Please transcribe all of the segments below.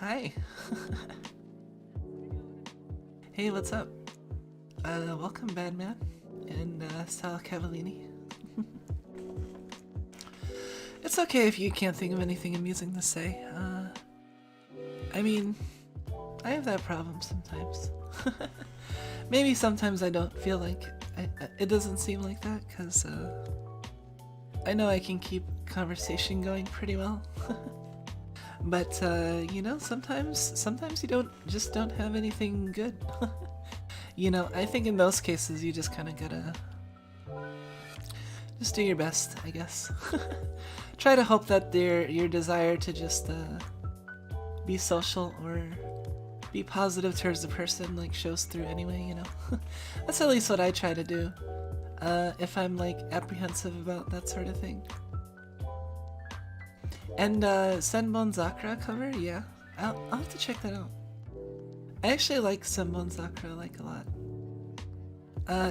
Hi. Hey, what's up? Welcome, Badman and Sal Cavallini. It's okay if you can't think of anything amusing to say. I mean, I have that problem sometimes. Maybe sometimes I don't feel like it doesn't seem like that because I know I can keep conversation going pretty well. But you know, sometimes you don't have anything good. You know, I think in those cases you just kind of gotta just do your best, I guess. Try to hope that your desire to just be social or be positive towards the person like shows through anyway, you know. That's at least what I try to do if I'm like apprehensive about that sort of thing. And Senbon Zakura cover, yeah, I'll have to check that out. I actually like Senbon Zakura like a lot.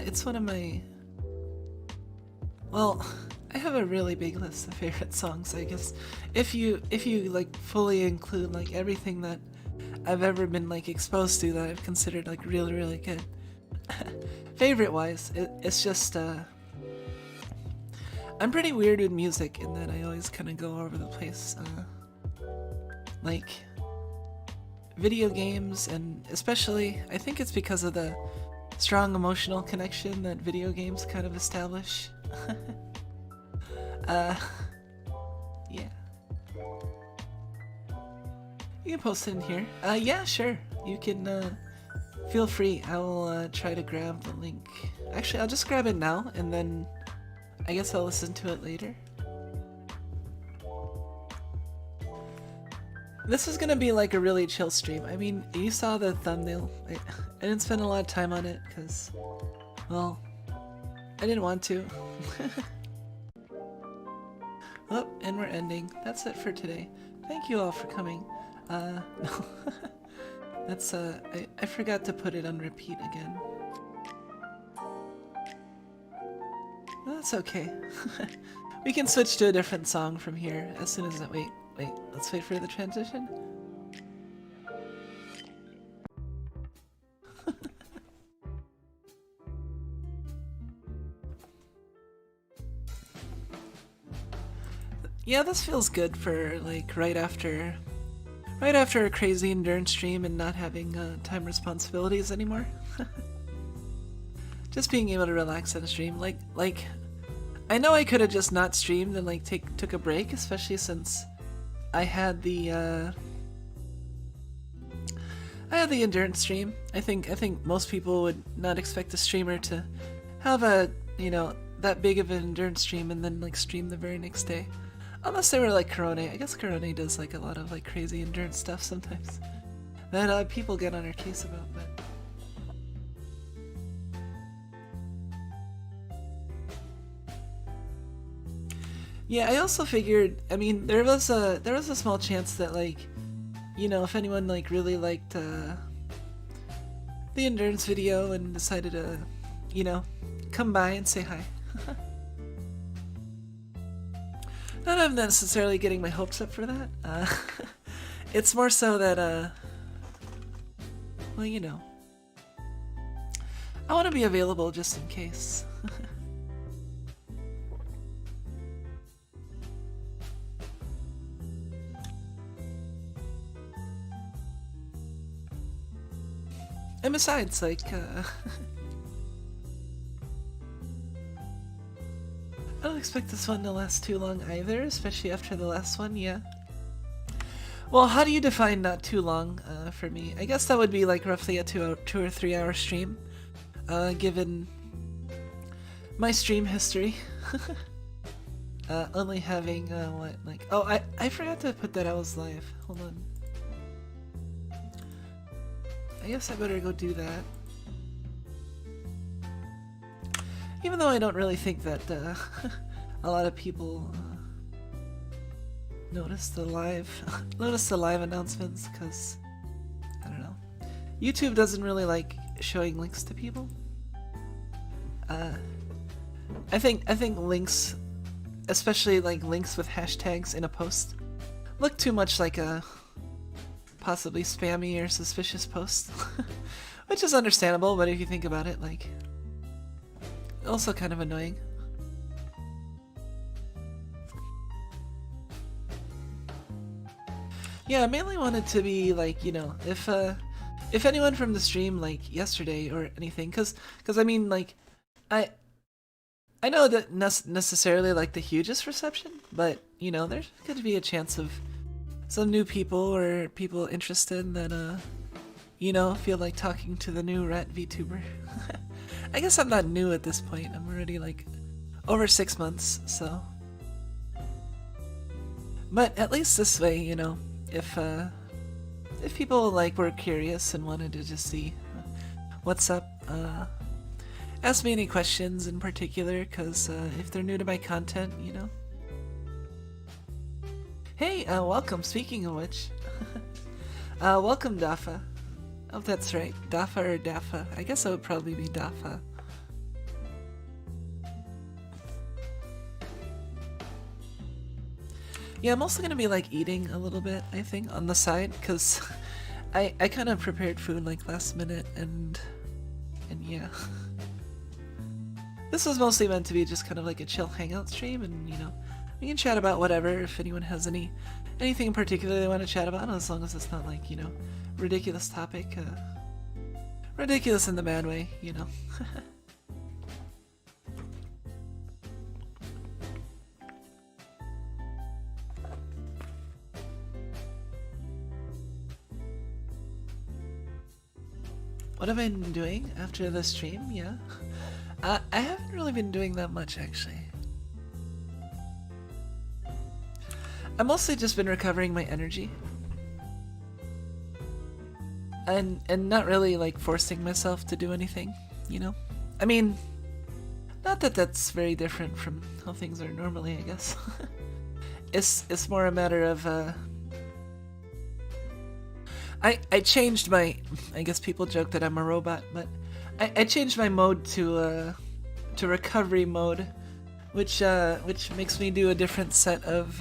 It's one of my, well, I have a really big list of favorite songs, I guess. If you like fully include like everything that I've ever been like exposed to that I've considered like really good. Favorite wise, it's just I'm pretty weird with music in that I always kind of go all over the place. Like video games, and especially I think it's because of the strong emotional connection that video games kind of establish. Yeah. You can post it in here. Yeah, sure. You can feel free. I will try to grab the link. Actually, I'll just grab it now and then I guess I'll listen to it later. This is gonna be like a really chill stream. I mean, you saw the thumbnail. I didn't spend a lot of time on it because, well, I didn't want to. Oh, and we're ending. That's it for today. Thank you all for coming. No. That's, I forgot to put it on repeat again. That's okay. We can switch to a different song from here as soon as that. Wait, let's wait for the transition. Yeah, this feels good for like right after a crazy endurance stream and not having time responsibilities anymore. Just being able to relax on a stream, like I know I could have just not streamed and like took a break, especially since I had the endurance stream. I think most people would not expect a streamer to have a, you know, that big of an endurance stream and then like stream the very next day. Unless they were like Korone. I guess Korone does like a lot of like crazy endurance stuff sometimes that people get on our case about, but yeah, I also figured, I mean, there was a small chance that like, you know, if anyone like really liked the endurance video and decided to, you know, come by and say hi. Not I'm necessarily getting my hopes up for that. It's more so that, well, you know, I want to be available just in case. And besides, like, I don't expect this one to last too long either, especially after the last one, yeah. Well, how do you define not too long for me? I guess that would be like roughly a 2 or 3 hour stream, given my stream history. Only having, what, like, oh, I forgot to put that I was live. Hold on. I guess I better go do that. Even though I don't really think that a lot of people notice the live announcements, because I don't know. YouTube doesn't really like showing links to people. I think links, especially like links with hashtags in a post, look too much like a possibly spammy or suspicious posts. Which is understandable, but if you think about it, like, also kind of annoying. Yeah, I mainly wanted to be like, you know, if anyone from the stream like yesterday or anything, cause I mean like, I know that necessarily like the hugest reception, but you know, there's going to be a chance of some new people or people interested that you know, feel like talking to the new rat VTuber. I guess I'm not new at this point. I'm already like over 6 months, so. But at least this way, you know, if people like were curious and wanted to just see what's up, ask me any questions in particular, because if they're new to my content, you know. Hey, welcome, speaking of which. Welcome, Dafa. Oh, that's right. Dafa or Dafa. I guess it would probably be Dafa. Yeah, I'm also gonna be like eating a little bit, I think, on the side, because I kind of prepared food like last minute, and yeah. This was mostly meant to be just kind of like a chill hangout stream, and you know, we can chat about whatever if anyone has anything in particular they want to chat about, as long as it's not like, you know, ridiculous topic. Ridiculous in the bad way, you know. What have I been doing after the stream? Yeah. I haven't really been doing that much, actually. I've mostly just been recovering my energy. And not really, like, forcing myself to do anything, you know? I mean, not that that's very different from how things are normally, I guess. It's more a matter of, I changed my, I guess people joke that I'm a robot, but I changed my mode to recovery mode, which makes me do a different set of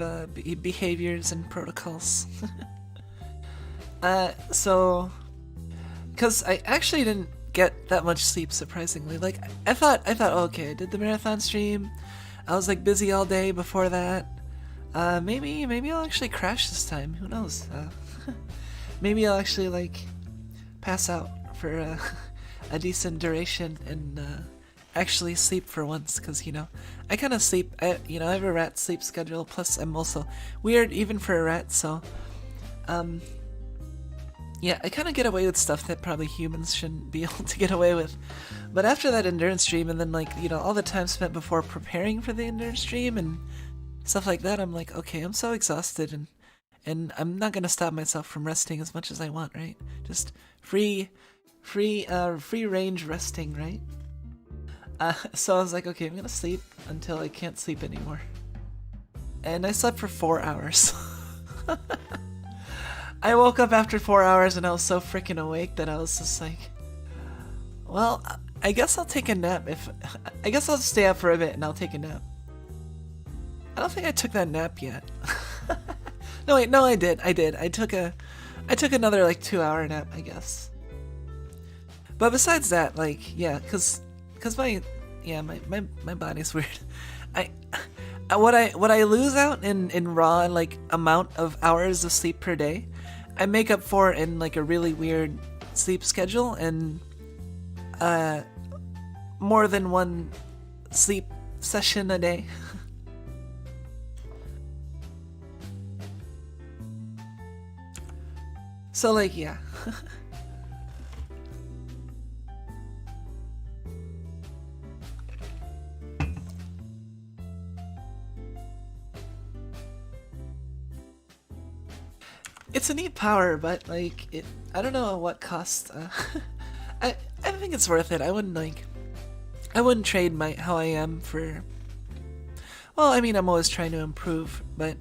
behaviors and protocols. So, because I actually didn't get that much sleep, surprisingly. Like, I thought, oh, okay, I did the marathon stream, I was like busy all day before that, maybe I'll actually crash this time, who knows. Maybe I'll actually, like, pass out for a decent duration and actually sleep for once, because, you know, I kind of sleep, you know, I have a rat sleep schedule, plus I'm also weird even for a rat, so, yeah, I kind of get away with stuff that probably humans shouldn't be able to get away with. But after that endurance stream, and then, like, you know, all the time spent before preparing for the endurance stream and stuff like that, I'm like, okay, I'm so exhausted, and I'm not gonna stop myself from resting as much as I want, right? Just free range resting, right? So I was like, okay, I'm gonna sleep until I can't sleep anymore. And I slept for 4 hours. I woke up after 4 hours and I was so freaking awake that I was just like, well, I guess I'll take a nap. I guess I'll stay up for a bit and I'll take a nap. I don't think I took that nap yet. No, wait, no, I did. I took another like 2-hour nap, I guess. But besides that, like, yeah, cause my body's weird. What I lose out in raw, like, amount of hours of sleep per day, I make up for in like a really weird sleep schedule and more than one sleep session a day. So, like, yeah. It's a neat power, but, like, I don't know at what cost. I think it's worth it. I wouldn't trade how I am for, well, I mean, I'm always trying to improve, but,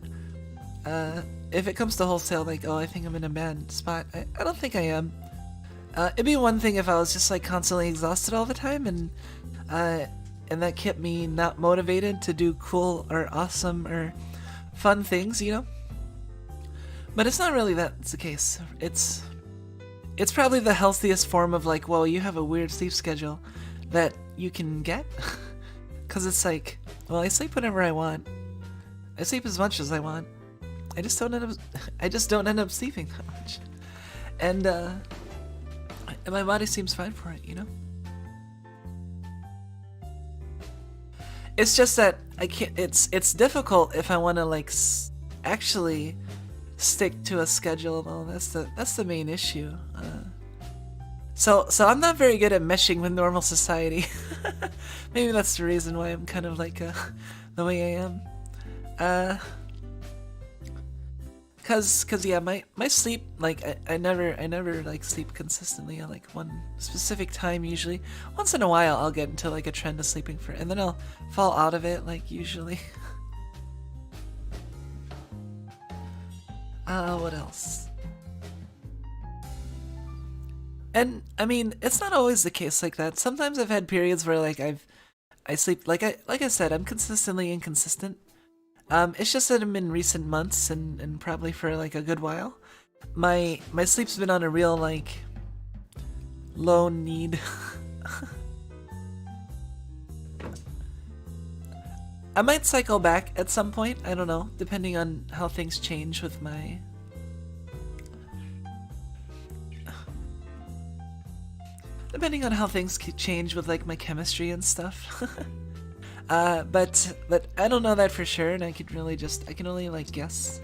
if it comes to wholesale, like, oh, I think I'm in a bad spot, I don't think I am. It'd be one thing if I was just, like, constantly exhausted all the time, and that kept me not motivated to do cool or awesome or fun things, you know? But it's not really that's the case. It's probably the healthiest form of like, well, you have a weird sleep schedule that you can get. Cause it's like, well, I sleep whenever I want. I sleep as much as I want. I just don't end up sleeping that much. And my body seems fine for it, you know? It's just that I can't, it's difficult if I want to like actually stick to a schedule though. That's the main issue. So I'm not very good at meshing with normal society. Maybe that's the reason why I'm kind of like the way I am. Cause yeah, my sleep, like I never like sleep consistently at like one specific time usually. Once in a while I'll get into like a trend of sleeping and then I'll fall out of it like usually. What else? And I mean, it's not always the case like that. Sometimes I've had periods where like I sleep like I said, I'm consistently inconsistent. It's just that I'm in recent months and probably for like a good while. My sleep's been on a real like low need. I might cycle back at some point, I don't know, depending on how things change with my change with like my chemistry and stuff. But I don't know that for sure, and I can only like guess.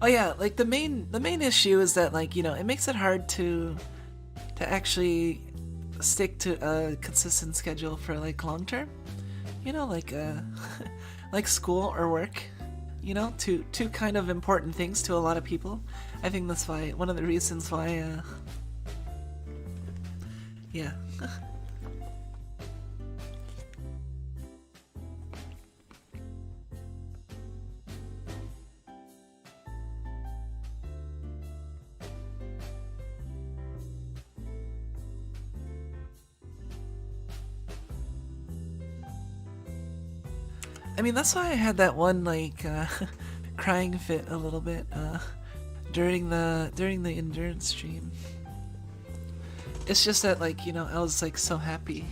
Oh yeah, like the main issue is that like, you know, it makes it hard to actually stick to a consistent schedule for like long term. You know, like like school or work. You know, two kind of important things to a lot of people. I think that's why one of the reasons why yeah. I mean, that's why I had that one like crying fit a little bit during the endurance stream. It's just that like, you know, I was like so happy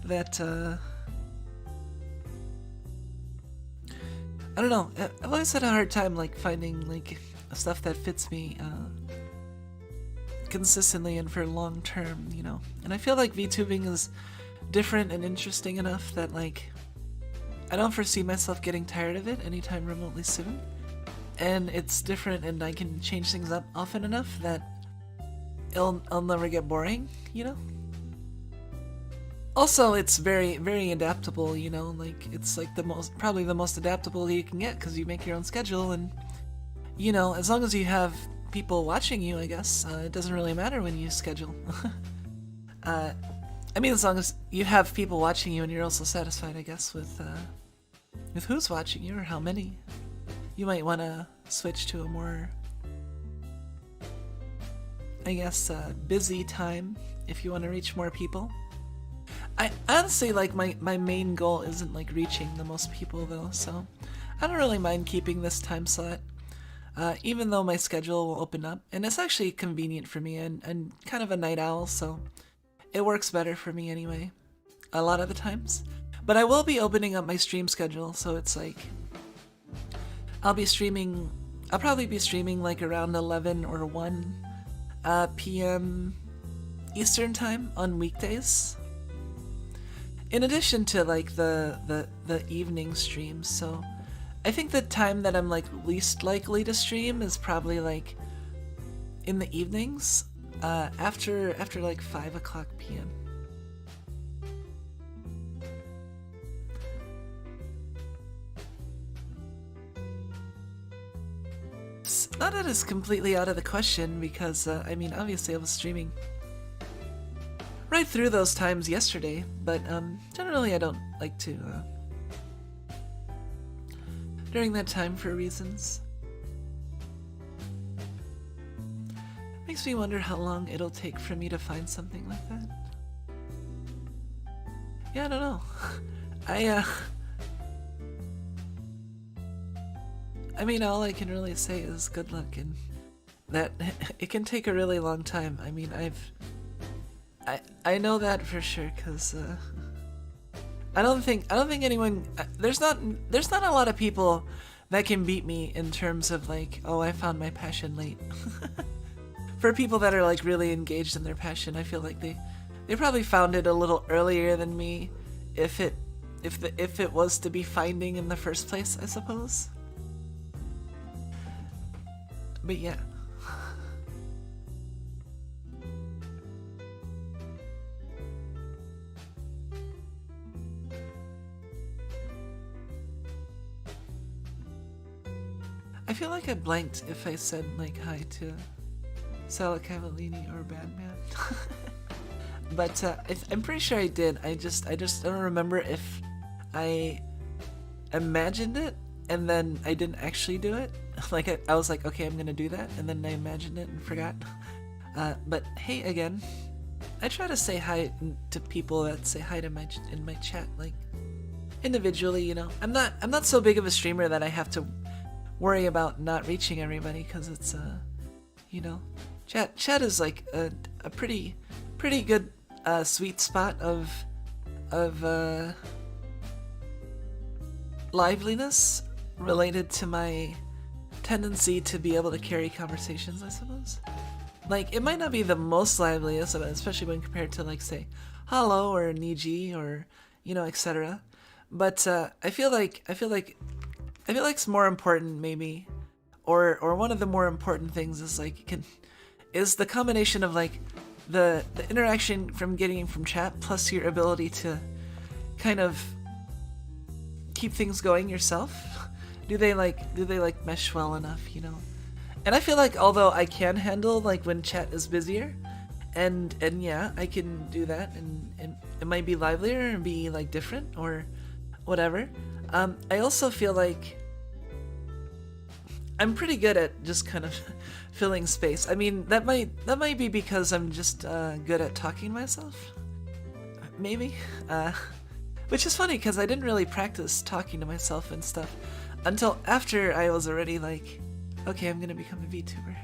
that I don't know. I've always had a hard time like finding like stuff that fits me consistently and for long term, you know. And I feel like VTubing is different and interesting enough that like I don't foresee myself getting tired of it anytime remotely soon. And it's different and I can change things up often enough that I'll never get boring, you know? Also, it's very, very adaptable, you know, like it's like probably the most adaptable you can get because you make your own schedule and, you know, as long as you have people watching you, I guess, it doesn't really matter when you schedule. I mean, as long as you have people watching you and you're also satisfied, I guess, with who's watching you or how many. You might want to switch to a more, I guess, busy time if you want to reach more people. I honestly, like, my main goal isn't, like, reaching the most people, though, so I don't really mind keeping this time slot, even though my schedule will open up. And it's actually convenient for me, and I'm kind of a night owl, so it works better for me anyway, a lot of the times. But I will be opening up my stream schedule, so it's like I'll probably be streaming like around 11 or 1 p.m. Eastern time on weekdays. In addition to like the evening streams, so I think the time that I'm like least likely to stream is probably like in the evenings, after like 5 o'clock p.m. Not that it's completely out of the question because, I mean, obviously I was streaming right through those times yesterday, but generally I don't like to during that time for reasons. Makes me wonder how long it'll take for me to find something like that. Yeah, I don't know. I mean, all I can really say is good luck, and that it can take a really long time. I mean, I know that for sure, cause I don't think anyone, there's not a lot of people that can beat me in terms of like, oh, I found my passion late. For people that are like really engaged in their passion, I feel like they probably found it a little earlier than me, if it was to be finding in the first place, I suppose. But yeah. I feel like I blanked if I said like hi to Sala Cavallini or Badman. But I'm pretty sure I did. I just don't remember if I imagined it and then I didn't actually do it. Like I was like, okay, I'm gonna do that, and then I imagined it and forgot. But hey, again, I try to say hi to people that say hi to in my chat, like individually. You know, I'm not so big of a streamer that I have to worry about not reaching everybody, because it's you know, chat is like a pretty good sweet spot of liveliness related to my tendency to be able to carry conversations, I suppose. Like, it might not be the most liveliest, especially when compared to, like, say, Hollow or Niji or, you know, etc. But I feel like it's more important, maybe, or one of the more important things is like is the combination of like the interaction from getting from chat plus your ability to kind of keep things going yourself. Do they mesh well enough, you know? And I feel like although I can handle like when chat is busier, and yeah, I can do that, and it might be livelier and be like different or whatever. I also feel like I'm pretty good at just kind of filling space. I mean, that might be because I'm just good at talking to myself, maybe. Which is funny because I didn't really practice talking to myself and stuff until after I was already like, okay, I'm gonna become a VTuber.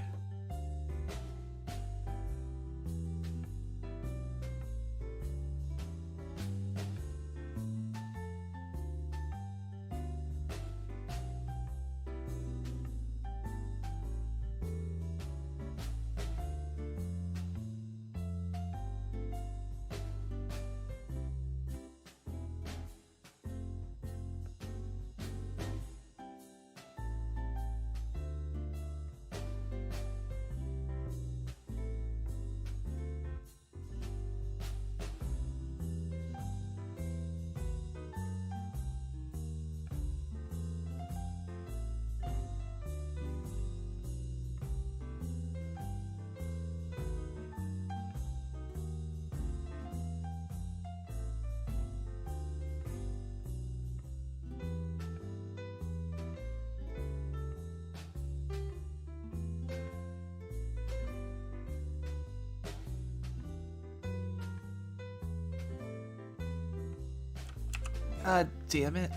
Damn it.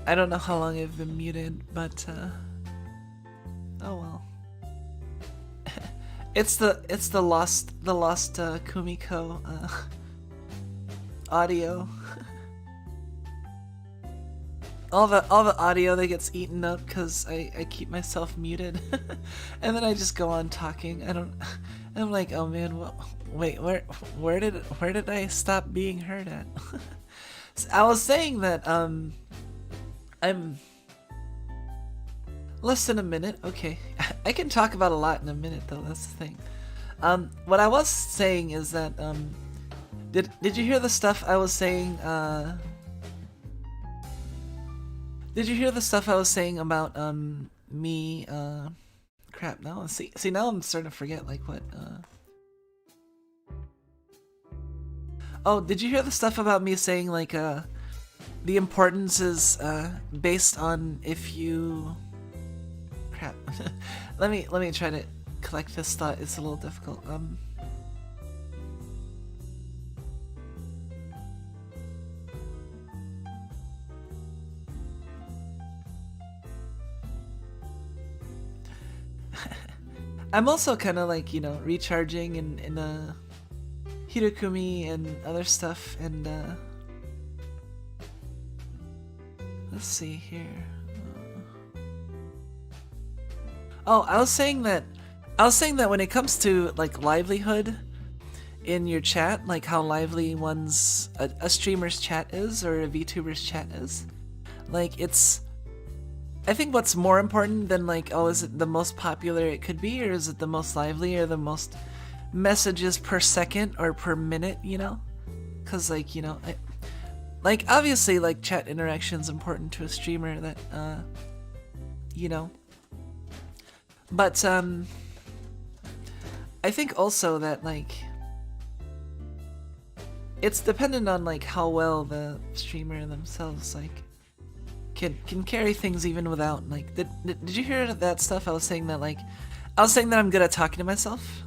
I don't know how long I've been muted, but oh well. It's the lost Kumiko audio. all the audio that gets eaten up because I keep myself muted, and then I just go on talking. I'm like, oh man, wait, where did I stop being heard at? I was saying that I'm less than a minute. Okay, I can talk about a lot in a minute though. That's the thing. What I was saying is that did you hear the stuff I was saying? Did you hear the stuff I was saying about me? Crap. Now see now I'm starting to forget like what. Oh, did you hear the stuff about me saying like the importance is based on if you crap. let me try to collect this thought is a little difficult. I'm also kind of like, you know, recharging in Hirokumi and other stuff, and let's see here. Oh, I was saying that when it comes to like livelihood in your chat, like how lively a streamer's chat is or a VTuber's chat is, like I think what's more important than like, oh, is it the most popular it could be, or is it the most lively, or the most messages per second or per minute, you know? Because like, you know, like obviously like chat interaction is important to a streamer, that you know, but I think also that like it's dependent on like how well the streamer themselves like can carry things even without like, did you hear that stuff? I was saying that I'm good at talking to myself.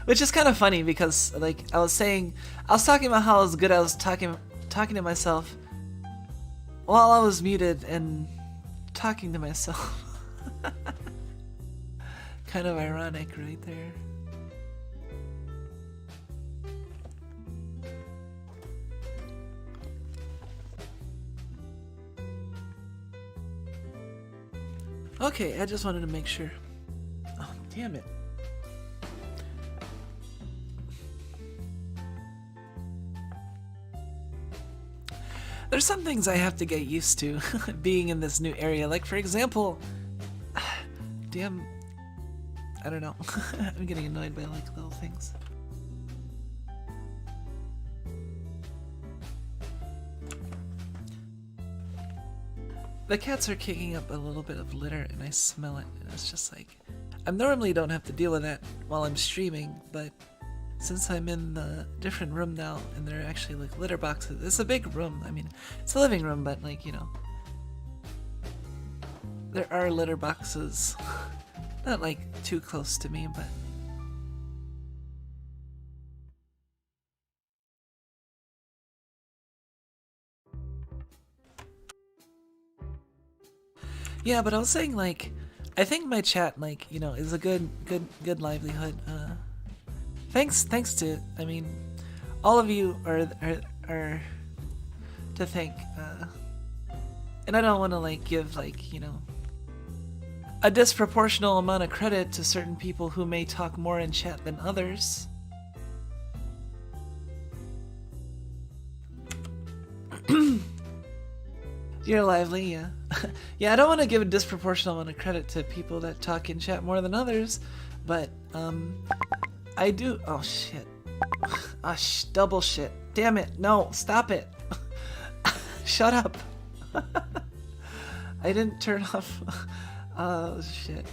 Which is kind of funny because like I was talking about how good I was talking to myself while I was muted and talking to myself. Kind of ironic right there. Okay, I just wanted to make sure. Oh, damn it. There's some things I have to get used to being in this new area. Like, for example, damn, I don't know. I'm getting annoyed by like little things. The cats are kicking up a little bit of litter and I smell it, and it's just like, I normally don't have to deal with that while I'm streaming, but since I'm in the different room now and there are actually like litter boxes, it's a big room. I mean, it's a living room, but like, you know, there are litter boxes, not like too close to me, but yeah, but I was saying like, I think my chat like, you know, is a good livelihood. Thanks to, I mean, all of you are to thank, and I don't want to like give like, you know, a disproportional amount of credit to certain people who may talk more in chat than others. You're lively, yeah. Yeah, I don't want to give a disproportional amount of credit to people that talk in chat more than others, but I do. Oh shit. Double shit. Damn it. No, stop it. Shut up. I didn't turn off. Oh shit.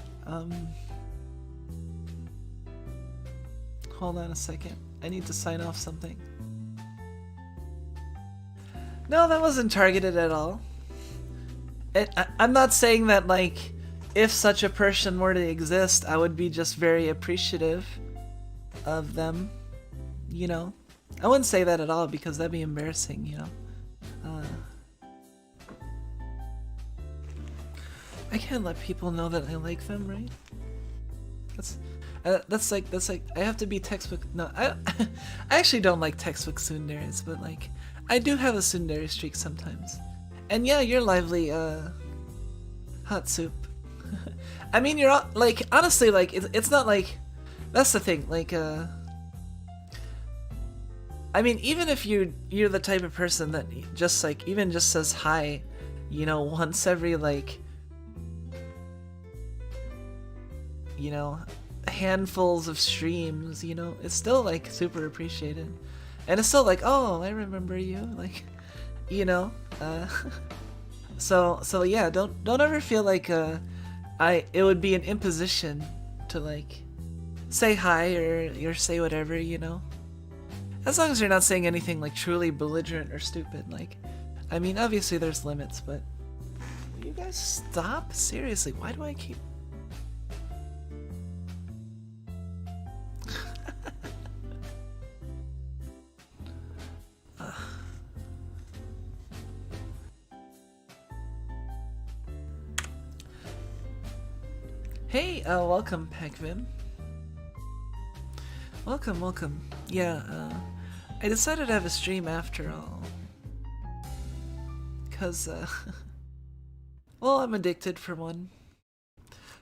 Hold on a second. I need to sign off something. No, that wasn't targeted at all. I'm not saying that, like, if such a person were to exist, I would be just very appreciative of them, you know? I wouldn't say that at all, because that'd be embarrassing, you know? I can't let people know that I like them, right? That's like, I have to be textbook, no, I actually don't like textbook tsunderes, but, like, I do have a tsundere streak sometimes. And yeah, you're lively, hot soup. I mean, you're like, honestly, like, it's not like, that's the thing, like, I mean, even if you're the type of person that just, like, even just says hi, you know, once every, like, you know, handfuls of streams, you know, it's still, like, super appreciated. And it's still like, oh, I remember you, like, you know, so yeah, don't ever feel like it would be an imposition to like say hi or say whatever, you know, as long as you're not saying anything like truly belligerent or stupid. Like, I mean, obviously there's limits, but will you guys stop? Seriously, why do I keep? Hey, welcome, Pegvim. Welcome, welcome. Yeah, I decided to have a stream after all. Cause, well, I'm addicted for one.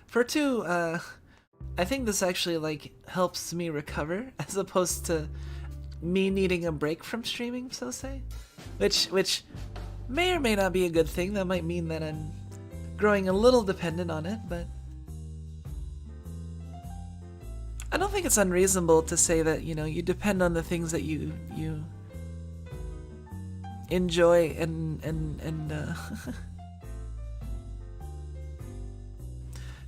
For two, I think this actually, like, helps me recover, as opposed to me needing a break from streaming, so say. Which may or may not be a good thing. That might mean that I'm growing a little dependent on it, but I don't think it's unreasonable to say that, you know, you depend on the things that you enjoy and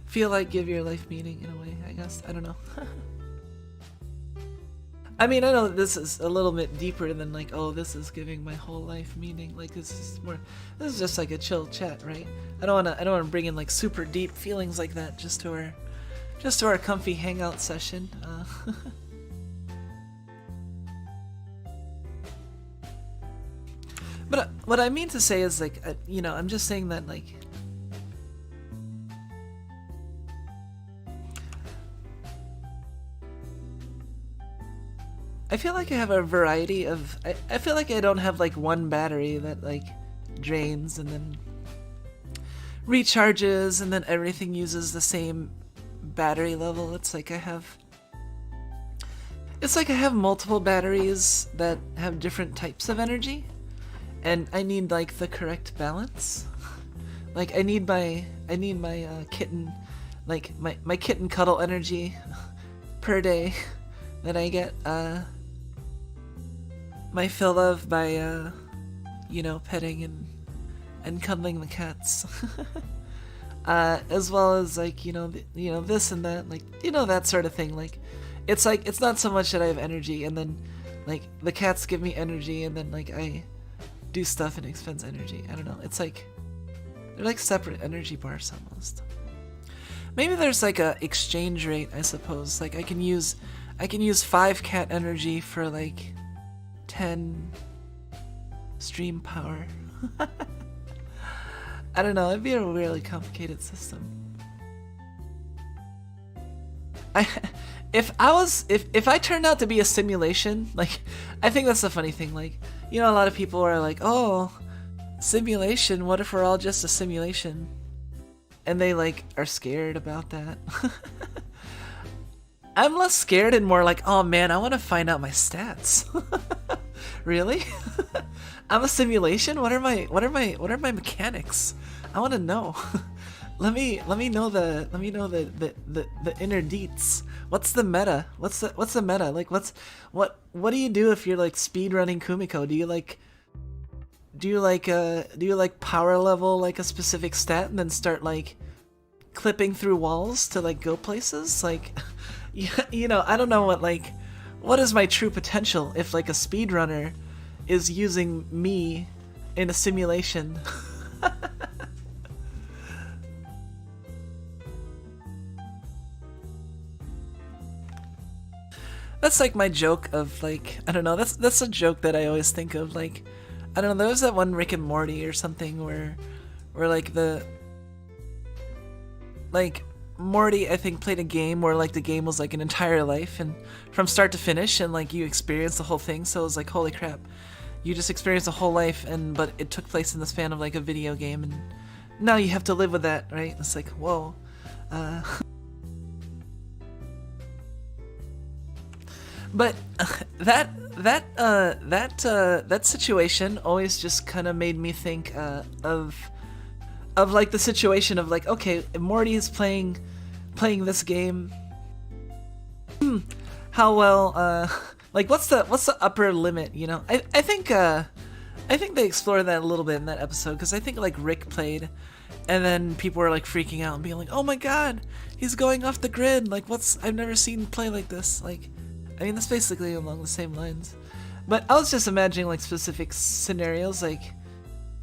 feel like give your life meaning in a way, I guess. I don't know. I mean, I know this is a little bit deeper than like, oh, this is giving my whole life meaning. Like, this is just like a chill chat, right? I don't wanna bring in like super deep feelings like that just to our comfy hangout session. But what I mean to say is like, you know, I'm just saying that like, I feel like I have a variety of, I feel like I don't have like one battery that like drains and then recharges and then everything uses the same battery level. It's like I have multiple batteries that have different types of energy, and I need like the correct balance. Like I need my kitten, like my kitten cuddle energy per day that I get my fill of by you know, petting and cuddling the cats. As well as like, you know, this and that, like, you know, that sort of thing. Like it's not so much that I have energy and then like the cats give me energy and then like I do stuff and expends energy. I don't know. It's like they're like separate energy bars almost. Maybe there's like a exchange rate, I suppose. Like I can use 5 cat energy for like 10 stream power. I don't know, it'd be a really complicated system. If I turned out to be a simulation, like, I think that's the funny thing, like, you know, a lot of people are like, oh, simulation, what if we're all just a simulation? And they like are scared about that. I'm less scared and more like, oh man, I want to find out my stats. Really? I'm a simulation? What are my mechanics? I want to know. let me know the inner deets. What's the meta? What's the meta? Like what do you do if you're like speed running Kumiko? Do you like power level like a specific stat and then start like clipping through walls to like go places? Like you know, I don't know what is my true potential if like a speedrunner is using me in a simulation. That's like my joke of like, I don't know, that's a joke that I always think of, like, I don't know, there was that one Rick and Morty or something where like Morty, I think, played a game where like the game was like an entire life and from start to finish, and like you experienced the whole thing. So it was like, holy crap, you just experienced a whole life, but it took place in the span of like a video game, and now you have to live with that, right? It's like, whoa. But that situation always just kind of made me think of like the situation of like, okay, Morty is playing this game. How well, like what's the upper limit? You know, I think they explore that a little bit in that episode, because I think like Rick played, and then people were like freaking out and being like, oh my god, he's going off the grid. Like I've never seen play like this. Like, I mean, that's basically along the same lines. But I was just imagining like specific scenarios, like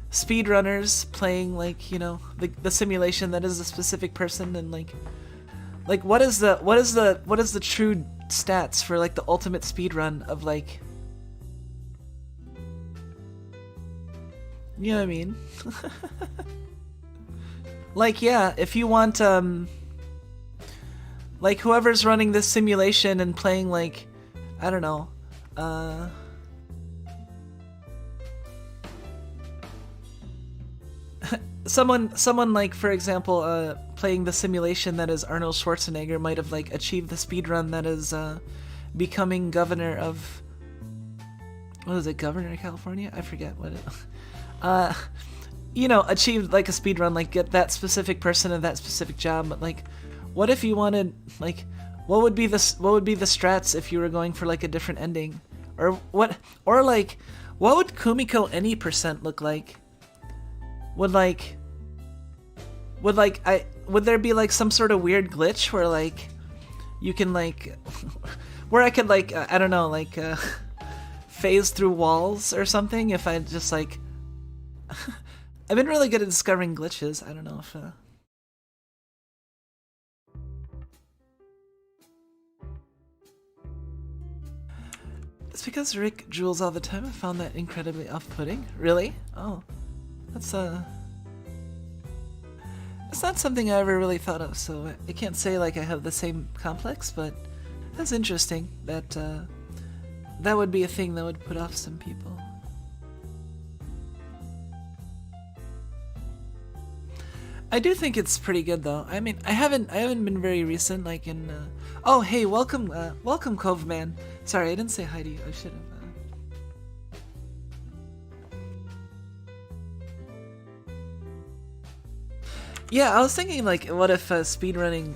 speedrunners playing like, you know, the simulation that is a specific person, and like what is the true stats for like the ultimate speedrun of like, you know what I mean? Like, yeah, if you want like whoever's running this simulation and playing like, I don't know, someone like, for example, playing the simulation that is Arnold Schwarzenegger might have like achieved the speedrun that is becoming governor of, what is it, governor of California? I forget what it you know, achieved like a speedrun, like get that specific person at that specific job. But like, what if you wanted, like, what would be the strats if you were going for like a different ending, or what, or like, what would Kumiko any percent look like? Would there be like some sort of weird glitch where like you can like where I could like I don't know, like phase through walls or something if I just like I've been really good at discovering glitches. I don't know if it's because Rick drools all the time. I found that incredibly off-putting. Really? Oh. That's it's not something I ever really thought of, so I can't say like I have the same complex, but that's interesting that that would be a thing that would put off some people. I do think it's pretty good though. I mean, I haven't been very recent, like in oh hey, welcome Cove Man. Sorry, I didn't say hi to you. I should have. Yeah, I was thinking like, what if speedrunning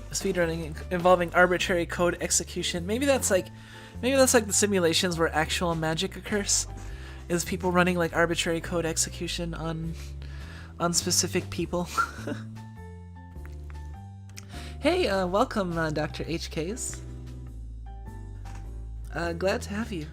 involving arbitrary code execution? Maybe that's like the simulations where actual magic occurs, is people running like arbitrary code execution on specific people. Hey, welcome, Dr. HKs. Glad to have you.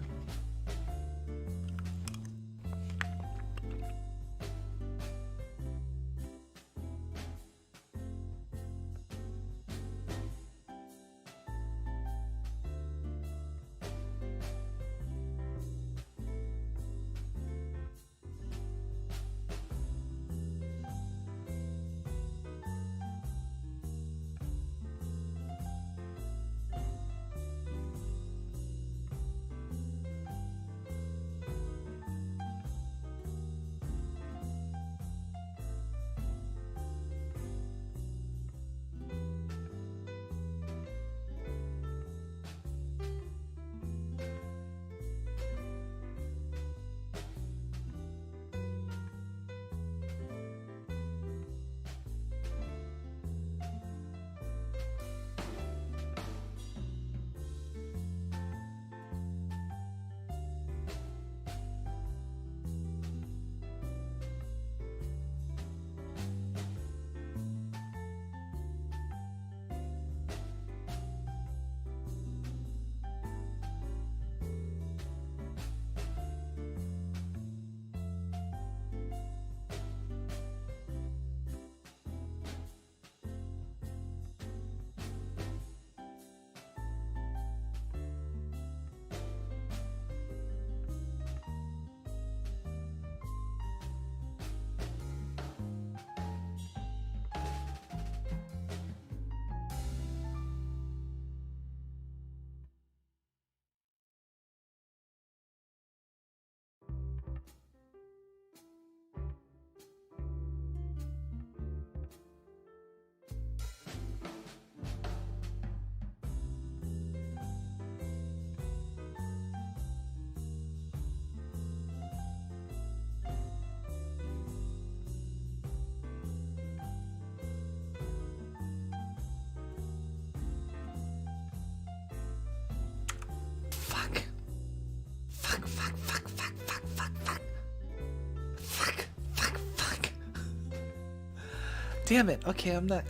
Damn it. Okay, I'm not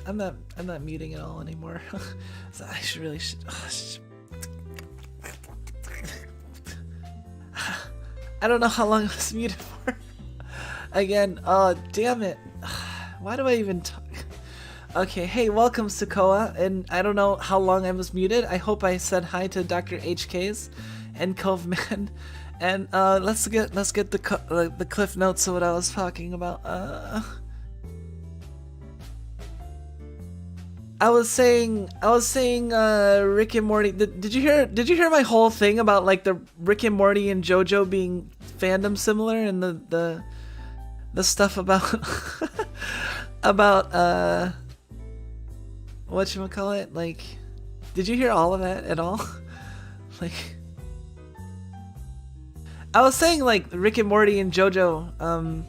muting at all anymore. So I should. I don't know how long I was muted for. Again, oh damn it. Why do I even talk? Okay, hey, welcome Sukoa, and I don't know how long I was muted. I hope I said hi to Dr. HKs and Cove Man. And let's get the cliff notes of what I was talking about. Rick and Morty. Did you hear my whole thing about like the Rick and Morty and JoJo being fandom similar, and the stuff about about whatchamacallit? Like, did you hear all of that at all? Like, I was saying like Rick and Morty and JoJo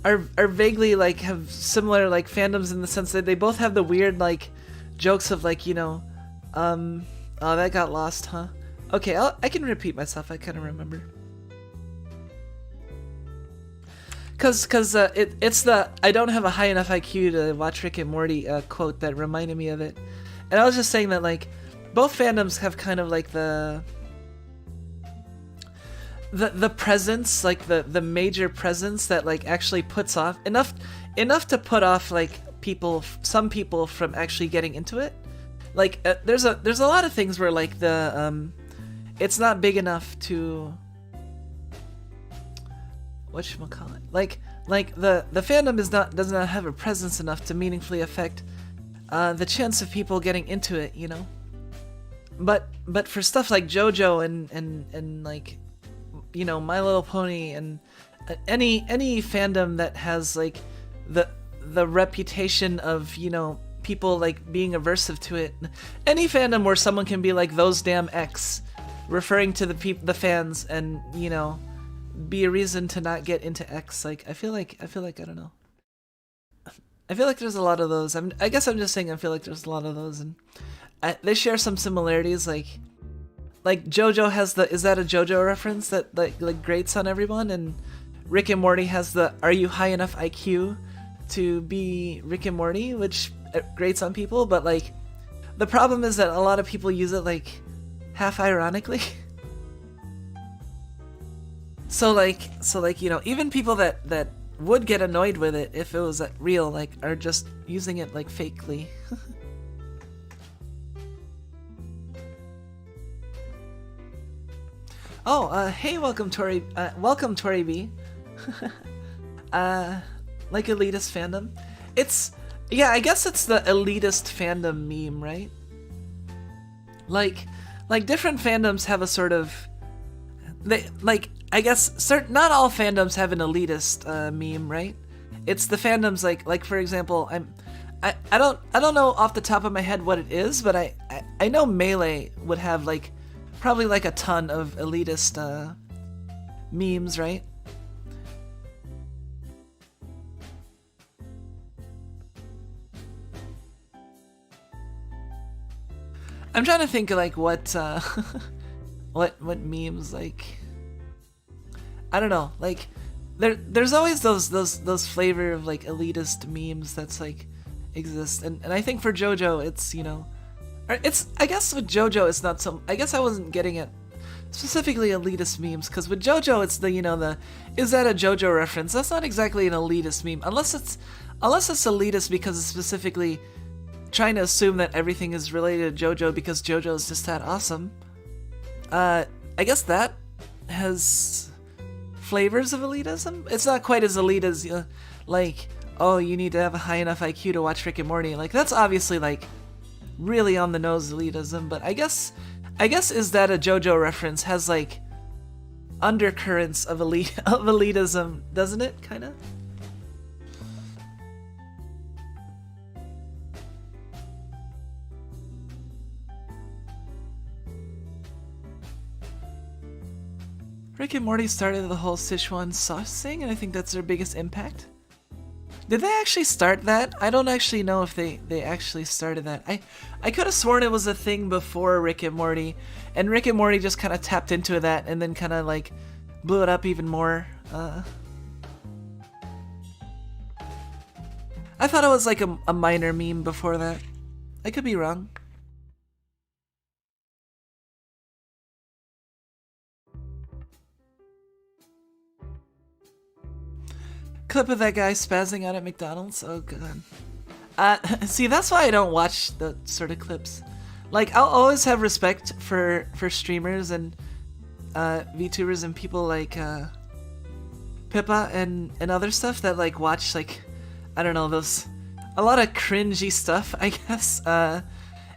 are vaguely like have similar like fandoms in the sense that they both have the weird like jokes of like, you know, oh, that got lost, huh? Okay, I can repeat myself. I kind of remember. Cause it's the I don't have a high enough IQ to watch Rick and Morty quote that reminded me of it, and I was just saying that like both fandoms have kind of like the presence, like the major presence that like actually puts off enough to put off like some people from actually getting into it. Like there's a lot of things where like the it's not big enough to whatchamacallit, like the fandom does not have a presence enough to meaningfully affect the chance of people getting into it, you know. But for stuff like JoJo and like, you know, My Little Pony and any fandom that has like the reputation of, you know, people like being aversive to it, any fandom where someone can be like those damn X, referring to the fans, and, you know, be a reason to not get into X. Like I feel like I don't know. I feel like there's a lot of those. I guess I'm just saying I feel like there's a lot of those, and they share some similarities. Like JoJo has is that a JoJo reference that like grates on everyone, and Rick and Morty has the are you high enough IQ to be Rick and Morty, which grates on people. But like the problem is that a lot of people use it like half ironically. So like you know, even people that would get annoyed with it if it was real, like, are just using it like fakely. Oh, hey, welcome Tori B. Like elitist fandom. Yeah, I guess it's the elitist fandom meme, right? Like different fandoms have a sort of, I guess not all fandoms have an elitist meme, right? It's the fandoms like for example, I don't know off the top of my head what it is, but I know Melee would have like probably like a ton of elitist memes, right? I'm trying to think of like what what memes, like, I don't know, like there's always those flavor of like elitist memes that's like exist, and I think for JoJo it's, you know, I guess with JoJo it's not so, I guess I wasn't getting at specifically elitist memes, because with JoJo it's the, you know, the is that a JoJo reference? That's not exactly an elitist meme, unless it's elitist because it's specifically trying to assume that everything is related to JoJo because JoJo is just that awesome. I guess that has flavors of elitism. It's not quite as elite as like, oh, you need to have a high enough IQ to watch Rick and Morty. Like that's obviously like really on the nose elitism, but I guess is that a JoJo reference has like undercurrents of elitism, doesn't it? Kind of. Rick and Morty started the whole Sichuan sauce thing, and I think that's their biggest impact. Did they actually start that? I don't actually know if they actually started that. I could have sworn it was a thing before Rick and Morty, and Rick and Morty just kind of tapped into that and then kind of like blew it up even more. I thought it was like a minor meme before that. I could be wrong. Clip of that guy spazzing out at McDonald's. Oh god. See, that's why I don't watch the sort of clips. Like, I'll always have respect for streamers and VTubers and people like Pippa and other stuff that like watch, like, I don't know, those a lot of cringy stuff, I guess,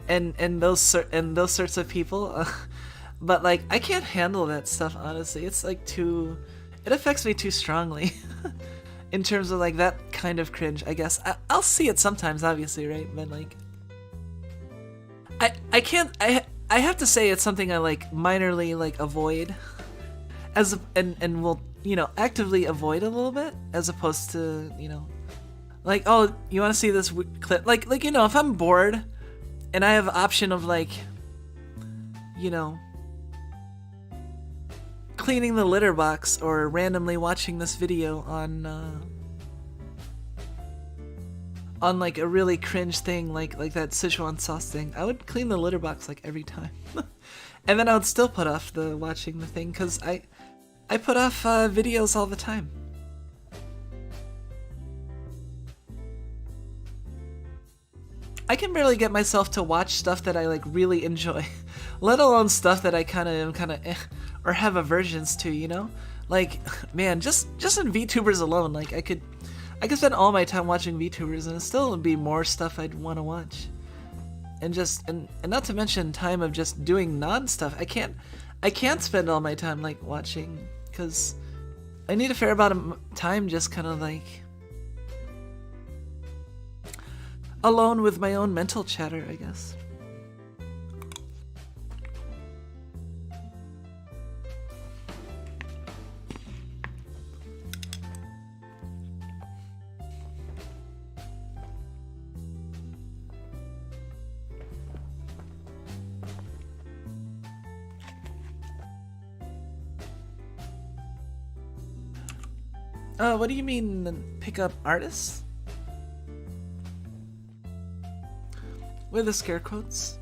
and those sorts of people. But like, I can't handle that stuff, honestly. It's like it affects me too strongly. In terms of like that kind of cringe, I guess. I'll see it sometimes, obviously, right? But like, I can't. I have to say it's something I like minorly like avoid, and will actively avoid a little bit, as opposed to like, oh, you want to see this clip? Like if I'm bored, and I have option of like cleaning the litter box or randomly watching this video on like a really cringe thing like that Sichuan sauce thing, I would clean the litter box like every time. And then I would still put off watching the thing, because I put off videos all the time. I can barely get myself to watch stuff that I like really enjoy, let alone stuff that I kind of or have aversions to, Like, man, just in VTubers alone, like I could spend all my time watching VTubers and it still would be more stuff I'd want to watch. And not to mention time of just doing non-stuff. I can't spend all my time like watching, because I need a fair amount of time just kind of like alone with my own mental chatter, I guess. What do you mean, pick up artists? With the scare quotes?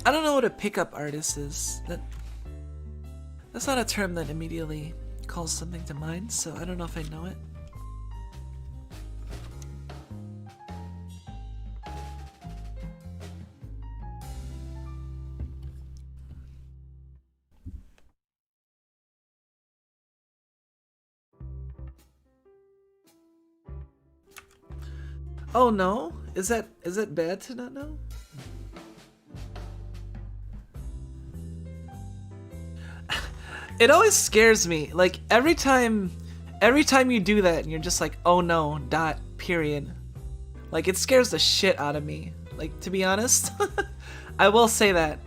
I don't know what a pickup artist is. That's not a term that immediately calls something to mind, so I don't know if I know it. Oh no? Is that bad to not know? It always scares me. Like every time you do that and you're just like, oh no, dot, period. Like it scares the shit out of me. Like, to be honest. I will say that.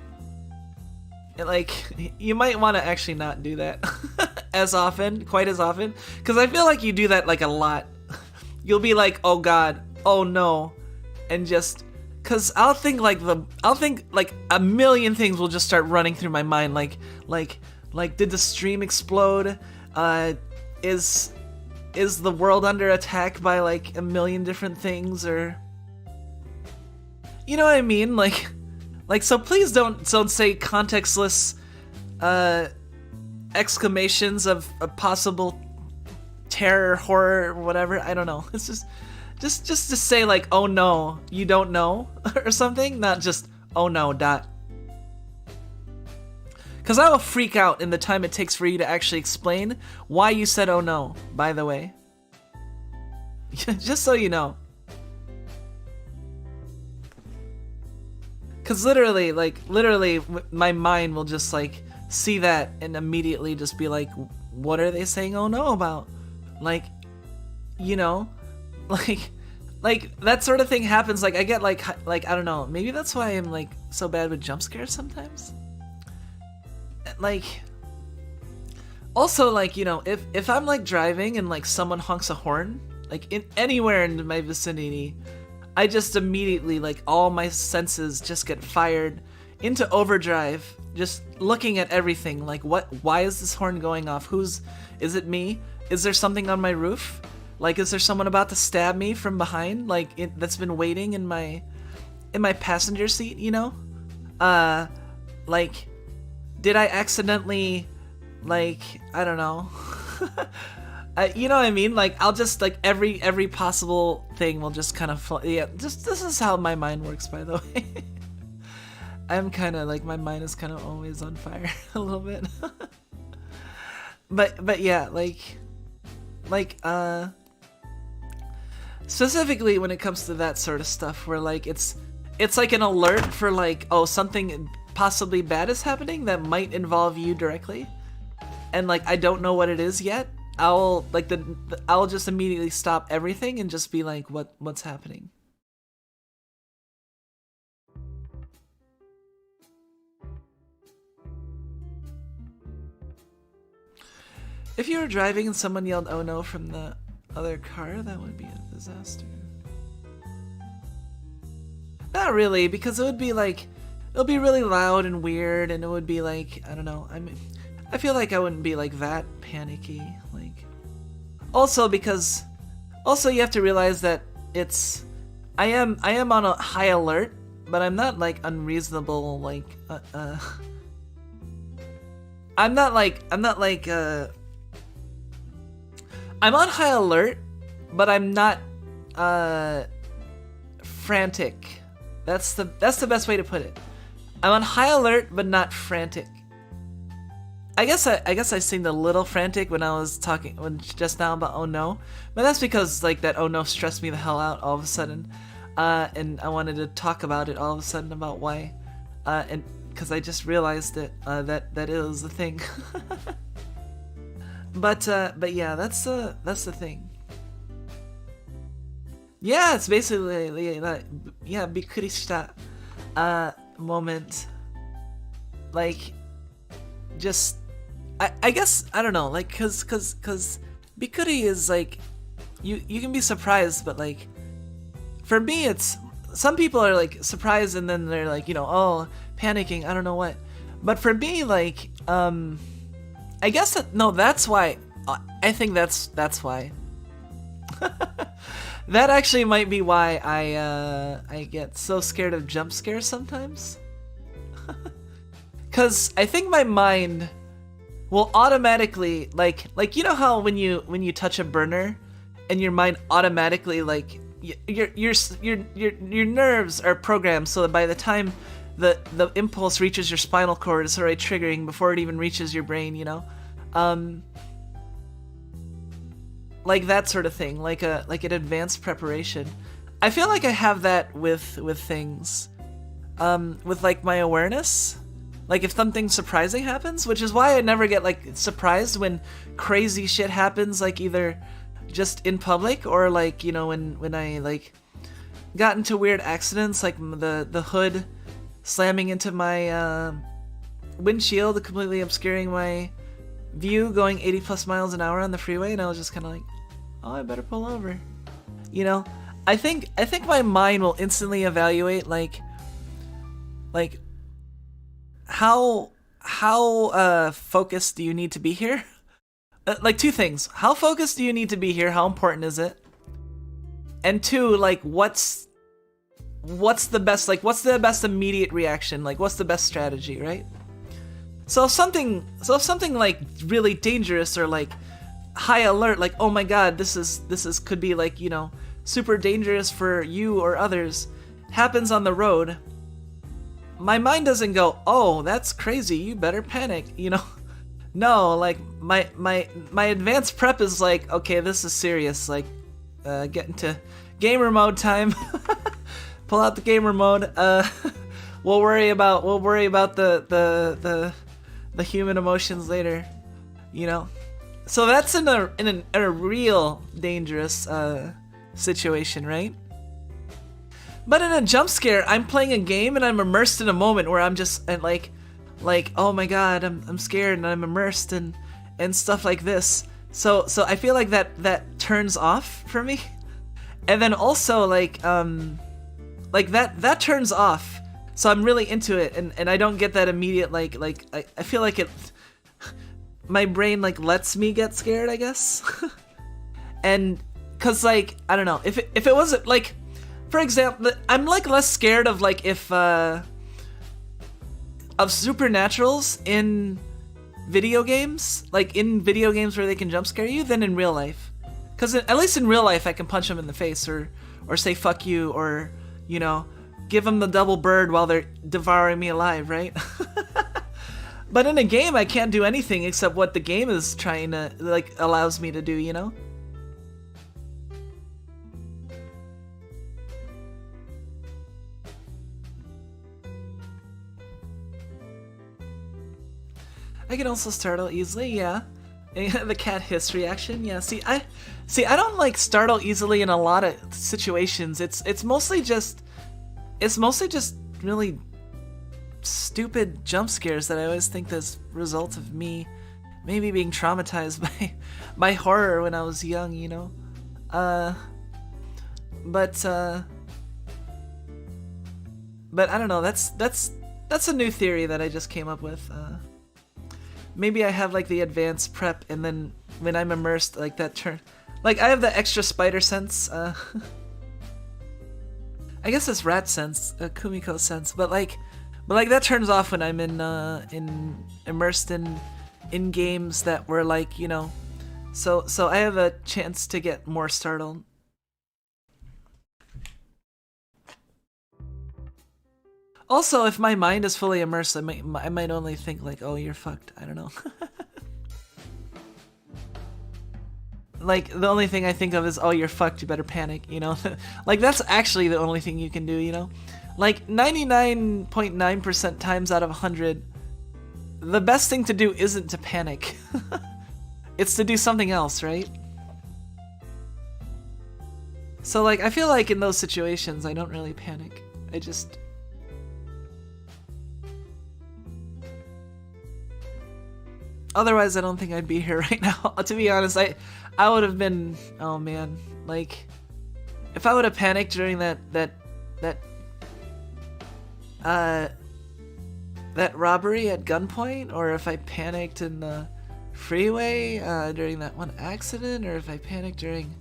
Like, you might want to actually not do that quite as often. Because I feel like you do that like a lot. You'll be like, oh god, oh no, and just, cause I'll think like a million things will just start running through my mind, like did the stream explode? Is the world under attack by like a million different things, or you know what I mean? Like so please don't say contextless exclamations of a possible terror, horror, whatever. I don't know. It's just to say like, oh no, you don't know, or something, not just, oh no, dot. Because I will freak out in the time it takes for you to actually explain why you said oh no, by the way. Just so you know. Because literally, my mind will just like see that and immediately just be like, what are they saying oh no about? Like, like that sort of thing happens. Like I get like I don't know, maybe that's why I'm like so bad with jump scares sometimes. Like also, like, if I'm like driving and like someone honks a horn like anywhere in my vicinity, I just immediately, like, all my senses just get fired into overdrive, just looking at everything. Like, why is this horn going off? Is it me? Is there something on my roof? Like, is there someone about to stab me from behind? Like, that's been waiting in my passenger seat, Like, did I accidentally, like, I don't know. You know what I mean? Like, I'll just, like, every possible thing will just kind of, this is how my mind works, by the way. I'm kind of, like, my mind is kind of always on fire a little bit. But yeah, like, like specifically when it comes to that sort of stuff, where like it's like an alert for like, oh, something possibly bad is happening that might involve you directly, and like I don't know what it is yet. I'll like I'll just immediately stop everything and just be like, what's happening? If you were driving and someone yelled "oh no" from the other car, that would be a disaster. Not really, because it would be like, it'll be really loud and weird, and it would be like, I don't know, I feel like I wouldn't be like that panicky, like. Also because, you have to realize that I am on a high alert, but I'm not like unreasonable, like, I'm on high alert, but I'm not frantic. That's the best way to put it. I'm on high alert, but not frantic. I guess I seemed a little frantic when I was talking just now about "oh no," but that's because like that "oh no" stressed me the hell out all of a sudden, and I wanted to talk about it all of a sudden about why, and because I just realized it that is the thing. But yeah, that's the thing. Yeah, it's basically like, yeah, bikurishita moment. Like, just, I guess, I don't know, like, cause bikuri is like, you can be surprised, but like, for me it's, some people are like surprised and then they're like, oh, panicking, I don't know what. But for me, like, I guess no, that's why. I think that's why. That actually might be why I get so scared of jump scares sometimes. Cause I think my mind will automatically like how when you touch a burner, and your mind automatically like your nerves are programmed so that by the time the impulse reaches your spinal cord, it's already triggering before it even reaches your brain, like that sort of thing, like an advanced preparation. I feel like I have that with things, with like my awareness. Like if something surprising happens, which is why I never get like surprised when crazy shit happens, like either just in public or like when I like got into weird accidents, like the hood slamming into my windshield, completely obscuring my view going 80 plus miles an hour on the freeway, and I was just kind of like, oh, I better pull over. I think my mind will instantly evaluate like how focused do you need to be here? Like two things. How focused do you need to be here? How important is it? And two, like what's the best immediate reaction? Like what's the best strategy, right? So if something like really dangerous or like high alert, like oh my god, this is could be like, super dangerous for you or others, happens on the road, my mind doesn't go, oh, that's crazy, you better panic, No, like my advanced prep is like, okay, this is serious, like get into gamer mode time. Pull out the gamer mode. We'll worry about the human emotions later, So that's in a real dangerous situation, right? But in a jump scare, I'm playing a game and I'm immersed in a moment where I'm just like oh my god, I'm scared and I'm immersed and stuff like this. So I feel like that turns off for me, and then also like that turns off. So I'm really into it, and I don't get that immediate like I feel like it. My brain like lets me get scared, I guess. And cause like I don't know, if it wasn't like, for example, I'm like less scared of like if of supernaturals in video games, like in video games where they can jump scare you, than in real life. Cause at least in real life I can punch them in the face or say fuck you or give them the double bird while they're devouring me alive, right? But in a game, I can't do anything except what the game is trying to, like, allows me to do, I can also startle easily, yeah. The cat hiss reaction, yeah. See, I don't like startle easily in a lot of situations. It's mostly just really stupid jump scares that I always think that's result of me maybe being traumatized by horror when I was young, you know. But I don't know. That's a new theory that I just came up with. Maybe I have like the advanced prep, and then when I'm immersed, like that turn, like I have the extra spider sense. I guess it's rat sense, Kumiko sense, but like that turns off when I'm immersed in games that were like, you know, so I have a chance to get more startled. Also, if my mind is fully immersed, I might only think like, oh, you're fucked. I don't know. Like, the only thing I think of is, oh, you're fucked, you better panic, you know? Like, that's actually the only thing you can do, you know? Like, 99.9% times out of 100, the best thing to do isn't to panic. It's to do something else, right? So, like, I feel like in those situations, I don't really panic. I just... Otherwise, I don't think I'd be here right now. To be honest, I would have been, oh man, like, if I would have panicked during that robbery at gunpoint, or if I panicked in the freeway during that one accident, or if I panicked during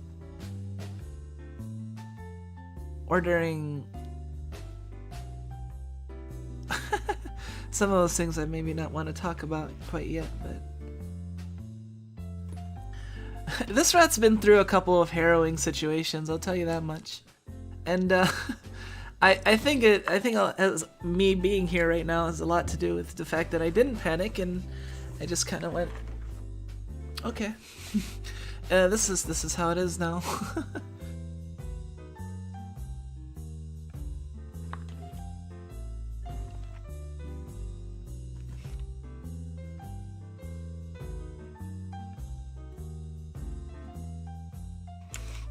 some of those things I maybe not want to talk about quite yet, but this rat's been through a couple of harrowing situations, I'll tell you that much. And I think as me being here right now has a lot to do with the fact that I didn't panic, and I just kind of went, okay, this is how it is now.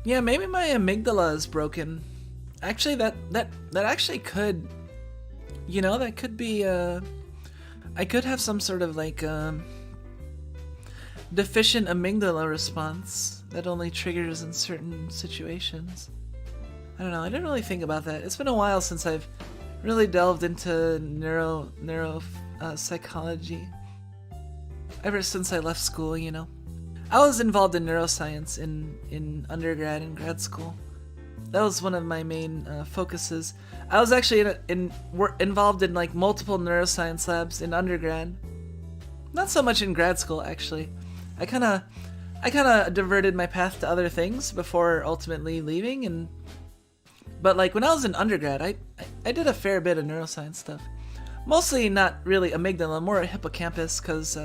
Yeah, maybe my amygdala is broken. Actually, that actually could, you know, that could be, I could have some sort of like, deficient amygdala response that only triggers in certain situations. I don't know, I didn't really think about that. It's been a while since I've really delved into psychology. Ever since I left school, you know. I was involved in neuroscience in undergrad and grad school. That was one of my main focuses. I was actually involved in like multiple neuroscience labs in undergrad. Not so much in grad school, actually. I kind of diverted my path to other things before ultimately leaving. But like when I was in undergrad, I did a fair bit of neuroscience stuff. Mostly not really amygdala, more hippocampus, because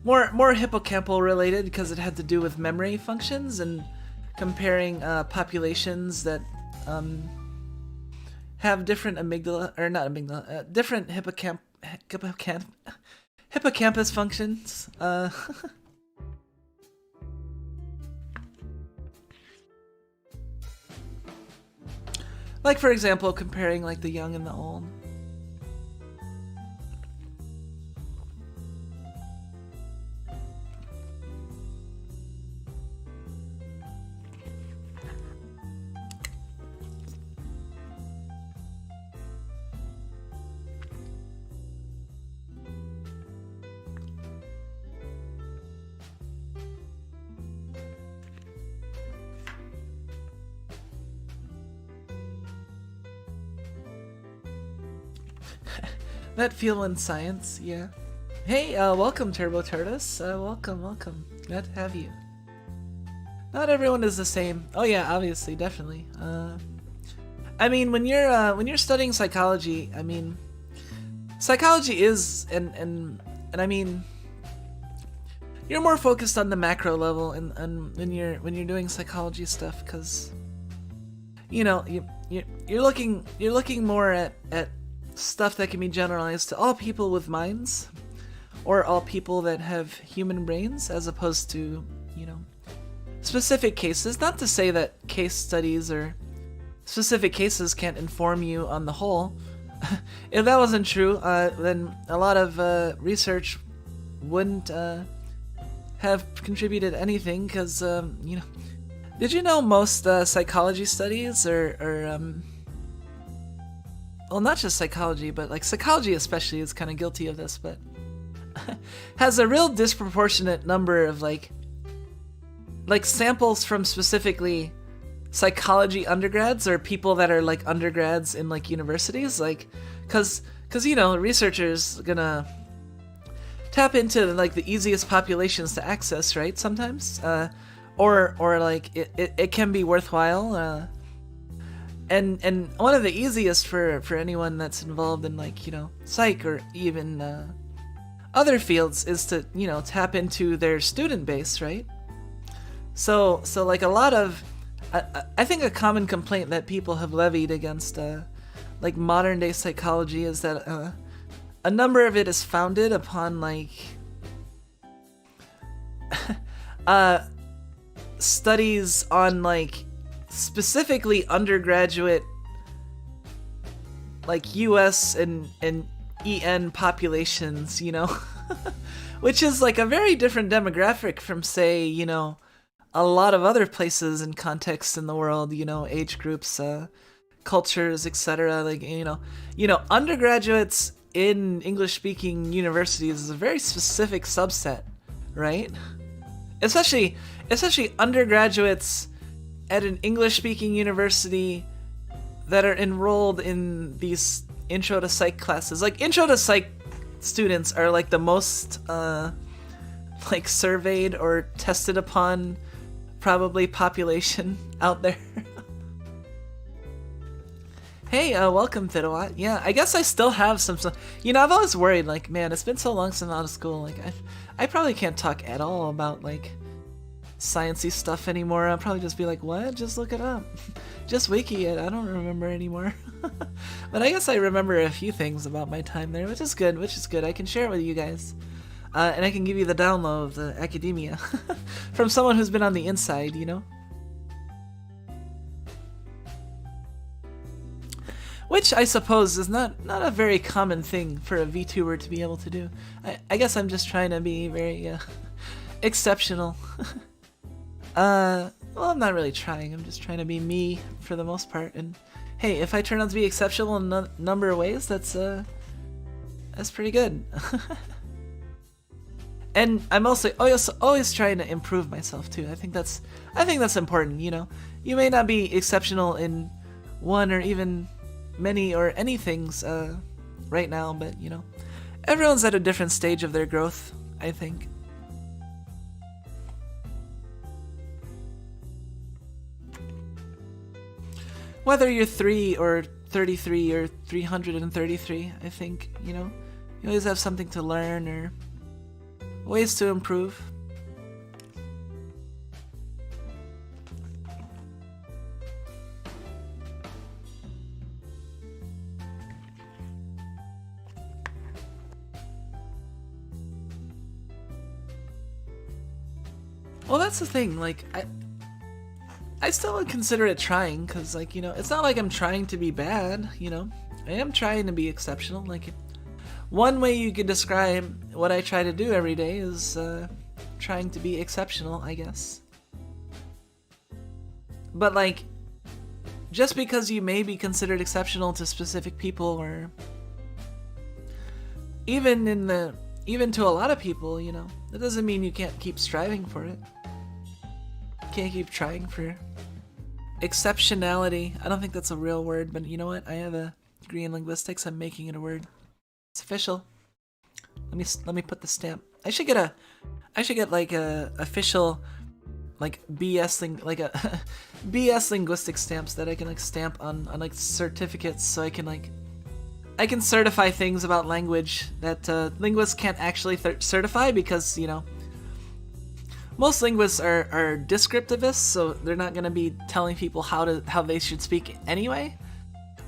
more hippocampal related, because it had to do with memory functions and comparing populations that have different different hippocampus functions. Like, for example, comparing like the young and the old. That feel in science, yeah. Hey, welcome Turbo Turtus. Welcome. Glad to have you. Not everyone is the same. Oh yeah, obviously, definitely. I mean, when you're studying psychology, I mean, psychology is, and I mean, you're more focused on the macro level, and when you're doing psychology stuff, because you know you're looking more at stuff that can be generalized to all people with minds, or all people that have human brains, as opposed to, you know, specific cases. Not to say that case studies or specific cases can't inform you on the whole. If that wasn't true, then a lot of research wouldn't have contributed anything, because, you know, did you know most psychology studies well, not just psychology, but like psychology especially is kind of guilty of this, but has a real disproportionate number of like samples from specifically psychology undergrads, or people that are like undergrads in like universities, like, cause you know, researchers gonna tap into like the easiest populations to access, right? Sometimes, or like it can be worthwhile. And one of the easiest for anyone that's involved in like, you know, psych or even other fields is to, you know, tap into their student base, right? So like a lot of, I think a common complaint that people have levied against like modern day psychology is that a number of it is founded upon like studies on like specifically undergraduate like US and EN populations, you know, which is like a very different demographic from, say, you know, a lot of other places and contexts in the world, you know, age groups, cultures, etc. Like, you know, undergraduates in English-speaking universities is a very specific subset, right? Especially undergraduates at an English-speaking university that are enrolled in these intro to psych classes. Like, intro to psych students are like the most like surveyed or tested upon probably population out there. Hey, welcome, Fiddlewat. Yeah, I guess I still have some, you know, I've always worried, like, man, it's been so long since I'm out of school, like, I probably can't talk at all about, like, sciencey stuff anymore. I'll probably just be like, what? Just look it up. Just wiki it. I don't remember anymore. But I guess I remember a few things about my time there, which is good, I can share it with you guys. And I can give you the download of the academia from someone who's been on the inside, you know? Which I suppose is not a very common thing for a VTuber to be able to do. I guess I'm just trying to be very exceptional. Well, I'm not really trying. I'm just trying to be me for the most part. And hey, if I turn out to be exceptional in a number of ways, that's pretty good. And I'm also always trying to improve myself too. I think that's important. You know, you may not be exceptional in one or even many or any things right now, but you know, everyone's at a different stage of their growth, I think. Whether you're 3 or 33 or 333, I think, you know, you always have something to learn or ways to improve. Well, that's the thing, like, I still would consider it trying, because, like, you know, it's not like I'm trying to be bad, you know? I am trying to be exceptional. Like, one way you could describe what I try to do every day is trying to be exceptional, I guess. But, like, just because you may be considered exceptional to specific people, or even to a lot of people, you know, that doesn't mean you can't keep striving for it. Can't keep trying for exceptionality. I don't think that's a real word, but you know what? I have a degree in linguistics. I'm making it a word. It's official. Let me put the stamp. I should get like a official like BS linguistics stamps that I can like stamp on like certificates, so I can certify things about language that linguists can't actually certify, because, you know, most linguists are descriptivists, so they're not going to be telling people how they should speak anyway.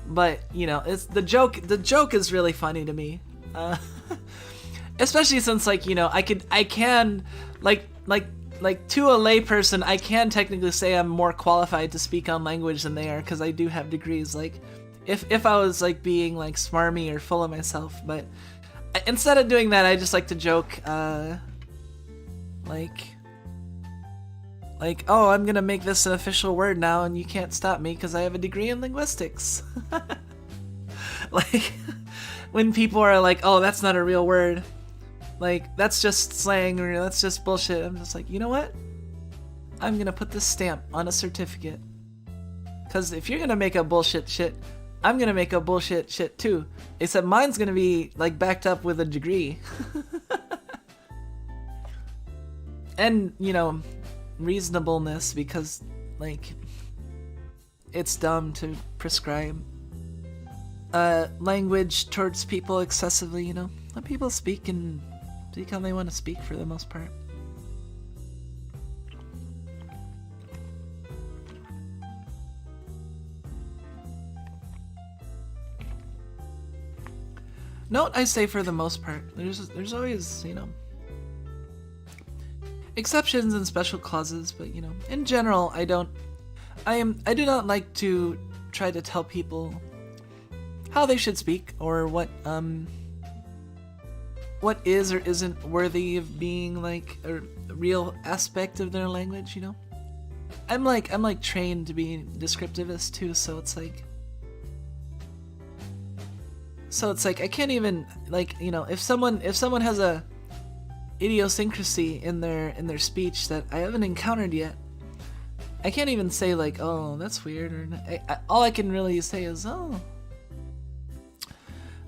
but you know, it's the joke is really funny to me. Especially since, like, you know, I can like to a layperson, I can technically say I'm more qualified to speak on language than they are, because I do have degrees. Like, if I was like being like smarmy or full of myself, but instead of doing that, I just like to joke, like, oh, I'm gonna make this an official word now, and you can't stop me because I have a degree in linguistics. Like, when people are like, oh, that's not a real word, like, that's just slang, or that's just bullshit, I'm just like, you know what? I'm gonna put this stamp on a certificate. Because if you're gonna make a bullshit shit, I'm gonna make a bullshit shit too. Except mine's gonna be, like, backed up with a degree. And, you know, reasonableness, because, like, it's dumb to prescribe language towards people excessively, you know? Let people speak and speak how they want to speak for the most part. Note, I say for the most part. There's always, you know, exceptions and special clauses, but, you know, in general, I do not like to try to tell people how they should speak, or what is or isn't worthy of being, like, a real aspect of their language, you know? I'm like trained to be descriptivist too, so it's like I can't even, like, you know, if someone has a idiosyncrasy in their speech that I haven't encountered yet, I can't even say, like, oh, that's weird, or all I can really say is, oh,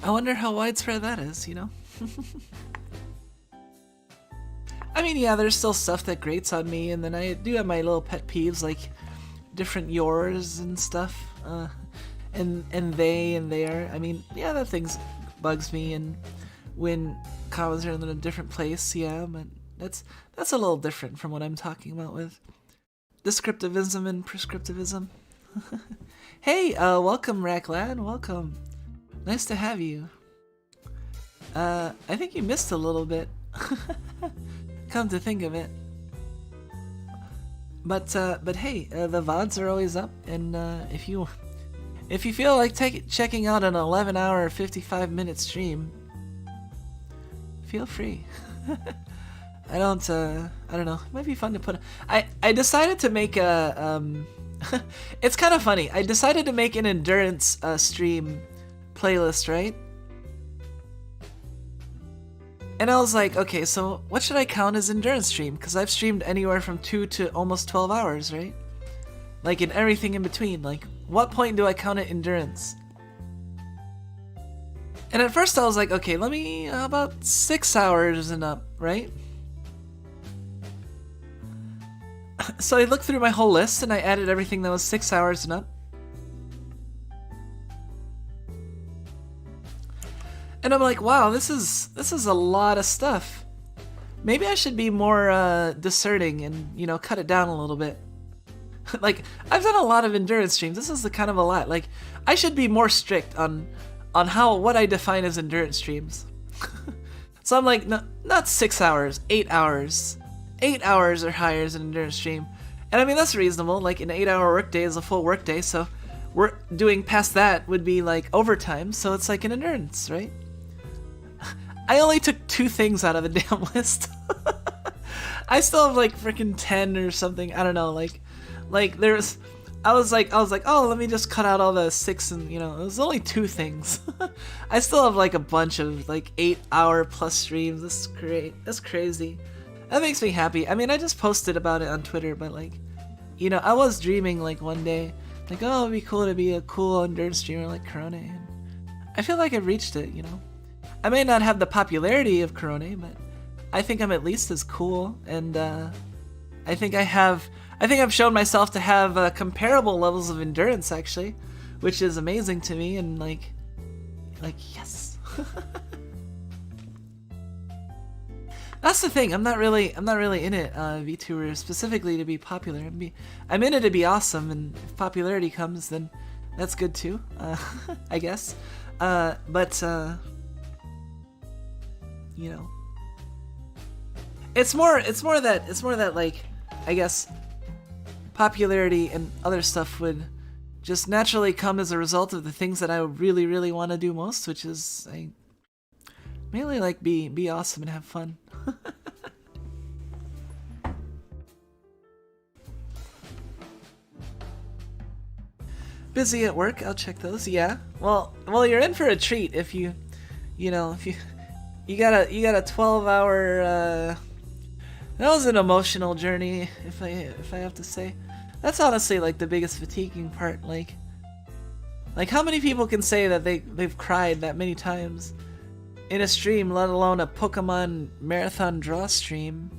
I wonder how widespread that is, you know? I mean, yeah, there's still stuff that grates on me, and then I do have my little pet peeves, like different yours and stuff, and they and their. I mean, yeah, that things bugs me, and when commas are in a different place, yeah, but that's a little different from what I'm talking about with descriptivism and prescriptivism. Hey, welcome, Racklad, welcome. Nice to have you. I think you missed a little bit. Come to think of it. But hey, the VODs are always up, and if you feel like checking out an 11-hour, 55-minute stream, feel free. I don't know. It might be fun to put. I decided to make a it's kind of funny. I decided to make an endurance stream playlist, right? And I was like, okay, so what should I count as endurance stream? Because I've streamed anywhere from 2 to almost 12 hours, right? Like, in everything in between. Like, what point do I count it endurance? And at first I was like, okay, how about 6 hours and up, right? So I looked through my whole list and I added everything that was 6 hours and up. And I'm like, wow, this is a lot of stuff. Maybe I should be more discerning and, you know, cut it down a little bit. Like, I've done a lot of endurance streams. This is the kind of a lot. Like, I should be more strict on what I define as endurance streams. So I'm like, no, not 6 hours, 8 hours. 8 hours or higher is an endurance stream. And I mean, that's reasonable. Like, an 8-hour workday is a full workday, so we're doing past that would be like overtime, so it's like an endurance, right? I only took 2 things out of the damn list. I still have like freaking 10 or something. I don't know. Like there's, I was like, oh, let me just cut out all the 6, and, you know, it was only 2 things. I still have like a bunch of like 8-hour plus streams. This is great. That's crazy. That makes me happy. I mean, I just posted about it on Twitter, but, like, you know, I was dreaming like one day, like, oh, it'd be cool to be a cool endurance streamer like Corona. And I feel like I've reached it, you know. I may not have the popularity of Corona, but I think I'm at least as cool, and I think I've shown myself to have comparable levels of endurance, actually, which is amazing to me, and like yes. That's the thing. I'm not really in it, VTuber, specifically to be popular. I'm in it to be awesome, and if popularity comes, then that's good too, I guess. But you know, it's more that like, I guess, popularity and other stuff would just naturally come as a result of the things that I really, really want to do most, which is I mainly like be awesome and have fun. Busy at work? I'll check those. Yeah. Well, you're in for a treat if you know, if you got a 12-hour. That was an emotional journey, if I have to say. That's honestly like the biggest fatiguing part. Like how many people can say that they've cried that many times in a stream, let alone a Pokemon marathon draw stream?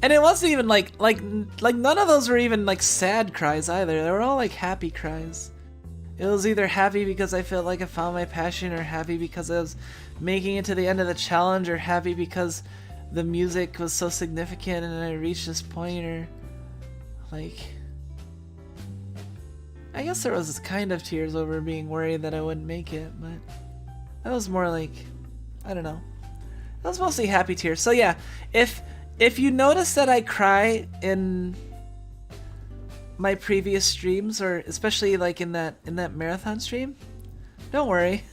And it wasn't even like none of those were even like sad cries either. They were all like happy cries. It was either happy because I felt like I found my passion, or happy because I was making it to the end of the challenge, or happy because the music was so significant and I reached this point, or like, I guess there was this kind of tears over being worried that I wouldn't make it, but that was more like, I don't know. That was mostly happy tears. So yeah, if you notice that I cry in my previous streams, or especially like in that marathon stream, don't worry,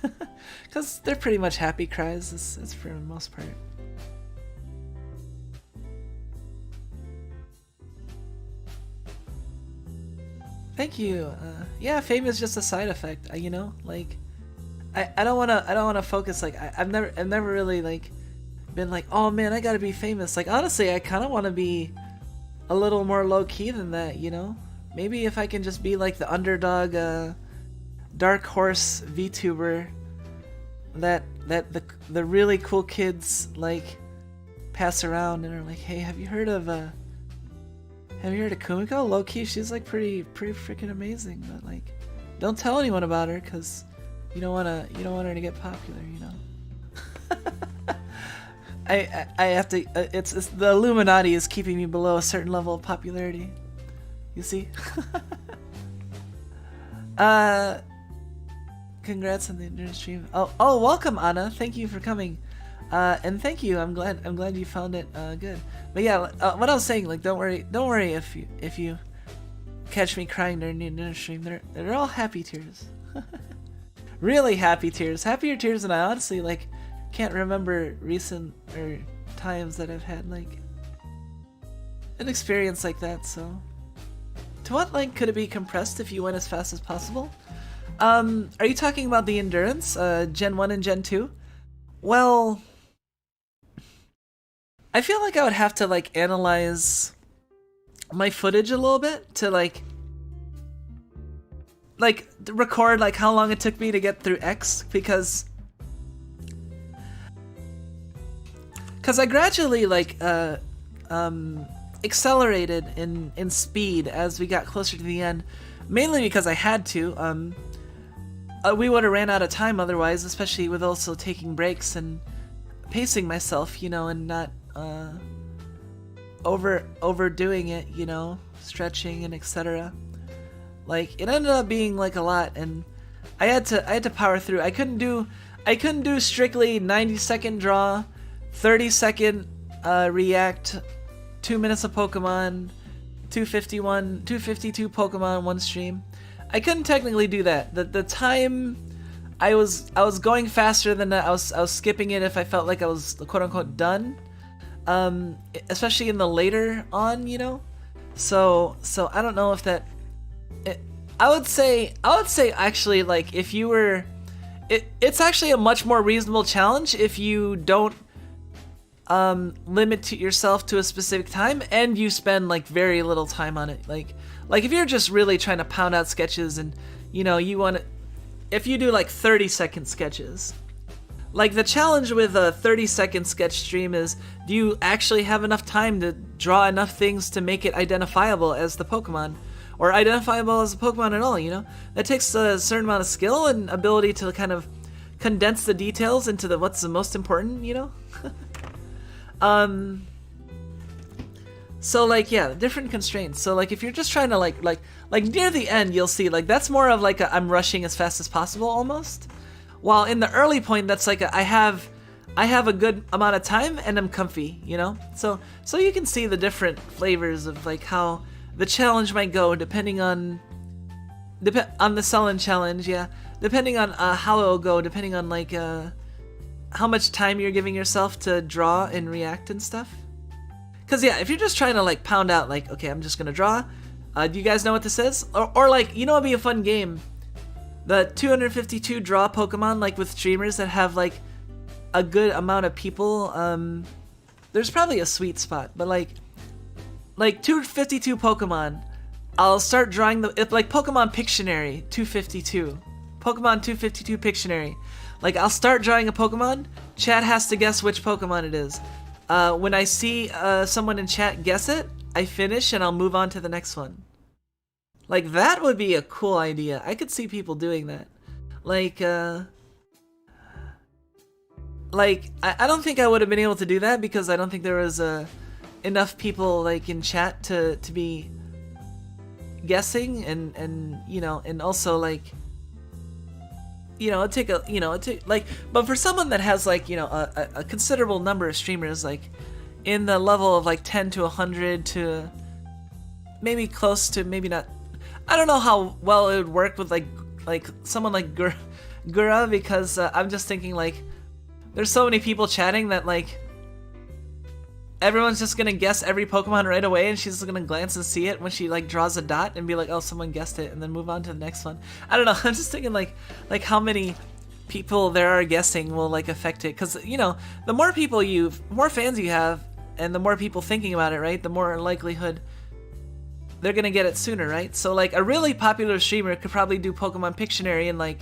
because they're pretty much happy cries. It's for the most part. Thank you. Yeah, fame is just a side effect. You know, like I don't wanna focus. Like I've never really like been like, oh man, I gotta be famous. Like honestly, I kind of want to be a little more low key than that. You know, maybe if I can just be like the underdog, dark horse VTuber that the really cool kids like pass around and are like, hey, have you heard of Kumiko? Low key, she's like pretty freaking amazing, but like, don't tell anyone about her because you don't want her to get popular, you know. I have to. It's the Illuminati is keeping me below a certain level of popularity. You see. Congrats on the endurance stream. Oh, welcome, Anna. Thank you for coming. And thank you. I'm glad you found it good. But yeah, what I was saying, like, don't worry if you catch me crying during the endurance stream. They're all happy tears. Really happy tears. Happier tears than I honestly like can't remember recent or times that I've had like an experience like that. So, to what length could it be compressed if you went as fast as possible? Are you talking about the endurance, Gen 1 and Gen 2? Well, I feel like I would have to like analyze my footage a little bit to like record like how long it took me to get through X, because I gradually like accelerated in speed as we got closer to the end, mainly because I had to. We would have ran out of time otherwise, especially with also taking breaks and pacing myself, you know, and not overdoing it, you know, stretching and etc. Like it ended up being like a lot, and I had to power through. I couldn't do strictly 90-second draw, 30-second react, 2 minutes of Pokemon, 252 Pokemon one stream. I couldn't technically do that. The time I was going faster than that. I was skipping it if I felt like I was quote unquote done. Especially in the later on, you know. So I don't know if that. I would say actually, like, if you were, it's actually a much more reasonable challenge if you don't limit yourself to a specific time and you spend like very little time on it. Like if you're just really trying to pound out sketches and you know you want to, if you do like 30-second sketches, like the challenge with a 30-second sketch stream is, do you actually have enough time to draw enough things to make it identifiable as the Pokemon? Or identifiable as a Pokemon at all, you know? That takes a certain amount of skill and ability to kind of condense the details into what's the most important, you know? So like, yeah, different constraints. So like if you're just trying to like near the end, you'll see like that's more of like a I'm rushing as fast as possible almost. While in the early point, that's like I have a good amount of time and I'm comfy, you know? So you can see the different flavors of like how the challenge might go depending on the sullen challenge, yeah. Depending on how it'll go, depending on like how much time you're giving yourself to draw and react and stuff. Cause yeah, if you're just trying to like pound out like, okay, I'm just gonna draw. Do you guys know what this is? Or like, you know, it'd be a fun game. The 252 draw Pokemon, like with streamers that have like a good amount of people. There's probably a sweet spot, but like 252 Pokemon. I'll start drawing like Pokemon Pictionary 252. Pokemon 252 Pictionary. Like I'll start drawing a Pokemon, chat has to guess which Pokemon it is. When I see someone in chat guess it, I finish and I'll move on to the next one. Like that would be a cool idea. I could see people doing that. Like I don't think I would have been able to do that because I don't think there was enough people like in chat to be guessing and you know, and also like, you know, but for someone that has like, you know, a considerable number of streamers, like in the level of like 10 to 100 to maybe close to, maybe not, I don't know how well it would work with like someone like Gura, because I'm just thinking like there's so many people chatting that like everyone's just gonna guess every Pokemon right away, and she's just gonna glance and see it when she like draws a dot and be like, oh, someone guessed it, and then move on to the next one. I don't know. I'm just thinking like how many people there are guessing will like affect it, because you know, the more people more fans you have, and the more people thinking about it, right? The more likelihood they're gonna get it sooner, right? So like a really popular streamer could probably do Pokemon Pictionary in like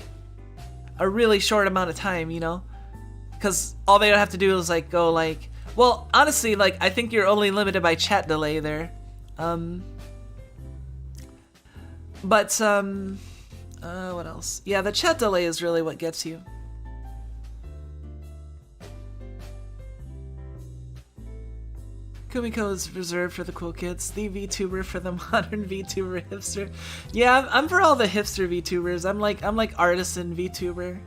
a really short amount of time, you know, because all they have to do is like go like. Well, honestly, like, I think you're only limited by chat delay there. What else? Yeah, the chat delay is really what gets you. Kumiko is reserved for the cool kids. The VTuber for the modern VTuber hipster. Yeah, I'm for all the hipster VTubers. I'm like artisan VTuber.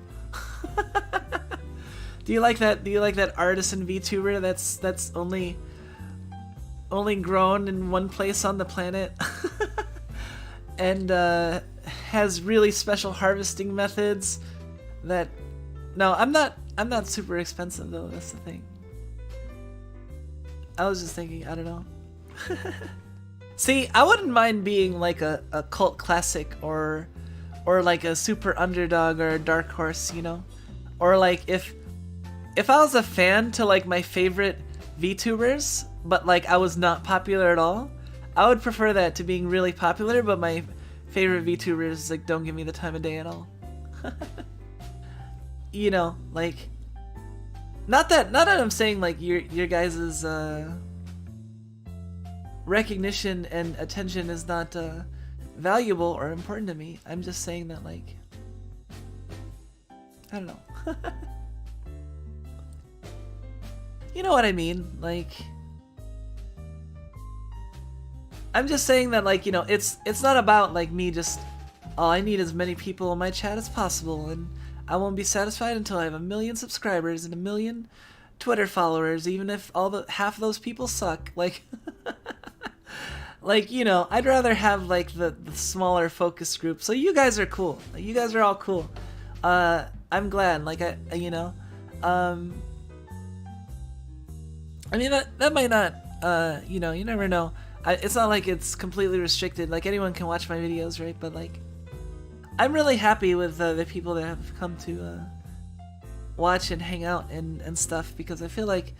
Do you like that artisan VTuber that's only grown in one place on the planet and has really special harvesting methods that no, I'm not super expensive though, that's the thing. I was just thinking, I don't know. See, I wouldn't mind being like a cult classic or like a super underdog or a dark horse, you know? Or like if I was a fan to like my favorite VTubers, but like I was not popular at all, I would prefer that to being really popular, but my favorite VTubers like don't give me the time of day at all. You know, like not that I'm saying like your guys' recognition and attention is not valuable or important to me. I'm just saying that like I don't know. You know what I mean? Like, I'm just saying that, like, you know, it's not about like me just, oh, I need as many people in my chat as possible, and I won't be satisfied until I have 1 million subscribers and 1 million Twitter followers, even if half of those people suck. Like, like, you know, I'd rather have like the smaller focus group. So you guys are cool. You guys are all cool. I'm glad. Like you know. I mean, that might not, you know, you never know. It's not like it's completely restricted. Like, anyone can watch my videos, right? But, like, I'm really happy with the people that have come to watch and hang out and stuff, because I feel like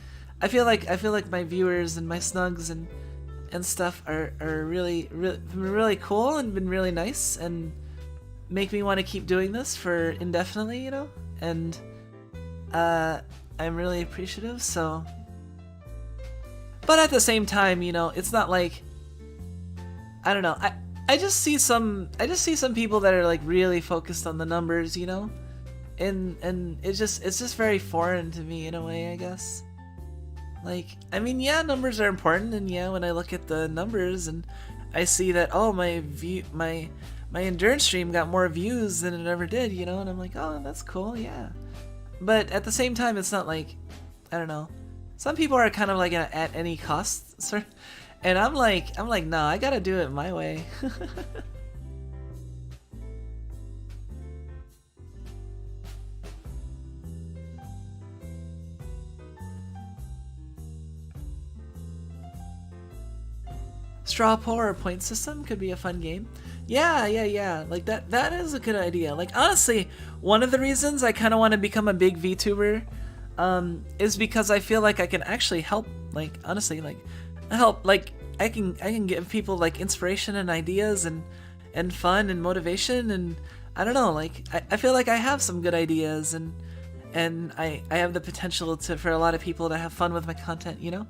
my viewers and my snugs and stuff are really cool and been really nice and make me want to keep doing this for indefinitely, you know? And I'm really appreciative, so... But at the same time, you know, it's not like, I don't know. I just see some people that are like really focused on the numbers, you know, and it's just very foreign to me in a way, I guess. Like, I mean, yeah, numbers are important, and yeah, when I look at the numbers and I see that, oh, my endurance stream got more views than it ever did, you know, and I'm like, oh, that's cool, yeah. But at the same time, it's not like, I don't know. Some people are kind of like at any cost, sir, and I'm like, no, I gotta do it my way. Straw poll or point system could be a fun game. Yeah. Like that is a good idea. Like honestly, one of the reasons I kind of want to become a big VTuber is because I feel like I can actually help, like honestly, like help, like I can give people like inspiration and ideas and fun and motivation, and I don't know, like I feel like I have some good ideas, and I have the potential for a lot of people to have fun with my content, you know?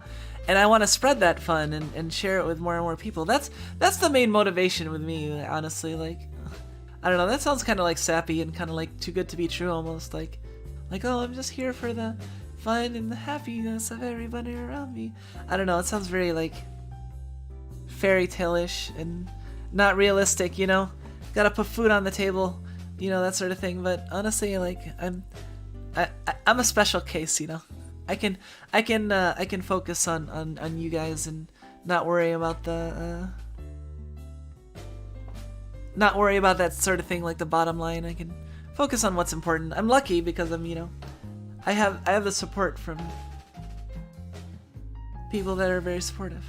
And I want to spread that fun and share it with more and more people. That's the main motivation with me, honestly. Like, I don't know, that sounds kind of like sappy and kind of like too good to be true almost. Like, oh, I'm just here for the fun and the happiness of everybody around me. I don't know, it sounds very like fairy tale-ish and not realistic, you know? Gotta put food on the table, you know, that sort of thing. But honestly, like, I'm a special case, you know. I can focus on you guys and not worry about not worry about that sort of thing, like the bottom line. I can focus on what's important. I'm lucky because I'm, you know, I have the support from people that are very supportive.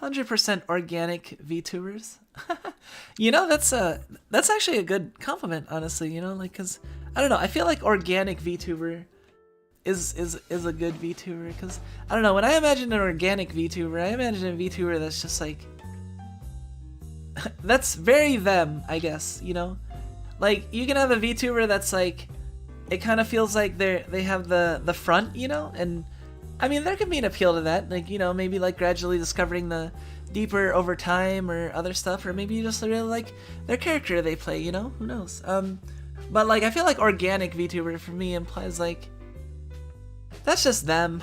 100% organic VTubers. You know, that's actually a good compliment, honestly, you know, like, cause I don't know, I feel like organic VTuber is a good VTuber, because I don't know, when I imagine an organic VTuber, I imagine a VTuber that's just like that's very them, I guess, you know? Like, you can have a VTuber that's like, it kind of feels like they have the front, you know? And I mean, there can be an appeal to that, like, you know, maybe like gradually discovering the deeper over time or other stuff, or maybe you just really like their character they play, you know? Who knows? But like, I feel like organic VTuber for me implies like, that's just them.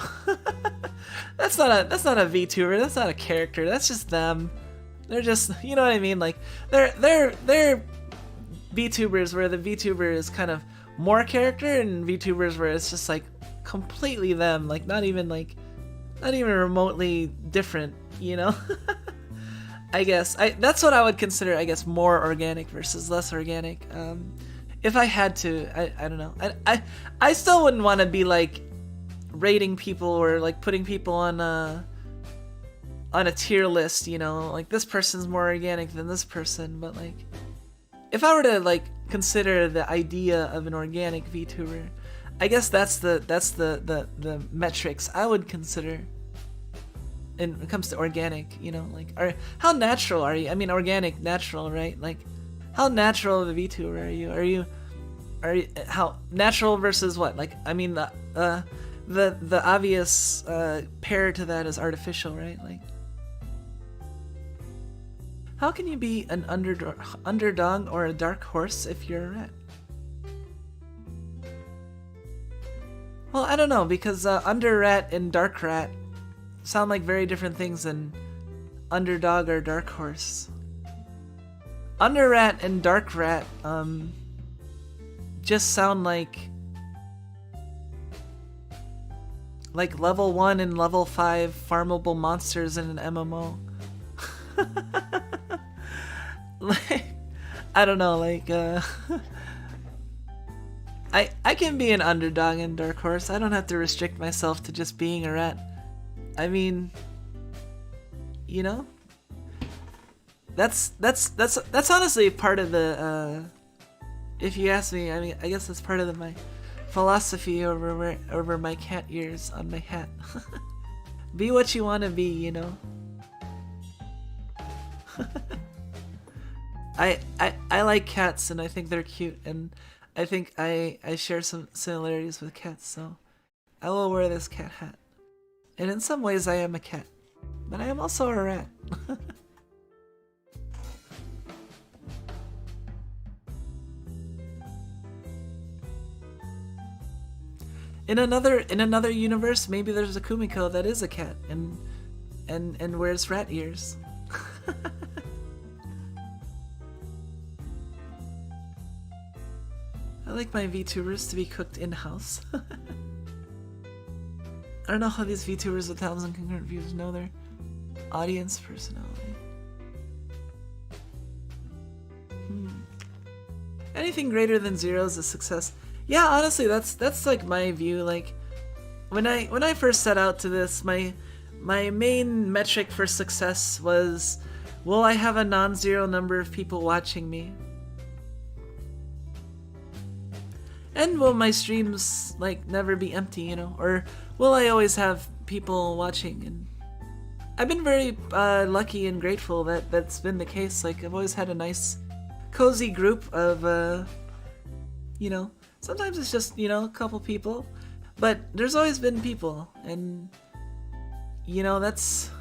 that's not a VTuber, that's not a character, that's just them. They're just, you know what I mean? Like, they're VTubers where the VTuber is kind of more character, and VTubers where it's just like completely them, like not even remotely different, you know? I guess that's what I would consider, I guess, more organic versus less organic. If I had to, I don't know. I still wouldn't want to be like rating people or like putting people on a tier list, you know, like this person's more organic than this person. But like, if I were to like consider the idea of an organic VTuber, I guess that's the metrics I would consider when it comes to organic, you know, like, how natural are you? I mean, organic, natural, right? Like, how natural of a VTuber are you? Are you how natural versus what? Like, I mean, the obvious pair to that is artificial, right? Like, how can you be an underdog or a dark horse if you're a rat? Well, I don't know, because under rat and dark rat sound like very different things than underdog or dark horse. Under rat and dark rat just sound like level 1 and level 5 farmable monsters in an MMO. Like, I don't know, like I can be an underdog in Dark Horse. I don't have to restrict myself to just being a rat. I mean, you know, that's honestly part of the if you ask me, I mean, I guess that's part of my philosophy over my cat ears on my hat. Be what you want to be, you know. I like cats, and I think they're cute, and I think I share some similarities with cats, so I will wear this cat hat. And in some ways I am a cat, but I am also a rat. in another universe, maybe there's a Kumiko that is a cat and wears rat ears. I like my VTubers to be cooked in-house. I don't know how these VTubers with 1,000 concurrent views know their audience personality. Anything greater than 0 is a success. Yeah, honestly, that's like my view. Like when I first set out to this, my main metric for success was, will I have a non-zero number of people watching me? And will my streams like never be empty, you know? Or will I always have people watching? And I've been very lucky and grateful that that's been the case. Like I've always had a nice, cozy group of, you know, sometimes it's just, you know, a couple people, but there's always been people, and you know, that's...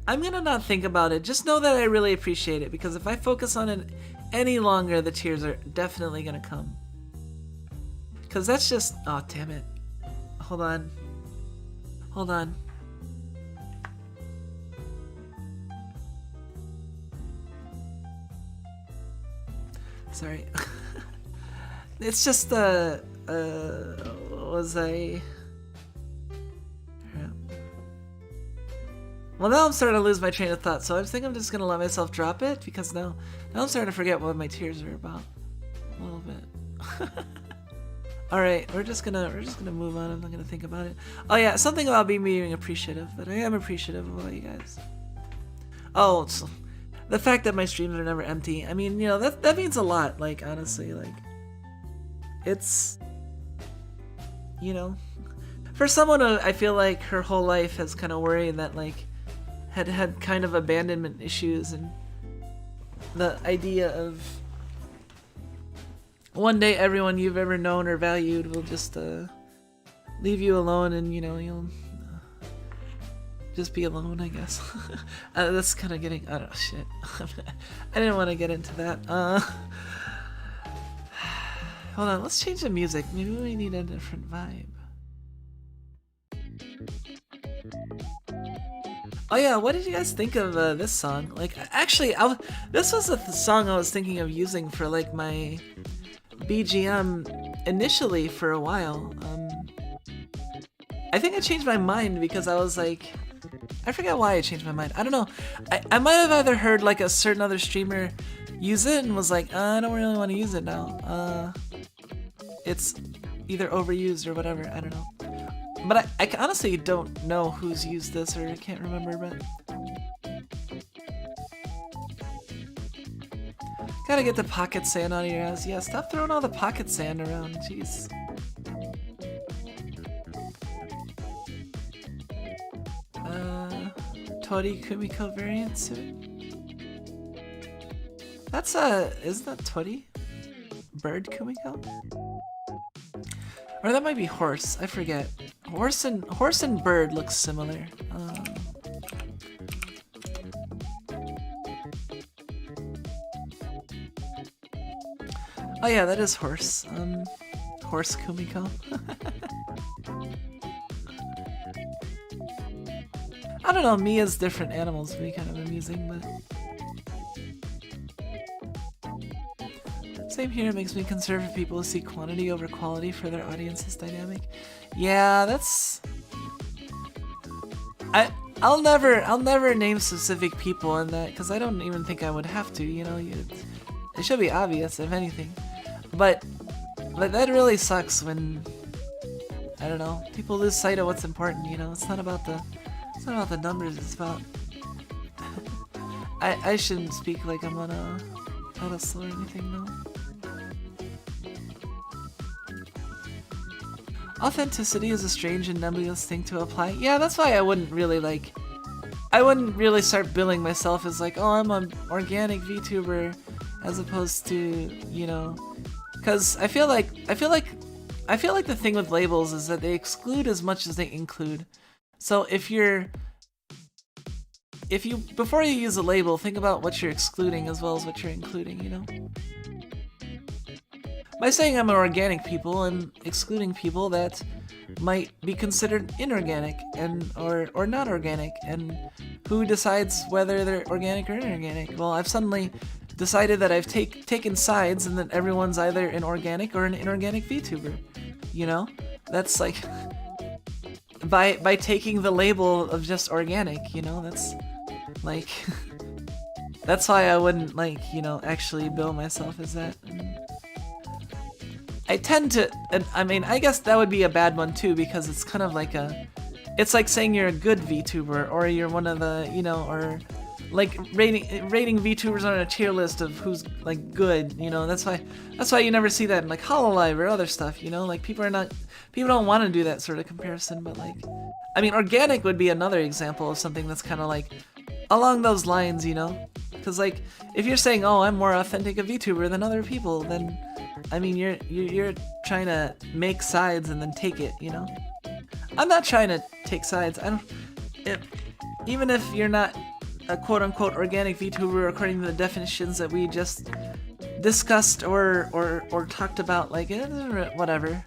I'm gonna not think about it. Just know that I really appreciate it, because if I focus on it any longer, the tears are definitely gonna come. Because that's just... Oh, damn it. Hold on. Hold on. Sorry. It's just, was I... Well, now I'm starting to lose my train of thought, so I think I'm just gonna let myself drop it, because now I'm starting to forget what my tears are about. A little bit. Alright, we're just gonna move on. I'm not gonna think about it. Oh yeah, something about me being appreciative, but I am appreciative of all you guys. Oh, so the fact that my streams are never empty. I mean, you know, that means a lot, like, honestly, like, it's, you know, for someone who I feel like her whole life has kind of worried that, like, had kind of abandonment issues, and the idea of one day everyone you've ever known or valued will just leave you alone, and, you know, you'll just be alone, I guess. That's kind of getting... I don't know, shit. I didn't want to get into that. Hold on, let's change the music. Maybe we need a different vibe. Oh yeah, what did you guys think of this song? Like, actually, this was a song I was thinking of using for, like, my BGM initially for a while. I think I changed my mind because I was like... I forget why I changed my mind. I don't know. I might have either heard, like, a certain other streamer use it and was like, I don't really want to use it now. It's either overused or whatever. I don't know. But I honestly don't know who's used this, or I can't remember, but... Gotta get the pocket sand out of your ass. Yeah, stop throwing all the pocket sand around, jeez. Tori Kumiko variant suit? That's isn't that Tori? Bird Kumiko? Or that might be horse, I forget. Horse and bird looks similar. Oh yeah, that is horse. Horse Kumiko. I don't know, me as different animals would be kind of amusing, but... Same here, it makes me conservative people who see quantity over quality for their audience's dynamic. Yeah, that's... I'll never name specific people in that, because I don't even think I would have to, you know? It should be obvious, if anything. But that really sucks when, I don't know, people lose sight of what's important, you know? It's not about the numbers, it's about... I shouldn't speak like I'm on a pedestal or anything, no. Authenticity is a strange and nebulous thing to apply. Yeah, that's why I wouldn't really start billing myself as like, oh, I'm an organic VTuber, as opposed to, you know, because I feel like the thing with labels is that they exclude as much as they include. So before you use a label, think about what you're excluding as well as what you're including, you know? by saying I'm an organic people, I'm excluding people that might be considered inorganic or not organic, and who decides whether they're organic or inorganic? Well, I've suddenly decided that I've taken sides and that everyone's either an organic or an inorganic VTuber. You know? That's like by taking the label of just organic, you know, that's like that's why I wouldn't actually bill myself as that. And I tend to, and I mean, I guess that would be a bad one too, because it's kind of like it's like saying you're a good VTuber, or you're one of the, or like rating VTubers on a tier list of who's like good, that's why you never see that in like Hololive or other stuff, like people don't want to do that sort of comparison. But like, I mean, organic would be another example of something that's kind of like along those lines, because like if you're saying, oh, I'm more authentic a VTuber than other people, then I mean you're trying to make sides and then take it, I'm not trying to take sides. Even if you're not a quote-unquote organic VTuber according to the definitions that we just discussed or talked about, like whatever,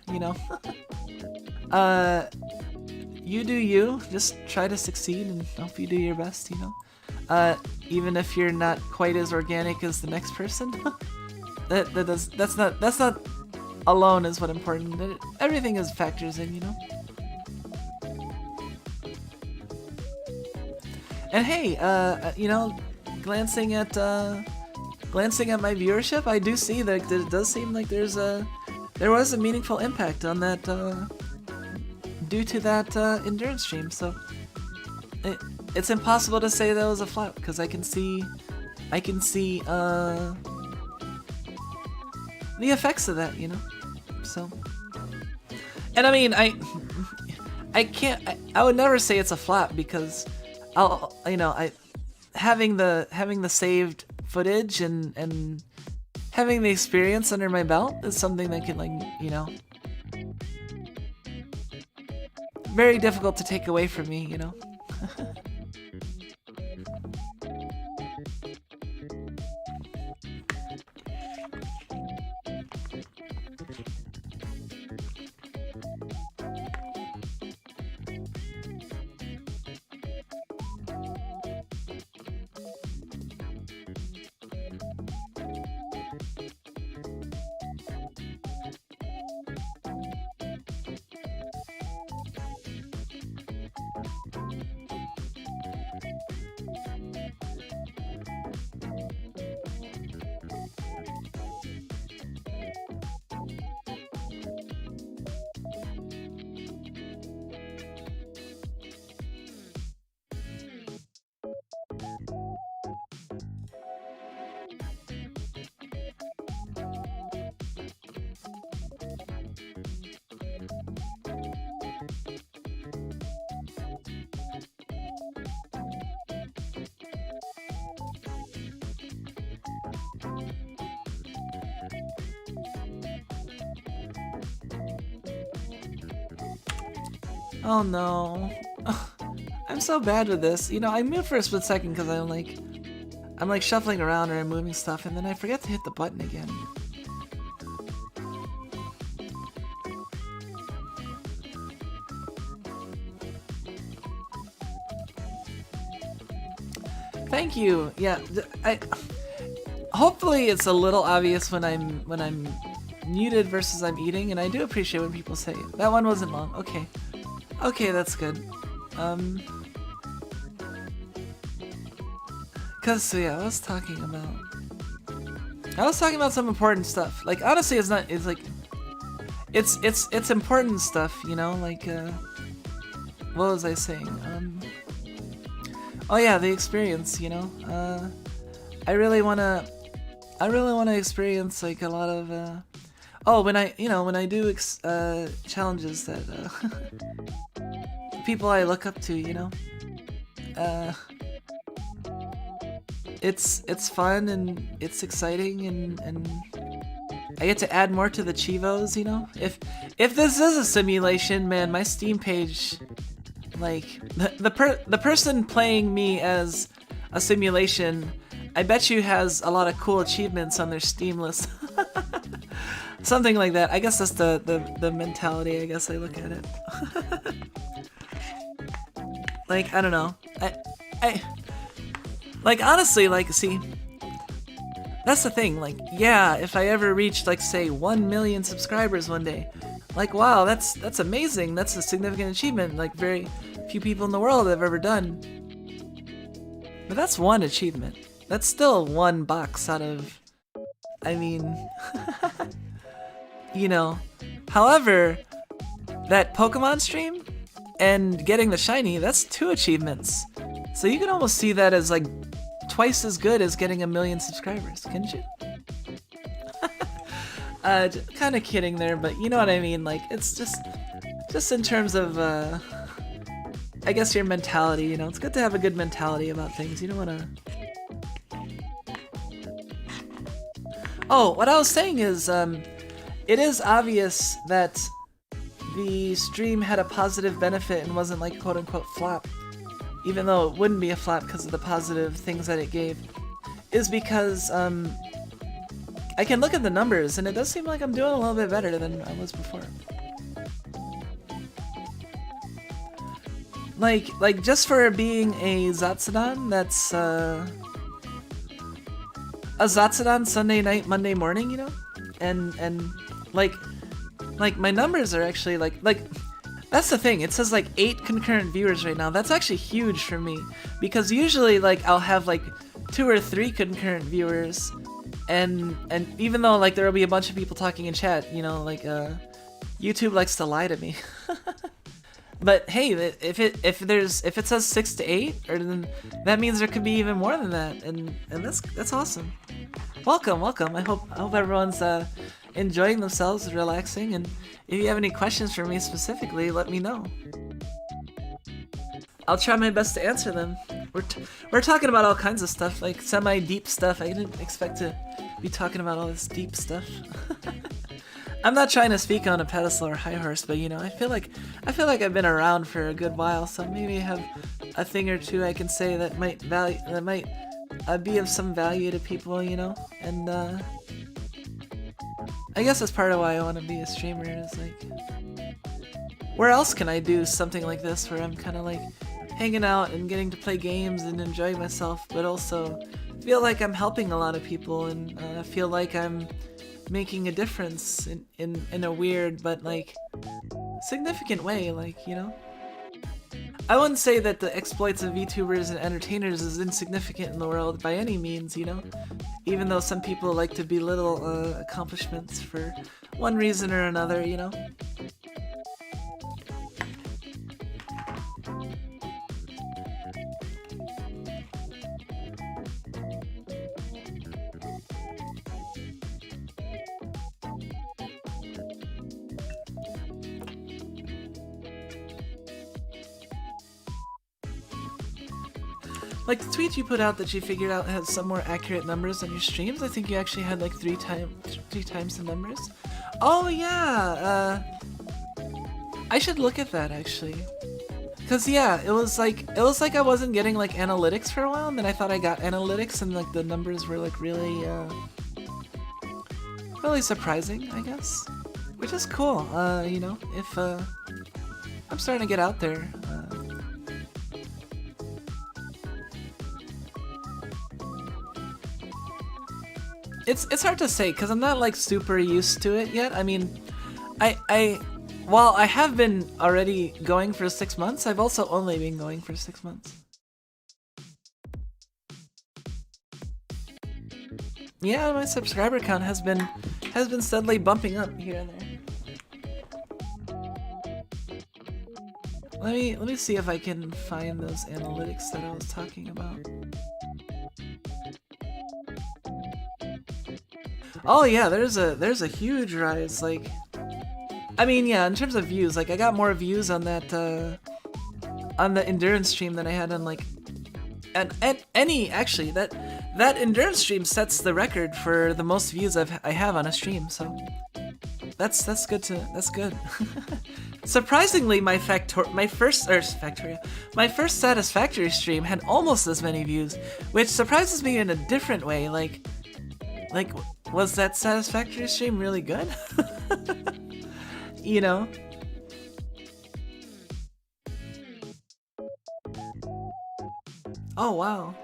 you do you, just try to succeed and hope you do your best, even if you're not quite as organic as the next person. that's not alone is what important. Everything is factors in, And hey, glancing at my viewership, I do see that it does seem like there was a meaningful impact on that due to that endurance stream. So it's impossible to say that was a flop, because I can see the effects of that, So, and I mean, I would never say it's a flop, because having the saved footage and having the experience under my belt is something that can very difficult to take away from me, Oh no. I'm so bad with this. I mute for a split second because I'm like shuffling around or I'm moving stuff, and then I forget to hit the button again. Thank you. Yeah, hopefully it's a little obvious when I'm muted versus I'm eating, and I do appreciate when people say that one wasn't long. Okay, that's good. Cause yeah, I was talking about some important stuff. Like honestly, it's important stuff, like what was I saying? Oh yeah, the experience, I really wanna experience like a lot of when I do challenges that people I look up to, it's fun and it's exciting, and I get to add more to the Chivos, If this is a simulation, man, my Steam page, like the person playing me as a simulation, I bet you has a lot of cool achievements on their Steam list. Something like that. I guess that's the mentality, I guess I look at it. Like, I don't know. I like, honestly, like, see, that's the thing, like, yeah, if I ever reached, like, say, 1 million subscribers one day, like, wow, that's amazing, that's a significant achievement, like, very few people in the world have ever done. But that's one achievement. That's still one box out of, I mean, you know. However, that Pokemon stream and getting the shiny, that's 2 achievements. So you can almost see that as like twice as good as getting 1 million subscribers, couldn't you? Kind of kidding there, but you know what I mean. Like, it's just in terms of, I guess your mentality. You know, it's good to have a good mentality about things. You don't want to. Oh, what I was saying is, it is obvious that the stream had a positive benefit and wasn't like quote-unquote flop, even though it wouldn't be a flop because of the positive things that it gave, is because I can look at the numbers and it does seem like I'm doing a little bit better than I was before. Like just for being a Zatsudan, that's a Zatsudan Sunday night, Monday morning, you know, and like my numbers are actually like that's the thing. It says like 8 concurrent viewers right now. That's actually huge for me because usually like I'll have like 2 or 3 concurrent viewers, and even though like there will be a bunch of people talking in chat, you know, like YouTube likes to lie to me. But hey, if it says 6 to 8, or then that means there could be even more than that, and that's awesome. Welcome. I hope everyone's enjoying themselves, relaxing, and if you have any questions for me specifically, let me know. I'll try my best to answer them. We're talking about all kinds of stuff, like semi-deep stuff. I didn't expect to be talking about all this deep stuff. I'm not trying to speak on a pedestal or high horse, but you know, I feel like I've been around for a good while, so maybe I have a thing or two I can say that might be of some value to people, you know. And I guess that's part of why I want to be a streamer. Is like, where else can I do something like this where I'm kind of like hanging out and getting to play games and enjoy myself, but also feel like I'm helping a lot of people and feel like I'm making a difference in a weird but like significant way, like, you know. I wouldn't say that the exploits of VTubers and entertainers is insignificant in the world by any means, you know, even though some people like to belittle accomplishments for one reason or another, you know. Like the tweet you put out that you figured out has some more accurate numbers on your streams. I think you actually had like three times the numbers. Oh yeah, I should look at that actually. Cause yeah, it was like I wasn't getting like analytics for a while, and then I thought I got analytics, and like the numbers were like really surprising, I guess. Which is cool. You know, if I'm starting to get out there. It's hard to say because I'm not like super used to it yet. I mean, while I have been already going for 6 months, I've also only been going for 6 months. Yeah, my subscriber count has been steadily bumping up here and there. Let me see if I can find those analytics that I was talking about. Oh yeah, there's a huge rise. Like, I mean, yeah, in terms of views, like I got more views on that on the endurance stream than I had on like any actually that endurance stream sets the record for the most views I have on a stream. So that's good. Surprisingly, my first Satisfactory stream had almost as many views, which surprises me in a different way. Like Was that Satisfactory stream really good? You know? Oh, wow.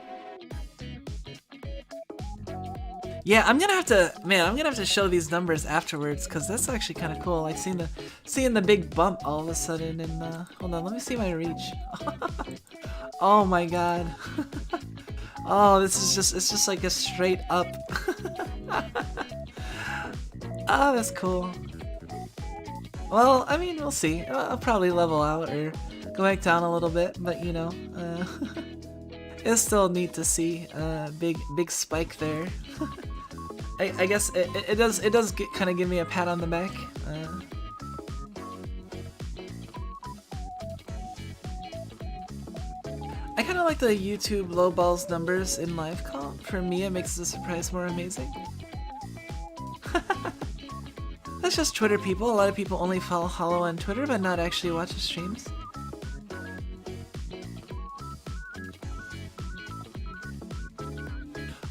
Yeah, I'm gonna have to show these numbers afterwards, because that's actually kind of cool. Like seeing the big bump all of a sudden, and hold on, let me see my reach. Oh my god. Oh, it's just like a straight up. Oh, that's cool. Well, I mean, we'll see. I'll probably level out or go back down a little bit, but you know, it's still neat to see big spike there. I guess it does kind of give me a pat on the back. I kind of like the YouTube low balls numbers in live comp. For me, it makes the surprise more amazing. That's just Twitter people. A lot of people only follow Hollow on Twitter, but not actually watch the streams.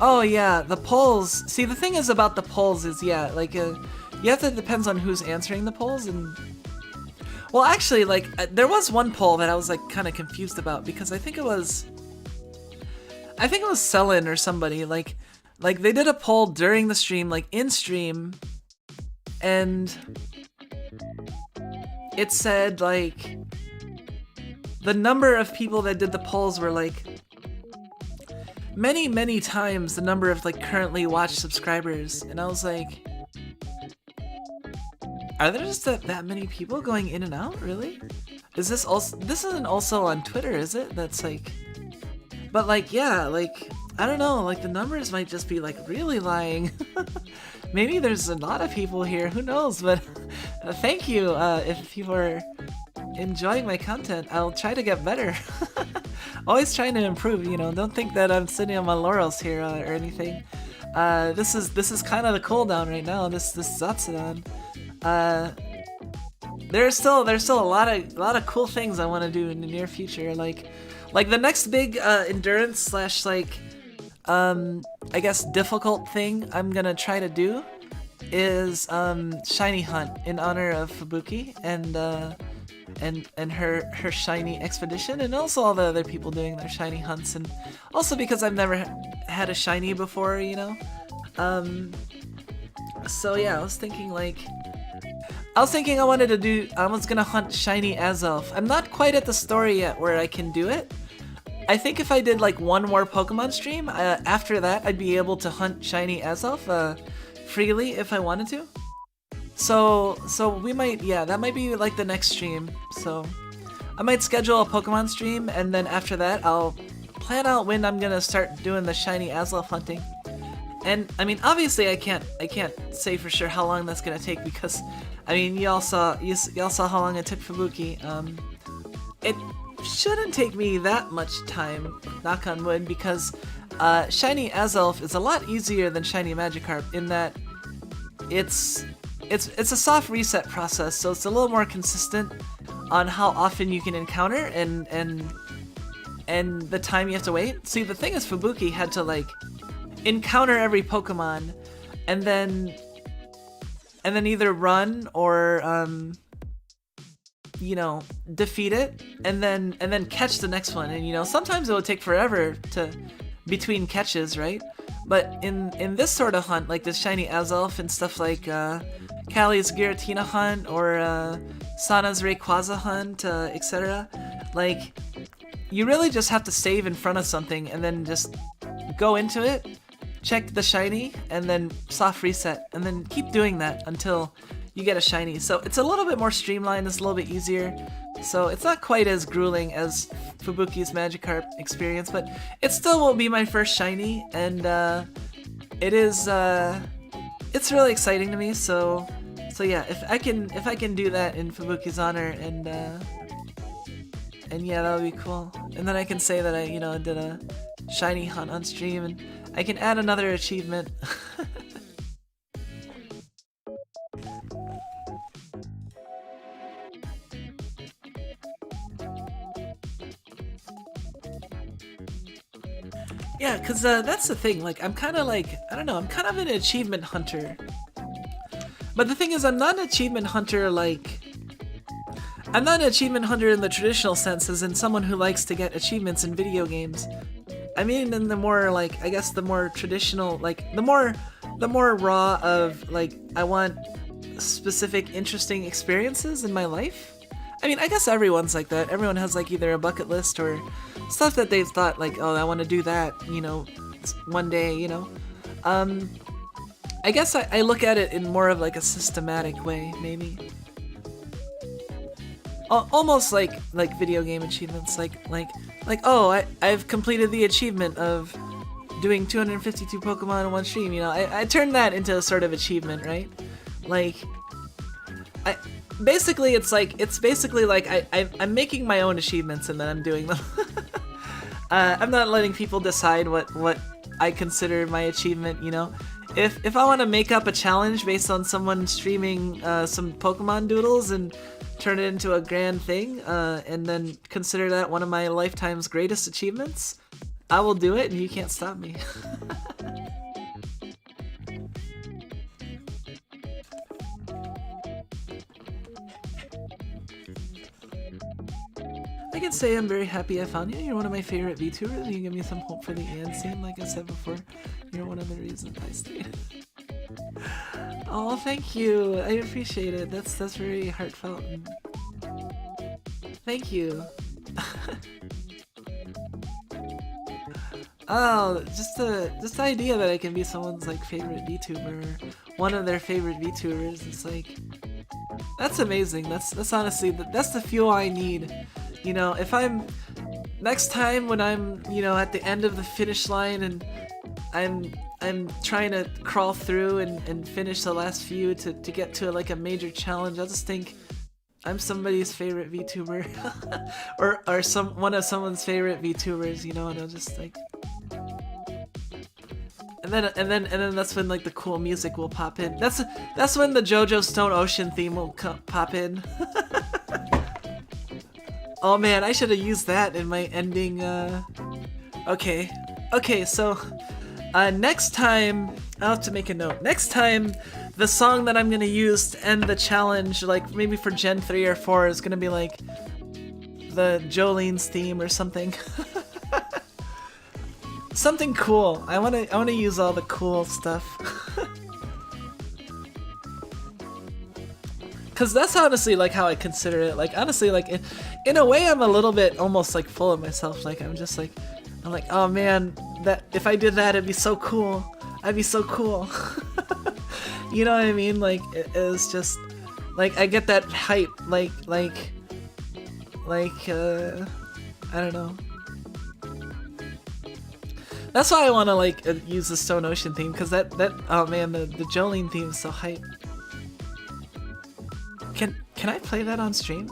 Oh yeah, the polls. See, the thing is about the polls is, yeah, like, you have to, it depends on who's answering the polls, and... Well, actually, like, there was one poll that I was, like, kind of confused about, because I think it was Selin or somebody, like, they did a poll during the stream, like, in stream, and it said, like, the number of people that did the polls were, like, many times the number of, like, currently watched subscribers, and I was like, are there just that many people going in and out, really? Is this also, this isn't also on Twitter, is it? That's like, but like, yeah, like, I don't know, like the numbers might just be like really lying. Maybe there's a lot of people here, who knows, but thank you if people are enjoying my content. I'll try to get better. Always trying to improve, you know, don't think that I'm sitting on my laurels here or anything. This is kind of the cooldown right now, this Zatsudan. There's still a lot of cool things I want to do in the near future, like the next big endurance slash like I guess difficult thing I'm gonna try to do is shiny hunt in honor of Fubuki and her shiny expedition, and also all the other people doing their shiny hunts, and also because I've never had a shiny before, you know. So yeah, I was thinking I was gonna hunt shiny Azelf. I'm not quite at the story yet where I can do it. I think if I did like one more Pokemon stream, after that I'd be able to hunt shiny Azelf freely if I wanted to. So we might, yeah, that might be like the next stream. So I might schedule a Pokemon stream, and then after that I'll plan out when I'm gonna start doing the shiny Azelf hunting. And I mean, obviously I can't say for sure how long that's gonna take, because I mean, y'all saw how long it took Fubuki. It shouldn't take me that much time, knock on wood, because shiny Azelf is a lot easier than shiny Magikarp in that it's a soft reset process, so it's a little more consistent on how often you can encounter and the time you have to wait. See, the thing is, Fubuki had to like encounter every Pokemon and then either run or you know, defeat it and then catch the next one, and you know, sometimes it would take forever to between catches, right? But in this sort of hunt, like this shiny Azelf and stuff like Callie's Giratina hunt or Sana's Rayquaza hunt, etc., like you really just have to save in front of something and then just go into it, check the shiny, and then soft reset, and then keep doing that until you get a shiny. So it's a little bit more streamlined, it's a little bit easier. So it's not quite as grueling as Fubuki's Magikarp experience, but it still will be my first shiny, and it is it's really exciting to me. So yeah, if I can do that in Fubuki's honor, and yeah, that would be cool. And then I can say that I, you know, did a shiny hunt on stream, and I can add another achievement. Yeah, because that's the thing. Like, I'm kind of like, I don't know, I'm kind of an achievement hunter. But the thing is, I'm not an achievement hunter like... I'm not an achievement hunter in the traditional sense, as in someone who likes to get achievements in video games. I mean in the more, like, I guess the more traditional, like, the more raw of, like, I want specific interesting experiences in my life. I mean, I guess everyone's like that. Everyone has, like, either a bucket list or stuff that they've thought, like, oh, I want to do that, you know, one day, you know. I guess I look at it in more of, like, a systematic way, maybe. Almost like video game achievements, like oh, I've completed the achievement of doing 252 Pokemon in one stream, you know. I turned that into a sort of achievement, right? Like, basically it's basically like I'm making my own achievements and then I'm doing them. I'm not letting people decide what I consider my achievement, you know. If I want to make up a challenge based on someone streaming some Pokemon doodles and turn it into a grand thing, and then consider that one of my lifetime's greatest achievements, I will do it and you can't stop me. I can say I'm very happy I found you. You're one of my favorite VTubers. You give me some hope for the end scene. Like I said before, you're one of the reasons I stayed. Oh, thank you. I appreciate it. That's very heartfelt. Thank you. Oh, just the idea that I can be someone's like favorite VTuber, or one of their favorite VTubers. It's like, that's amazing. That's honestly that's the fuel I need. You know, if I'm next time when I'm, you know, at the end of the finish line and I'm trying to crawl through and finish the last few to get to like a major challenge, I'll just think I'm somebody's favorite VTuber or one of someone's favorite VTubers, you know, and I'll just like, and then that's when like the cool music will pop in. That's when the JoJo Stone Ocean theme will pop in. Oh man, I should have used that in my ending. Okay, so next time, I'll have to make a note. Next time, the song that I'm gonna use to end the challenge, like maybe for Gen 3 or 4, is gonna be like the Jolene's theme or something. Something cool. I wanna use all the cool stuff. Cause that's honestly like how I consider it. Like honestly, like in a way, I'm a little bit almost like full of myself. Like I'm like, oh man, that if I did that, it'd be so cool. I'd be so cool. You know what I mean? Like it's just like I get that hype. Like I don't know. That's why I want to like use the Stone Ocean theme, cause that oh man, the Jolene theme is so hype. Can I play that on stream?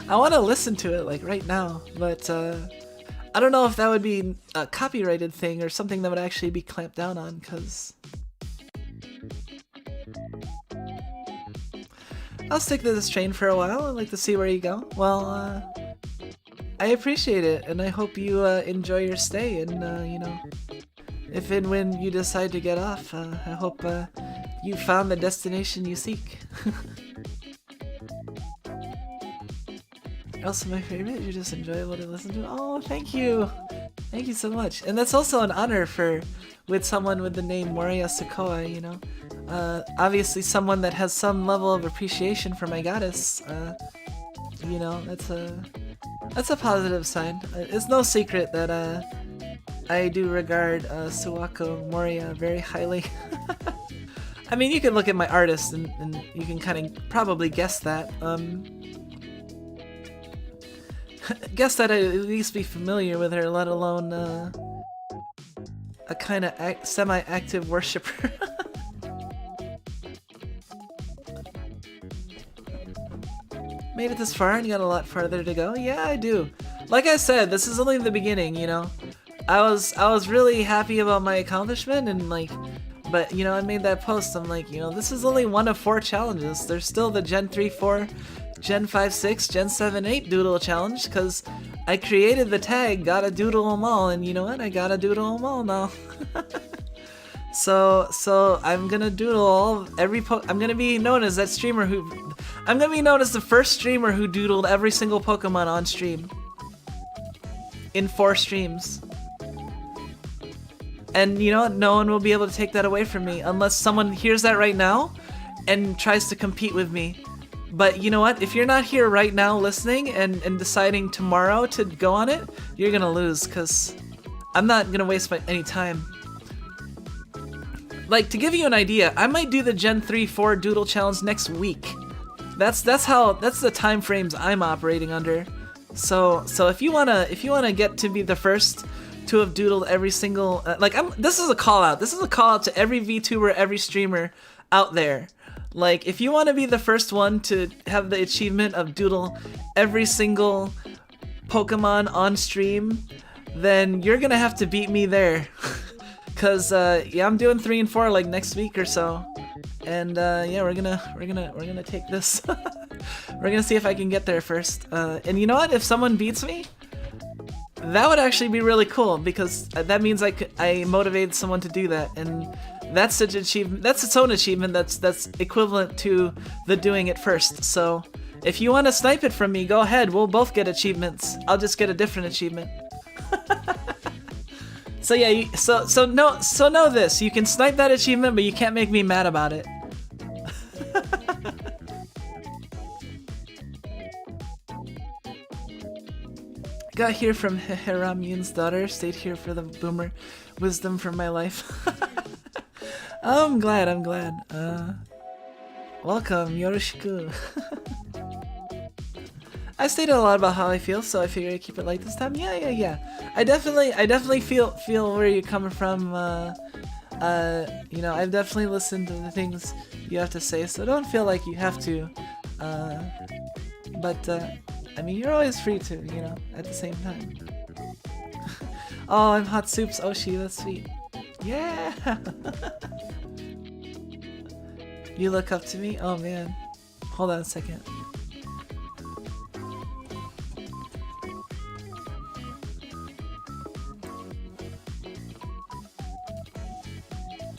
I want to listen to it like right now, but I don't know if that would be a copyrighted thing or something that would actually be clamped down on, cause I'll stick to this train for a while. I'd like to see where you go. Well, I appreciate it, and I hope you enjoy your stay, and you know, if and when you decide to get off, I hope you found the destination you seek. Also my favorite, you're just enjoyable to listen to. Oh, thank you! Thank you so much. And that's also an honor with someone with the name Moria Sakoa, you know. Obviously someone that has some level of appreciation for my goddess. You know, that's a positive sign. It's no secret that I do regard Suwako Moria very highly. I mean, you can look at my artist and you can kind of probably guess that. Guess that I'd at least be familiar with her, let alone a kind of semi-active worshiper. Made it this far and you got a lot farther to go? Yeah, I do. Like I said, this is only the beginning, you know. I was really happy about my accomplishment and like, but you know, I made that post, I'm like, you know, this is only one of 4 challenges. There's still the Gen 3, 4 Gen 5-6, Gen 7-8 doodle challenge, because I created the tag, gotta doodle them all, and you know what? I gotta doodle them all now. So I'm gonna doodle I'm gonna be known as that streamer I'm gonna be known as the first streamer who doodled every single Pokemon on stream. In 4 streams. And you know what? No one will be able to take that away from me unless someone hears that right now and tries to compete with me. But you know what? If you're not here right now listening and deciding tomorrow to go on it, you're gonna lose, because I'm not gonna waste any time. Like, to give you an idea, I might do the Gen 3-4 Doodle Challenge next week. That's the time frames I'm operating under. So if you wanna get to be the first to have doodled every single this is a call out. This is a call out to every VTuber, every streamer out there. Like, if you want to be the first one to have the achievement of doodle every single Pokemon on stream, then you're gonna have to beat me there. Cause yeah, I'm doing 3 and 4 like next week or so, and yeah, we're gonna take this. We're gonna see if I can get there first. And you know what? If someone beats me, that would actually be really cool, because that means I motivated someone to do that, and that's such an achievement. That's its own achievement. That's equivalent to the doing it first. So if you want to snipe it from me, go ahead. We'll both get achievements. I'll just get a different achievement. So yeah, so know this. You can snipe that achievement, but you can't make me mad about it. Got here from Heramun's daughter. Stayed here for the boomer wisdom from my life. I'm glad. Welcome, yoroshiku. I stated a lot about how I feel, so I figured I'd keep it light this time. Yeah. I definitely feel where you're coming from. You know, I've definitely listened to the things you have to say, so don't feel like you have to. But I mean, you're always free to, you know, at the same time. Oh, I'm Hot Soup's Oshi, that's sweet. Yeah! You look up to me? Oh man. Hold on a second.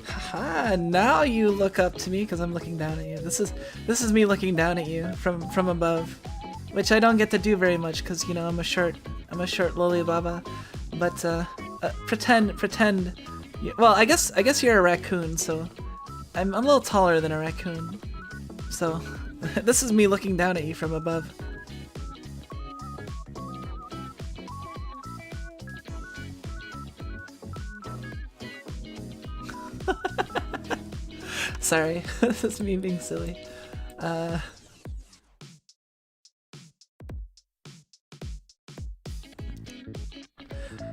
Haha, now you look up to me because I'm looking down at you. This is me looking down at you from above. Which I don't get to do very much because, you know, I'm a short loli baba. But pretend. Well, I guess you're a raccoon, so I'm a little taller than a raccoon. So this is me looking down at you from above. Sorry, this is me being silly.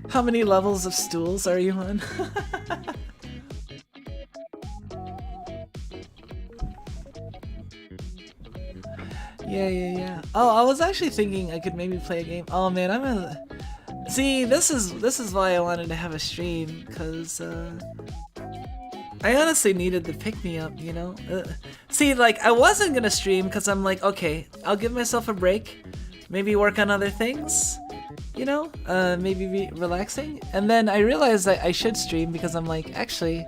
How many levels of stools are you on? Yeah. Oh, I was actually thinking I could maybe play a game. Oh man, See, this is why I wanted to have a stream, because I honestly needed the pick-me-up, you know? See, like, I wasn't gonna stream because I'm like, okay, I'll give myself a break, maybe work on other things, you know? Maybe be relaxing. And then I realized that I should stream because I'm like, actually,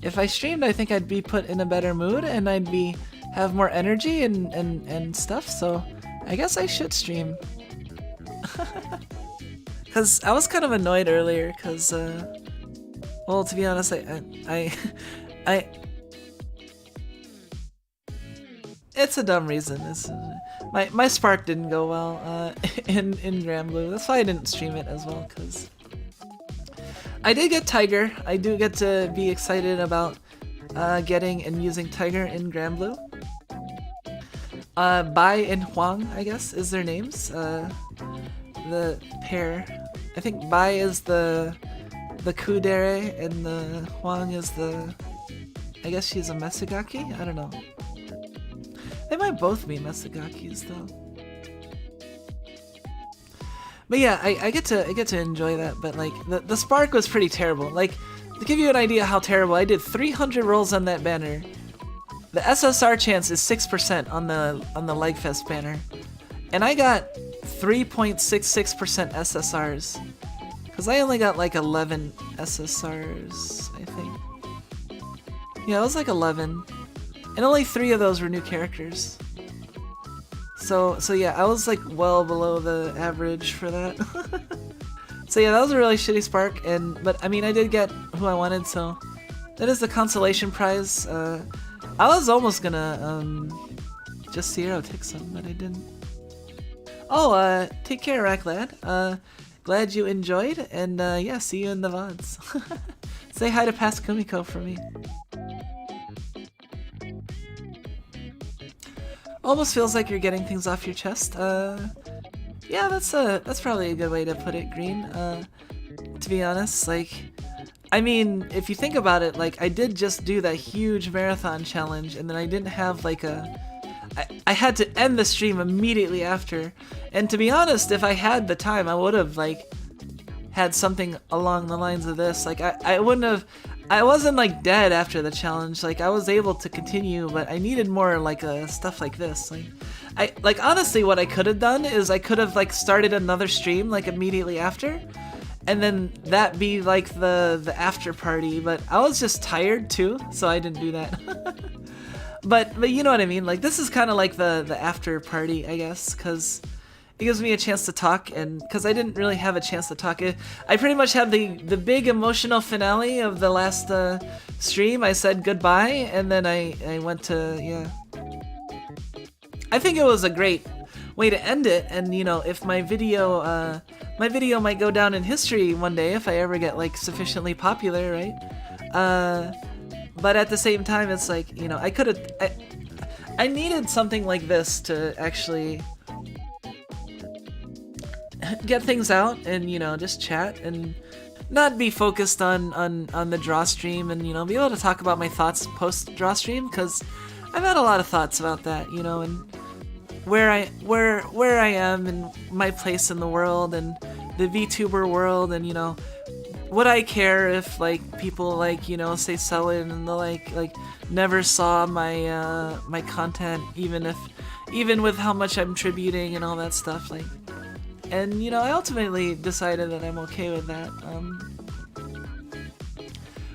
if I streamed, I think I'd be put in a better mood and I'd have more energy and stuff, so I guess I should stream. Because I was kind of annoyed earlier because, well, to be honest, it's a dumb reason. My spark didn't go well in Granblue. That's why I didn't stream it as well, because I did get Tiger. I do get to be excited about getting and using Tiger in Granblue. Bai and Huang, I guess, is their names. The pair. I think Bai is the Kudere and the Huang is I guess she's a Mesugaki? I don't know. They might both be Mesugakis though. But yeah, I get to enjoy that, but like the spark was pretty terrible. Like, to give you an idea how terrible, I did 300 rolls on that banner. the SSR chance is 6% on the Legfest banner, and I got 3.66% SSRs, because I only got like 11 SSRs, I think. Yeah, it was like 11, and only 3 of those were new characters. So yeah, I was like well below the average for that. So yeah, that was a really shitty spark, but I mean, I did get who I wanted, so that is the consolation prize. I was almost gonna just Zero tick some, but I didn't. Oh, take care, Racklad. Glad you enjoyed, and yeah, see you in the VODs. Say hi to Past Kumiko for me. Almost feels like you're getting things off your chest. Yeah, that's probably a good way to put it, Green. To be honest, like, I mean, if you think about it, like, I did just do that huge marathon challenge, and then I didn't have like I had to end the stream immediately after. And to be honest, if I had the time, I would have like had something along the lines of this. Like, I wouldn't have. I wasn't like dead after the challenge. Like, I was able to continue, but I needed more like stuff like this. Like honestly, what I could have done is I could have like started another stream like immediately after, and then that be like the after party. But I was just tired too, so I didn't do that. but you know what I mean. Like, this is kind of like the after party, I guess, because it gives me a chance to talk, and because I didn't really have a chance to talk. I pretty much had the big emotional finale of the last stream. I said goodbye, and then I went to, yeah. I think it was a great way to end it, and you know, if my video might go down in history one day if I ever get like sufficiently popular, right? But at the same time, it's like, you know, I needed something like this to actually get things out and, you know, just chat and not be focused on the draw stream, and, you know, be able to talk about my thoughts post draw stream, because I've had a lot of thoughts about that, you know, and where I am and my place in the world and the VTuber world, and, you know, would I care if like people like, you know, say Sullen and the like never saw my my content, even with how much I'm tributing and all that stuff, like. And, you know, I ultimately decided that I'm okay with that.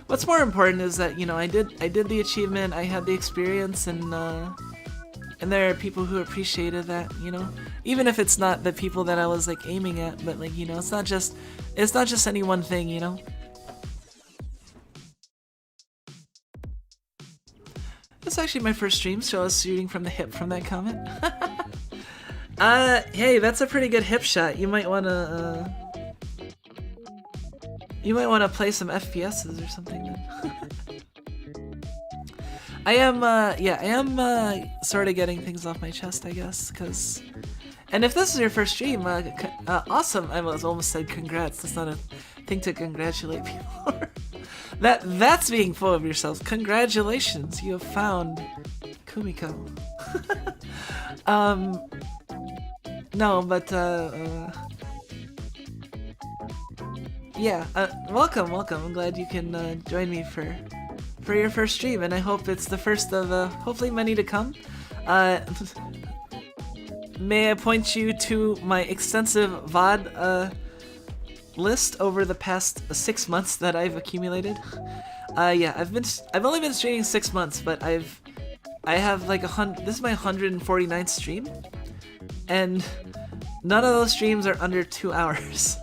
What's more important is that, you know, I did the achievement, I had the experience, and there are people who appreciated that, you know, even if it's not the people that I was like aiming at, but like, you know, it's not just any one thing, you know. It's actually my first stream, so I was shooting from the hip from that comment. Hey, that's a pretty good hip shot. You might wanna play some FPSs or something then. I am sort of getting things off my chest, I guess, cause, and if this is your first stream, awesome. I almost said congrats. That's not a thing to congratulate people for. That's being full of yourself. Congratulations, you have found Kumiko. No, but, yeah, welcome. I'm glad you can, join me for your first stream, and I hope it's the first of, hopefully many to come. May I point you to my extensive VOD, list over the past 6 months that I've accumulated. Yeah, I've only been streaming 6 months, but I have like this is my 149th stream, and none of those streams are under 2 hours.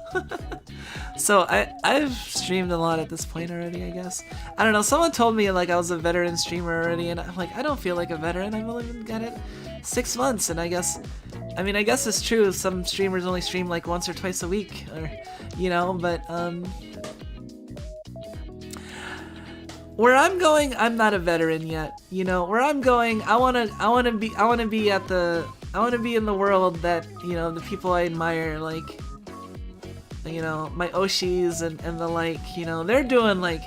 So I've streamed a lot at this point already, I guess. I don't know, someone told me like I was a veteran streamer already, and I'm like, I don't feel like a veteran. I've only been at it 6 months, and I guess it's true. Some streamers only stream like once or twice a week, or, you know, but where I'm going, I'm not a veteran yet. You know, where I'm going, I wanna be in the world that, you know, the people I admire, like, you know, my Oshis and the like, you know, they're doing like,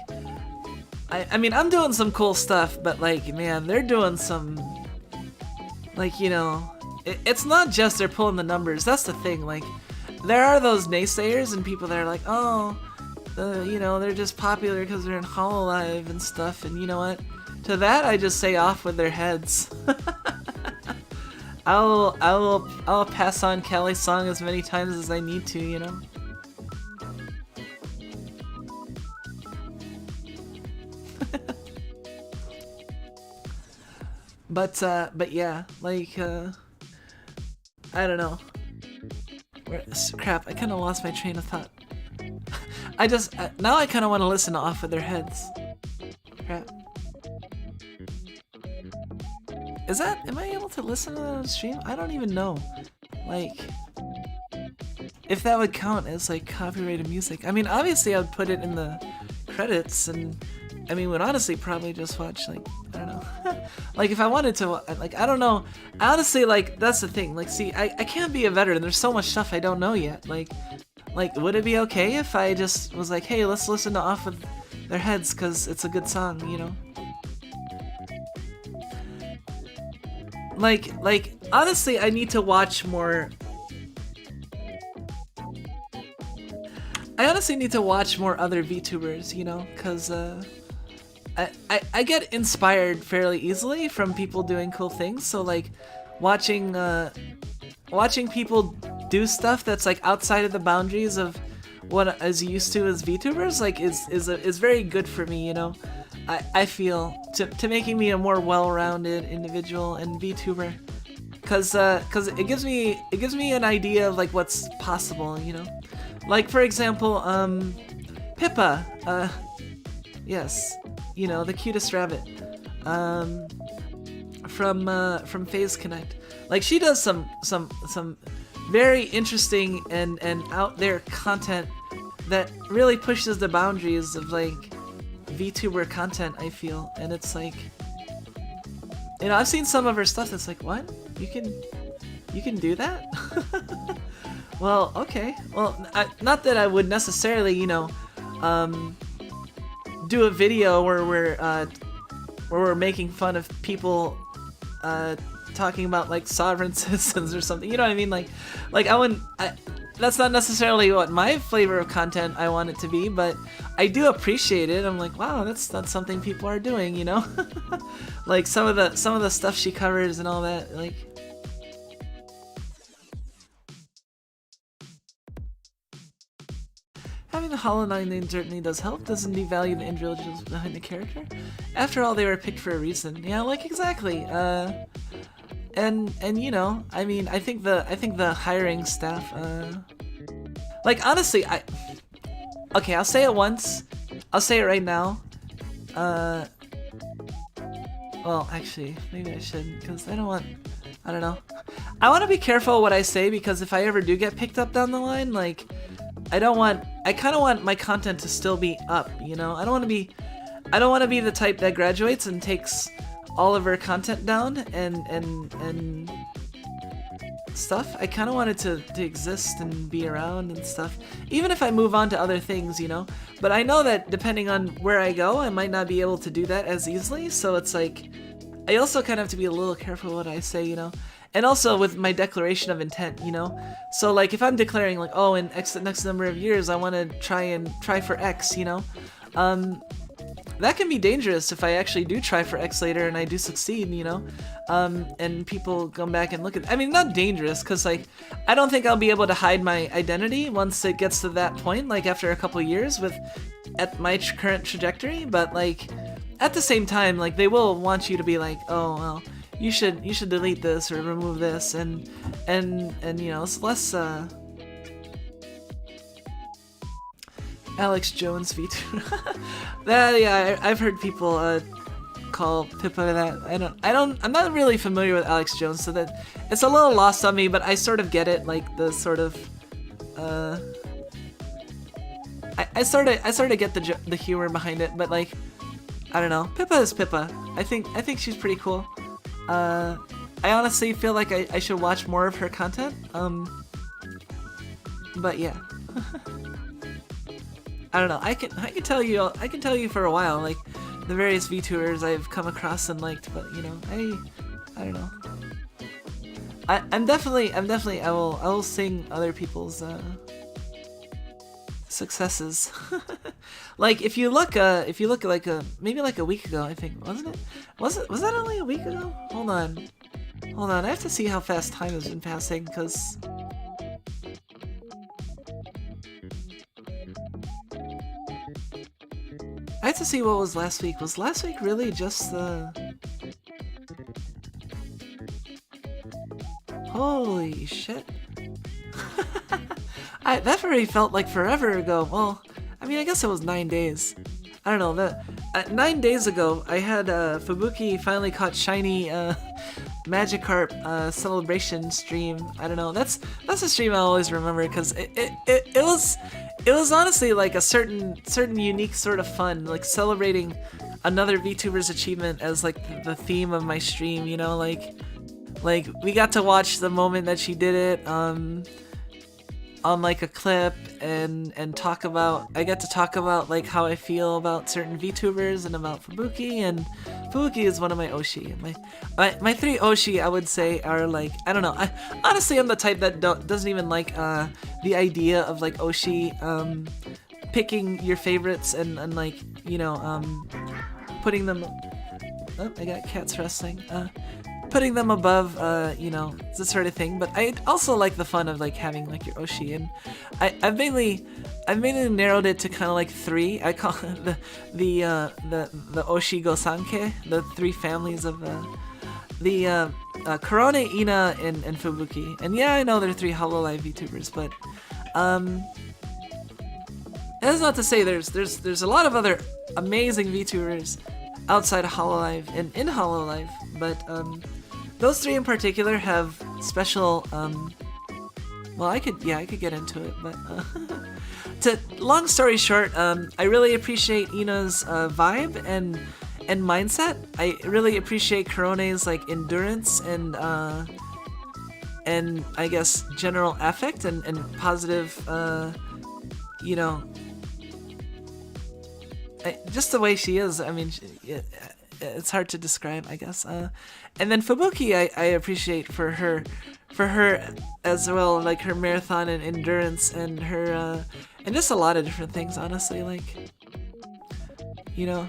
I mean, I'm doing some cool stuff, but like, man, they're doing some, like, you know, it's not just they're pulling the numbers. That's the thing. Like, there are those naysayers and people that are like, oh, you know, they're just popular because they're in Hololive and stuff. And you know what? To that, I just say off with their heads. I'll pass on Kelly's song as many times as I need to, you know? But yeah, like, I don't know. Crap, I kind of lost my train of thought. Now I kind of want to listen to Off With Their Heads. Crap. Am I able to listen to that on stream? I don't even know. Like, if that would count as, like, copyrighted music. I mean, obviously I would put it in the credits, and, I mean, would honestly probably just watch, like, I don't know. Like, if I wanted to, like, I don't know. Honestly, like, that's the thing. Like, see, I can't be a veteran. There's so much stuff I don't know yet. Like, would it be okay if I just was like, hey, let's listen to Off With Their Heads because it's a good song, you know? Like, honestly, I need to watch more. I honestly need to watch more other VTubers, you know, because I get inspired fairly easily from people doing cool things. So like, watching people do stuff that's like outside of the boundaries of what I was used to as VTubers, like is very good for me, you know. I feel to making me a more well-rounded individual and VTuber, cause it gives me an idea of like what's possible, you know. Like for example, Pippa, yes, you know, the cutest rabbit, from Phase Connect. Like she does some very interesting and out there content that really pushes the boundaries of like VTuber content, I feel. And it's like, you know, I've seen some of her stuff that's like, what? You can do that? Well, okay. Well, not that I would necessarily, you know, do a video where we're making fun of people talking about like sovereign citizens or something. You know what I mean? Like that's not necessarily what my flavor of content I want it to be, but I do appreciate it. I'm like, wow, that's something people are doing, you know? Like some of the stuff she covers and all that, like. Having the Hollow Knight name certainly does help. Doesn't devalue the individuals behind the character. After all, they were picked for a reason. Yeah, like exactly. And you know, I mean, I think the hiring staff, like honestly, okay, I'll say it once. I'll say it right now. Well, actually, maybe I shouldn't, because I don't know. I want to be careful what I say, because if I ever do get picked up down the line, like, I kind of want my content to still be up, you know? I don't want to be the type that graduates and takes all of her content down and stuff. I kind of want it to exist and be around and stuff, even if I move on to other things, you know? But I know that depending on where I go, I might not be able to do that as easily, so it's like, I also kind of have to be a little careful what I say, you know? And also with my declaration of intent, you know? So like if I'm declaring like, oh, in next number of years I want to try for X, you know? That can be dangerous if I actually do try for X later and I do succeed, you know? And people come back and look at, I mean, not dangerous, because like, I don't think I'll be able to hide my identity once it gets to that point, like after a couple years at my current trajectory, but like, at the same time, like they will want you to be like, oh, well, you should delete this or remove this, and you know, it's less Alex Jones VTuber. That, yeah, I've heard people call Pippa that. I'm not really familiar with Alex Jones, so that it's a little lost on me, but I sort of get it, like the sort of I sort of get the humor behind it, but like, I don't know. Pippa is Pippa. I think she's pretty cool. I honestly feel like I should watch more of her content. But yeah. I don't know. I can tell you for a while, like the various VTubers I've come across and liked, but you know, I don't know. I will sing other people's successes. Like if you look like maybe like a week ago, I think, wasn't it? Was that only a week ago? Hold on. I have to see how fast time has been passing, because I have to see what was last week. Was last week really just the... Holy shit. That already felt like forever ago. Well, I mean, I guess it was 9 days. I don't know. 9 days ago, I had Fubuki finally caught shiny Magikarp celebration stream. I don't know. That's a stream I always remember, because it was honestly like a certain unique sort of fun, like celebrating another VTuber's achievement as like the theme of my stream. You know, like we got to watch the moment that she did it on like a clip, and I get to talk about like how I feel about certain VTubers and about Fubuki, and Fubuki is one of my Oshi. My three Oshi, I would say, are like, I don't know. Honestly, I'm the type that doesn't even like the idea of like Oshi picking your favorites and like, you know, putting them. Oh, I got cats wrestling. Putting them above, you know, this sort of thing. But I also like the fun of like having like your Oshi, and I've mainly narrowed it to kind of like 3. I call it the Oshi Gosanke, the 3 families of the Korone, Ina, and Fubuki. And yeah, I know they're 3 Hololive VTubers, but that's not to say there's a lot of other amazing VTubers outside of Hololive and in Hololive, but those 3 in particular have special, well, I could get into it, but long story short, I really appreciate Ina's vibe and mindset. I really appreciate Korone's like endurance and I guess general affect and positive, you know, just the way she is. I mean, it's hard to describe, I guess. And then Fubuki, I appreciate for her as well, like her marathon and endurance, and her and just a lot of different things, honestly. Like, you know,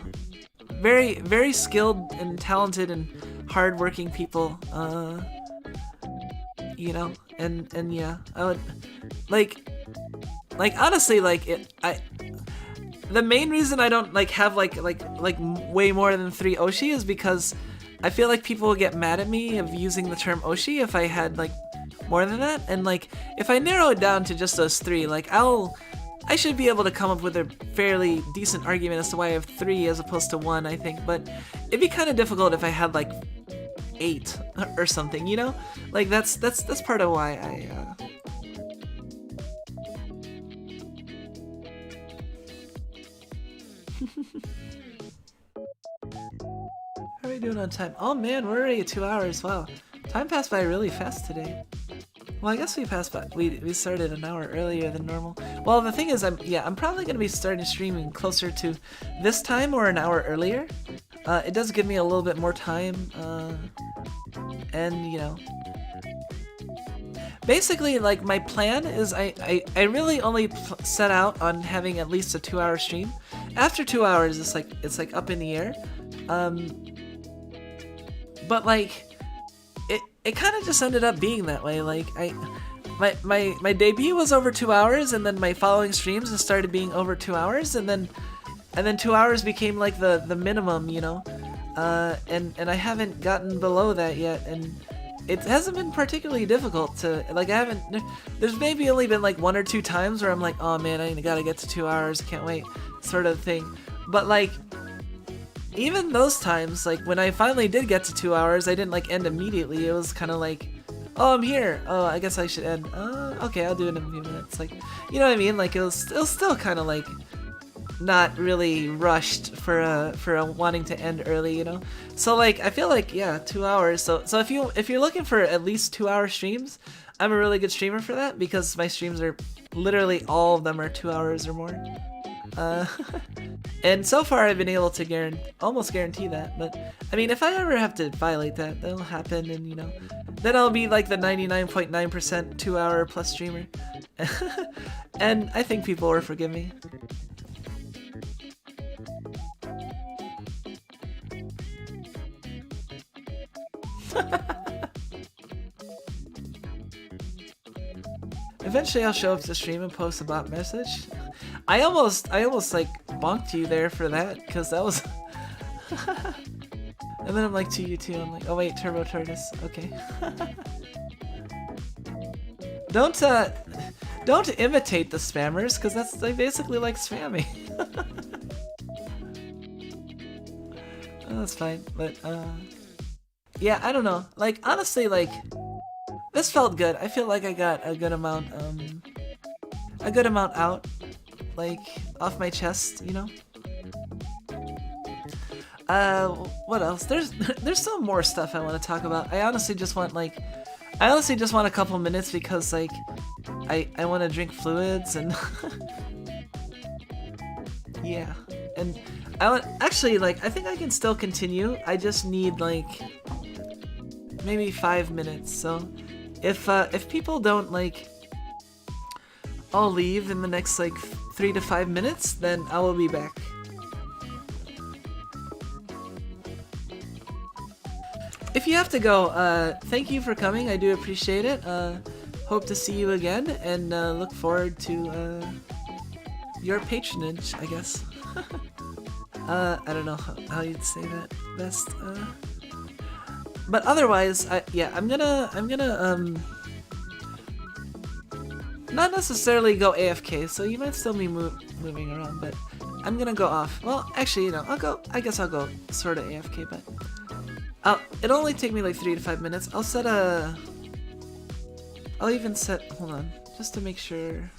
very, very skilled and talented and hardworking people. You know, and yeah, I would like honestly, like the main reason I don't like have like way more than 3 Oshi is because I feel like people will get mad at me of using the term Oshi if I had like more than that. And like if I narrow it down to just those 3, like I should be able to come up with a fairly decent argument as to why I have 3 as opposed to 1, I think. But it'd be kind of difficult if I had like 8 or something, you know? Like that's part of why I How are we doing on time? Oh man, we're already at 2 hours. Wow, time passed by really fast today. Well, I guess we passed by. We started an hour earlier than normal. Well, the thing is, I'm probably gonna be starting streaming closer to this time or an hour earlier. It does give me a little bit more time, and you know, basically, like my plan is I really only set out on having at least a 2-hour stream. After 2 hours, it's like up in the air. But like it kind of just ended up being that way. Like my debut was over 2 hours, and then my following streams have started being over 2 hours, and then 2 hours became like the minimum, you know. And I haven't gotten below that yet, and it hasn't been particularly difficult to like. There's maybe only been like 1 or 2 times where I'm like, oh man, I gotta get to 2 hours, can't wait, sort of thing. But like, even those times, like when I finally did get to 2 hours, I didn't like end immediately. It was kind of like, oh, I'm here. Oh, I guess I should end. Okay, I'll do it in a few minutes. Like, you know what I mean? Like it was still kind of like not really rushed for a wanting to end early, you know. So like I feel like, yeah, 2 hours. So if you're looking for at least 2-hour streams, I'm a really good streamer for that, because my streams are literally all of them are 2 hours or more. Uh, and so far I've been able to almost guarantee that, but I mean, if I ever have to violate that, that'll happen, and you know, then I'll be like the 99.9% 2-hour plus streamer. And I think people will forgive me. Eventually I'll show up to stream and post a bot message. I almost like bonked you there for that, because that was and then I'm like to you too, I'm like, oh wait, Turbo Tortoise, okay. Don't imitate the spammers, because they basically like spamming. Oh, that's fine, but yeah, I don't know, like honestly, like this felt good. I feel like I got a good amount out, like off my chest, you know. What else? There's some more stuff I want to talk about. I honestly just want a couple minutes, because like I want to drink fluids and yeah, and I think I can still continue. I just need like maybe 5 minutes. So if people don't like all leave in the next like 3 to 5 minutes, then I will be back. If you have to go, thank you for coming. I do appreciate it. Hope to see you again, and look forward to your patronage, I guess. I don't know how you'd say that best. But otherwise, yeah, I'm gonna not necessarily go AFK, so you might still be moving around, but I'm gonna go off. Well, actually, you know, I guess I'll go sort of AFK, but it'll only take me like 3 to 5 minutes. I'll even set, hold on, just to make sure.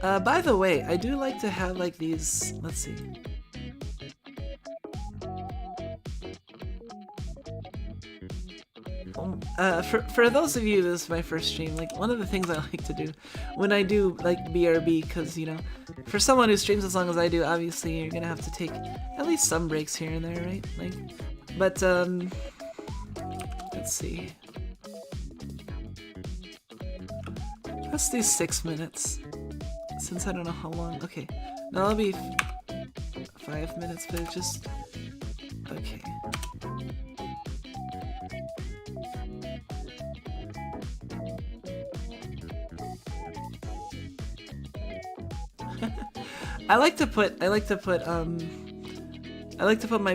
By the way, I do like to have like these, let's see. For those of you, this is my first stream, like one of the things I like to do when I do like BRB, because you know, for someone who streams as long as I do, obviously you're gonna have to take at least some breaks here and there, right? Like, but let's see. Let's do 6 minutes, since I don't know how long. Okay, no, it'll be 5 minutes, but it just okay. I like to put my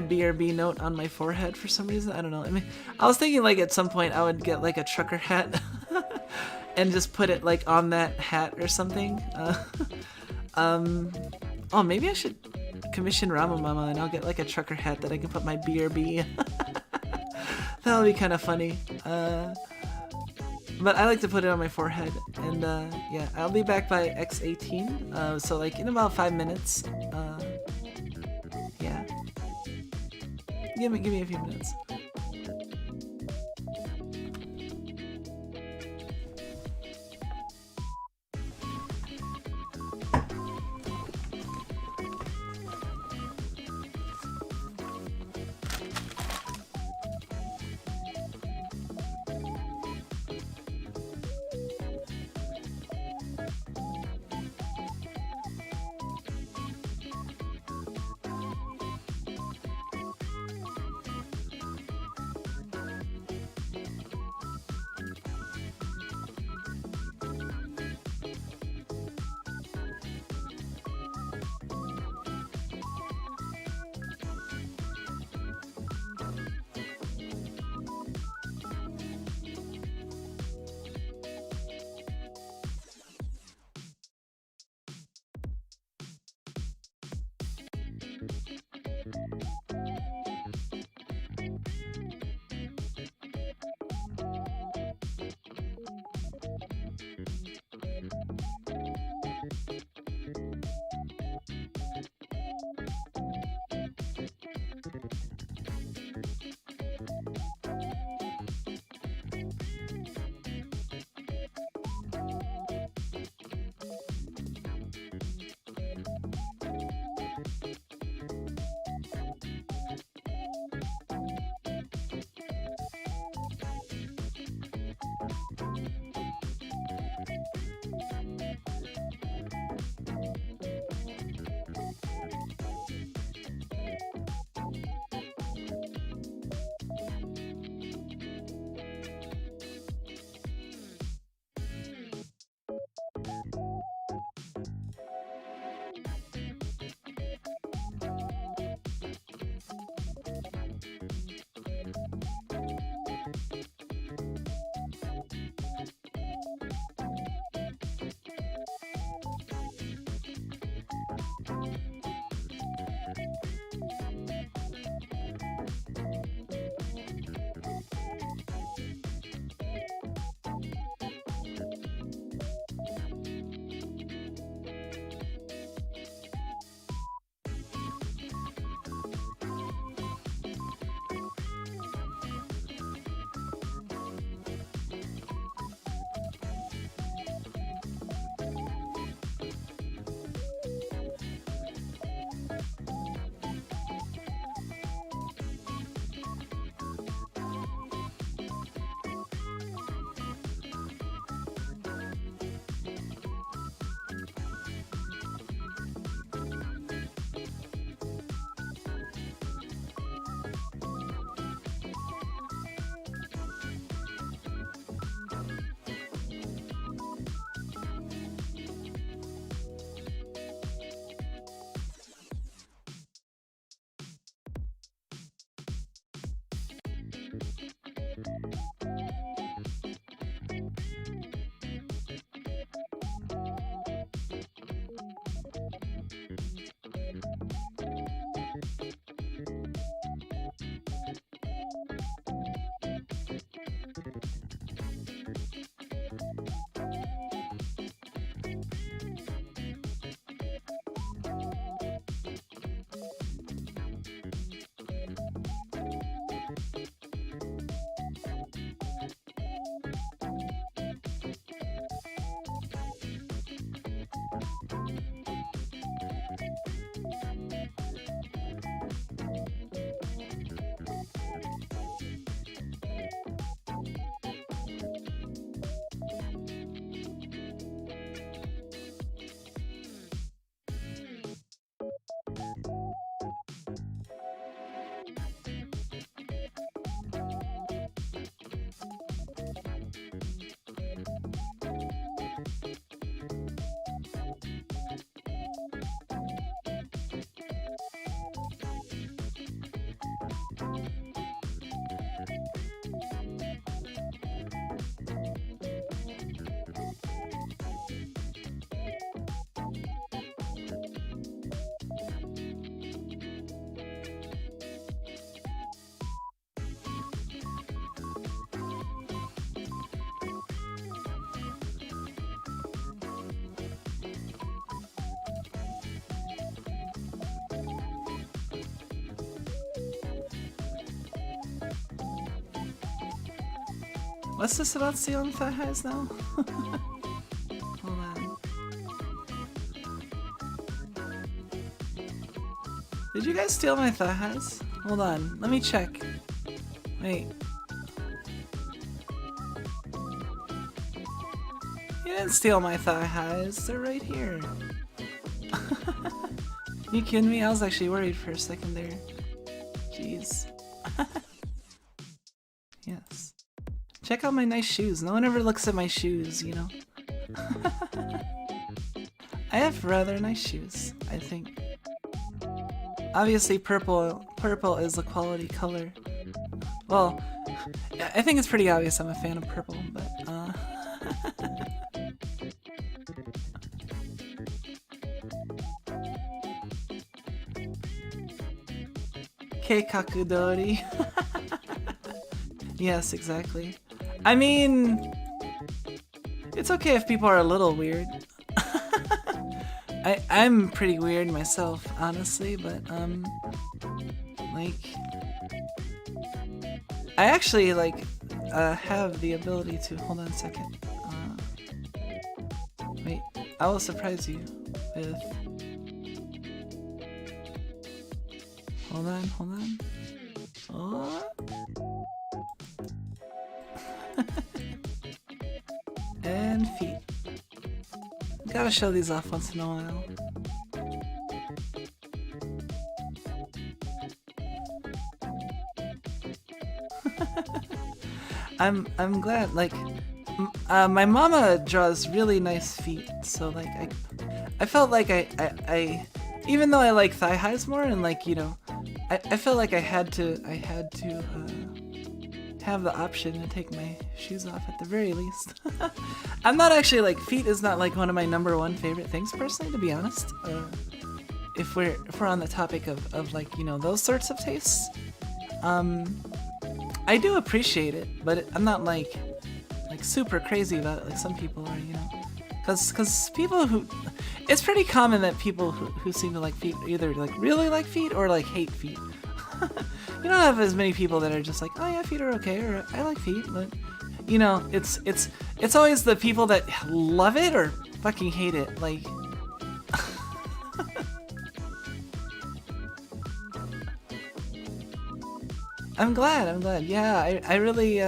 BRB note on my forehead for some reason. I don't know. I mean, I was thinking like at some point I would get like a trucker hat and just put it like on that hat or something. Oh, maybe I should commission Ramamama and I'll get like a trucker hat that I can put my BRB. That'll be kind of funny. But I like to put it on my forehead, and yeah, I'll be back by X18, so like in about 5 minutes. Yeah, give me a few minutes. What's this about stealing thigh highs now? Hold on. Did you guys steal my thigh highs? Hold on, let me check. Wait. You didn't steal my thigh highs, they're right here. You kidding me? I was actually worried for a second there. Jeez. Yes. Check out my nice shoes. No one ever looks at my shoes, you know? I have rather nice shoes, I think. Obviously purple is a quality color. Well, I think it's pretty obvious I'm a fan of purple, but Keikakudori. Yes, exactly. I mean, it's okay if people are a little weird. I'm pretty weird myself, honestly, but like, I actually like have the ability to hold on a second. Wait, I will surprise you with. Hold on. Oh. And feet. Gotta show these off once in a while. I'm glad, like, my mama draws really nice feet, so like I felt like I even though I like thigh highs more and like, you know, I felt like I had to have the option to take my shoes off at the very least. I'm not actually like, feet is not like one of my #1 favorite things personally, to be honest. If we're on the topic of like, you know, those sorts of tastes, I do appreciate it, but I'm not like super crazy about it like some people are, you know. Cause people who, it's pretty common that people who seem to like feet either like really like feet or like hate feet. You don't have as many people that are just like, oh yeah, feet are okay, or I like feet, but you know, it's always the people that love it or fucking hate it, like. I'm glad. Yeah, I really,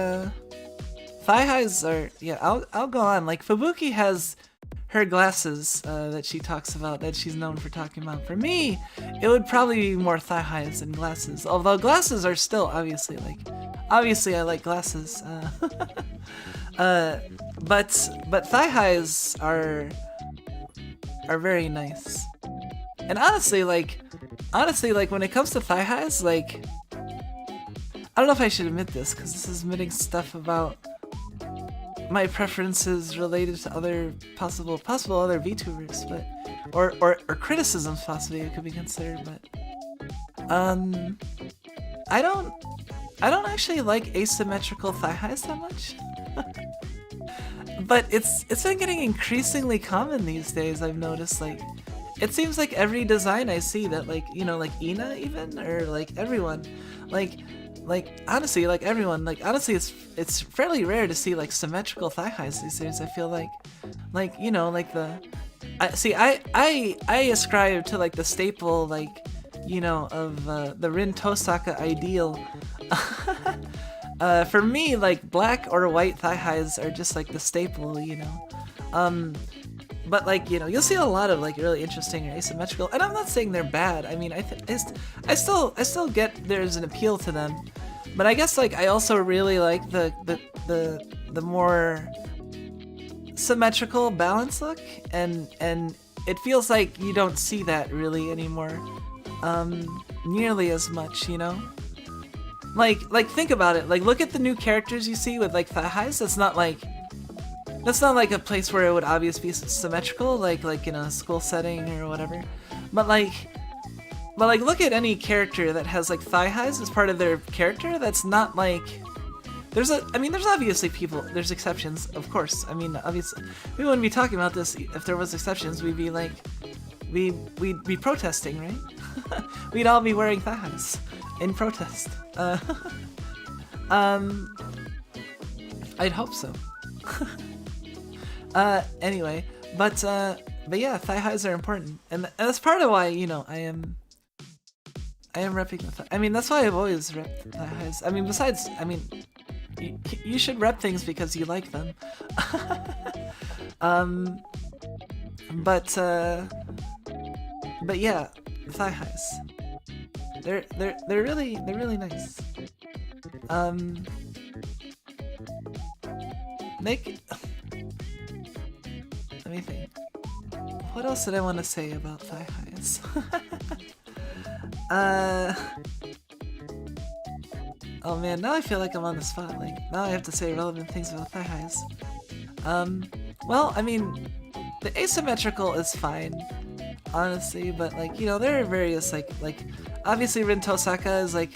thigh highs are, yeah, I'll go on. Like, Fubuki has her glasses that she talks about, that she's known for talking about. For me, it would probably be more thigh highs than glasses. Although glasses are still obviously I like glasses. But thigh highs are very nice. And honestly, like when it comes to thigh highs, like, I don't know if I should admit this, because this is admitting stuff about my preferences related to other possible other VTubers, but or criticisms possibly it could be considered, but I don't actually like asymmetrical thigh highs that much. But it's been getting increasingly common these days, I've noticed. Like, it seems like every design I see that, like, you know, like Ina even, or like everyone, honestly, like everyone, like honestly, it's fairly rare to see like symmetrical thigh highs these days. I feel like you know, like I ascribe to like the staple, like, you know, of the Rin Tosaka ideal. For me, like black or white thigh highs are just like the staple, you know. But like, you know, you'll see a lot of like really interesting or asymmetrical, and I'm not saying they're bad. I mean, I still get there's an appeal to them, but I guess like I also really like the more symmetrical balanced look, and it feels like you don't see that really anymore, nearly as much, you know. Like think about it. Like, look at the new characters you see with like thigh highs. That's not like a place where it would obviously be symmetrical, like in a school setting or whatever. But like look at any character that has like thigh highs as part of their character. That's not like, there's obviously people, there's exceptions, of course. I mean, obviously we wouldn't be talking about this if there was exceptions. We'd be like, we'd be protesting, right? We'd all be wearing thigh highs in protest. I I'd hope so. Anyway, but yeah, thigh highs are important, and that's part of why, you know, I am repping the thigh. I mean, that's why I've always repped thigh highs. I mean, besides, I mean, you should rep things because you like them. But yeah, thigh highs. They're really nice. Let me think. What else did I want to say about thigh highs? Oh man, now I feel like I'm on the spot. Like, now I have to say relevant things about thigh highs. Well, I mean, the asymmetrical is fine, honestly, but like, you know, there are various, like, obviously Rin Tosaka is like,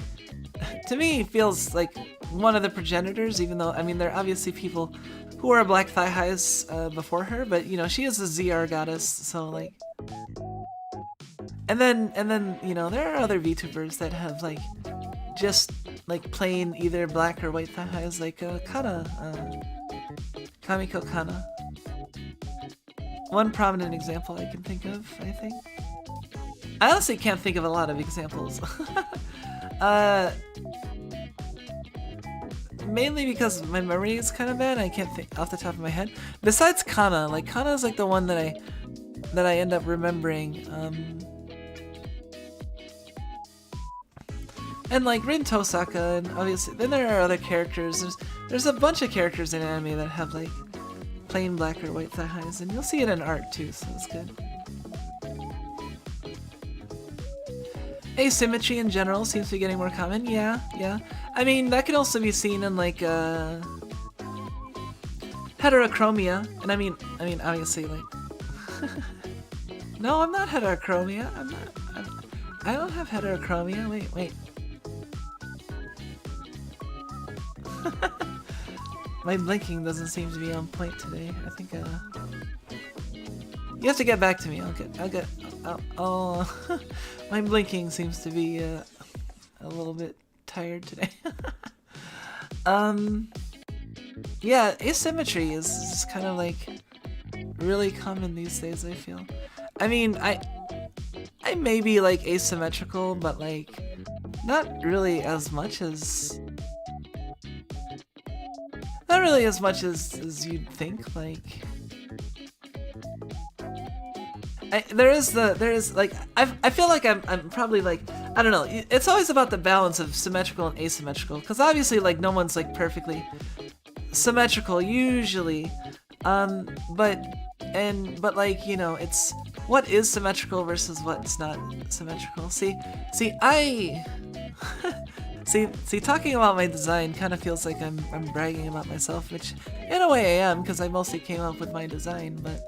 to me, feels like one of the progenitors, even though, I mean, there are obviously people who are black thigh highs before her, but, you know, she is a ZR goddess, so like, and then, you know, there are other VTubers that have like, just like plain either black or white thigh highs, like Kana, Kamiko Kana. One prominent example I can think of, I think. I honestly can't think of a lot of examples. Mainly because my memory is kind of bad, I can't think off the top of my head. Besides Kana, like Kana is like the one that I end up remembering. And like Rin Tosaka, and obviously then there are other characters. There's a bunch of characters in anime that have like plain black or white thigh highs, and you'll see it in art too, so it's good. Asymmetry in general seems to be getting more common. Yeah. I mean, that can also be seen in like heterochromia, and I mean obviously like. No, I'm not heterochromia. I don't have heterochromia. Wait. My blinking doesn't seem to be on point today. I think you have to get back to me. Oh, my blinking seems to be a little bit tired today. Yeah, asymmetry is kind of like really common these days, I feel. I mean, I may be like asymmetrical, but like not really as much as you'd think. Like there is like I feel like I'm probably like, I don't know, it's always about the balance of symmetrical and asymmetrical, because obviously like no one's like perfectly symmetrical usually, but like, you know, it's what is symmetrical versus what's not symmetrical. See talking about my design kind of feels like I'm bragging about myself, which in a way I am, because I mostly came up with my design, but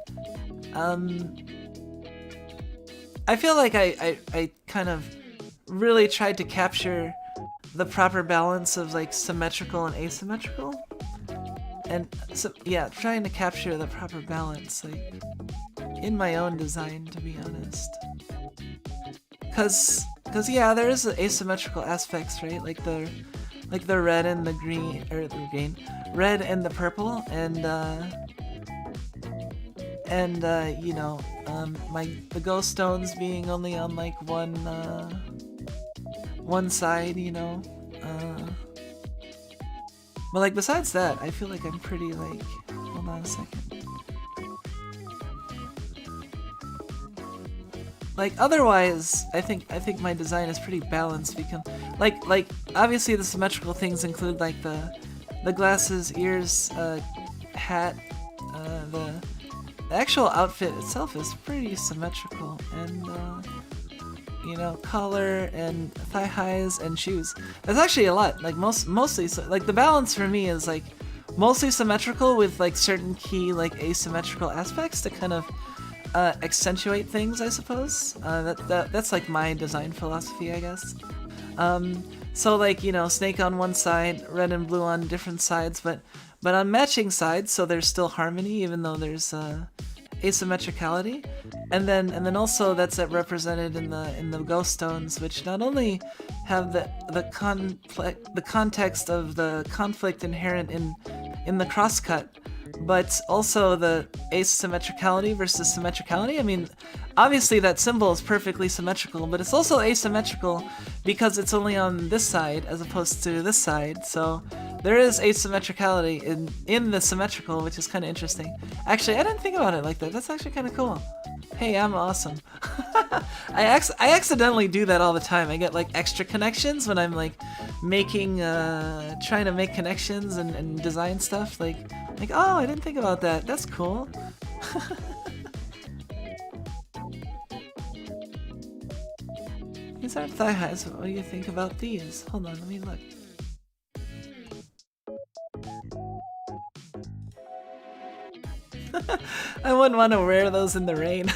I feel like I kind of really tried to capture the proper balance of like symmetrical and asymmetrical, and so yeah, trying to capture the proper balance like in my own design, to be honest. Cause yeah, there is asymmetrical aspects, right? Like the red and the green, or the green, red and the purple, and you know, the ghost stones being only on like one side, you know. But like besides that, I feel like I'm pretty like, hold on a second. Like otherwise, I think my design is pretty balanced, because like obviously the symmetrical things include like the glasses, ears, hat, the actual outfit itself is pretty symmetrical, and you know, collar and thigh highs and shoes. That's actually a lot. Like mostly like the balance for me is like mostly symmetrical with like certain key like asymmetrical aspects to kind of accentuate things, I suppose. That's like my design philosophy, I guess. So like, you know, snake on one side, red and blue on different sides, but on matching sides, so there's still harmony even though there's asymmetricality. And then also that's represented in the ghost stones, which not only have the context of the conflict inherent in in the crosscut, but also the asymmetricality versus symmetricality. I mean, obviously that symbol is perfectly symmetrical, but it's also asymmetrical because it's only on this side as opposed to this side. So there is asymmetricality in the symmetrical, which is kind of interesting. Actually, I didn't think about it like that. That's actually kind of cool. Hey, I'm awesome. I accidentally do that all the time. I get like extra connections when I'm like making, trying to make connections and design stuff. Like, oh, I didn't think about that. That's cool. These aren't thigh highs. What do you think about these? Hold on, let me look. I wouldn't want to wear those in the rain.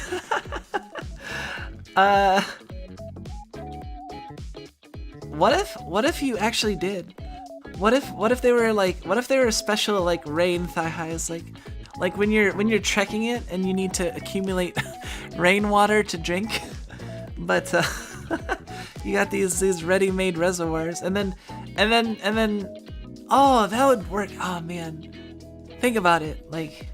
What if you actually did? What if they were special like rain thigh highs, like when you're trekking it and you need to accumulate rainwater to drink, but you got these ready-made reservoirs, and then oh, that would work. Oh man, think about it. Like,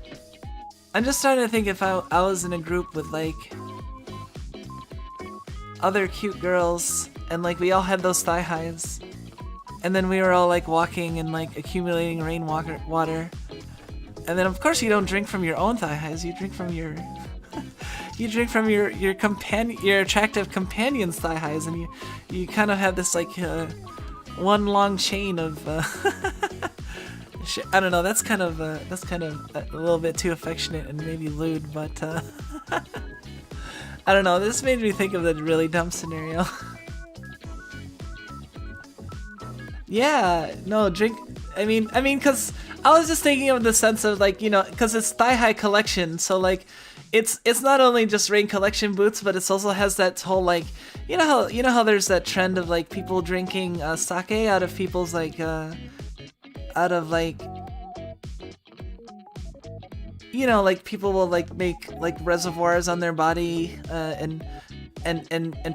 I'm just starting to think if I was in a group with like other cute girls and like we all had those thigh highs, and then we were all like walking and like accumulating rainwater, and then of course you don't drink from your own thigh highs, you drink from your your attractive companion's thigh highs, and you kind of have this like one long chain of I don't know, that's kind of a little bit too affectionate and maybe lewd, but I don't know, this made me think of the really dumb scenario. Yeah, no, drink, I mean, cause I was just thinking of the sense of like, you know, cause it's thigh high collection, so like, it's not only just rain collection boots, but it also has that whole like, you know how there's that trend of like people drinking sake out of people's like, out of like, you know, like people will like make like reservoirs on their body and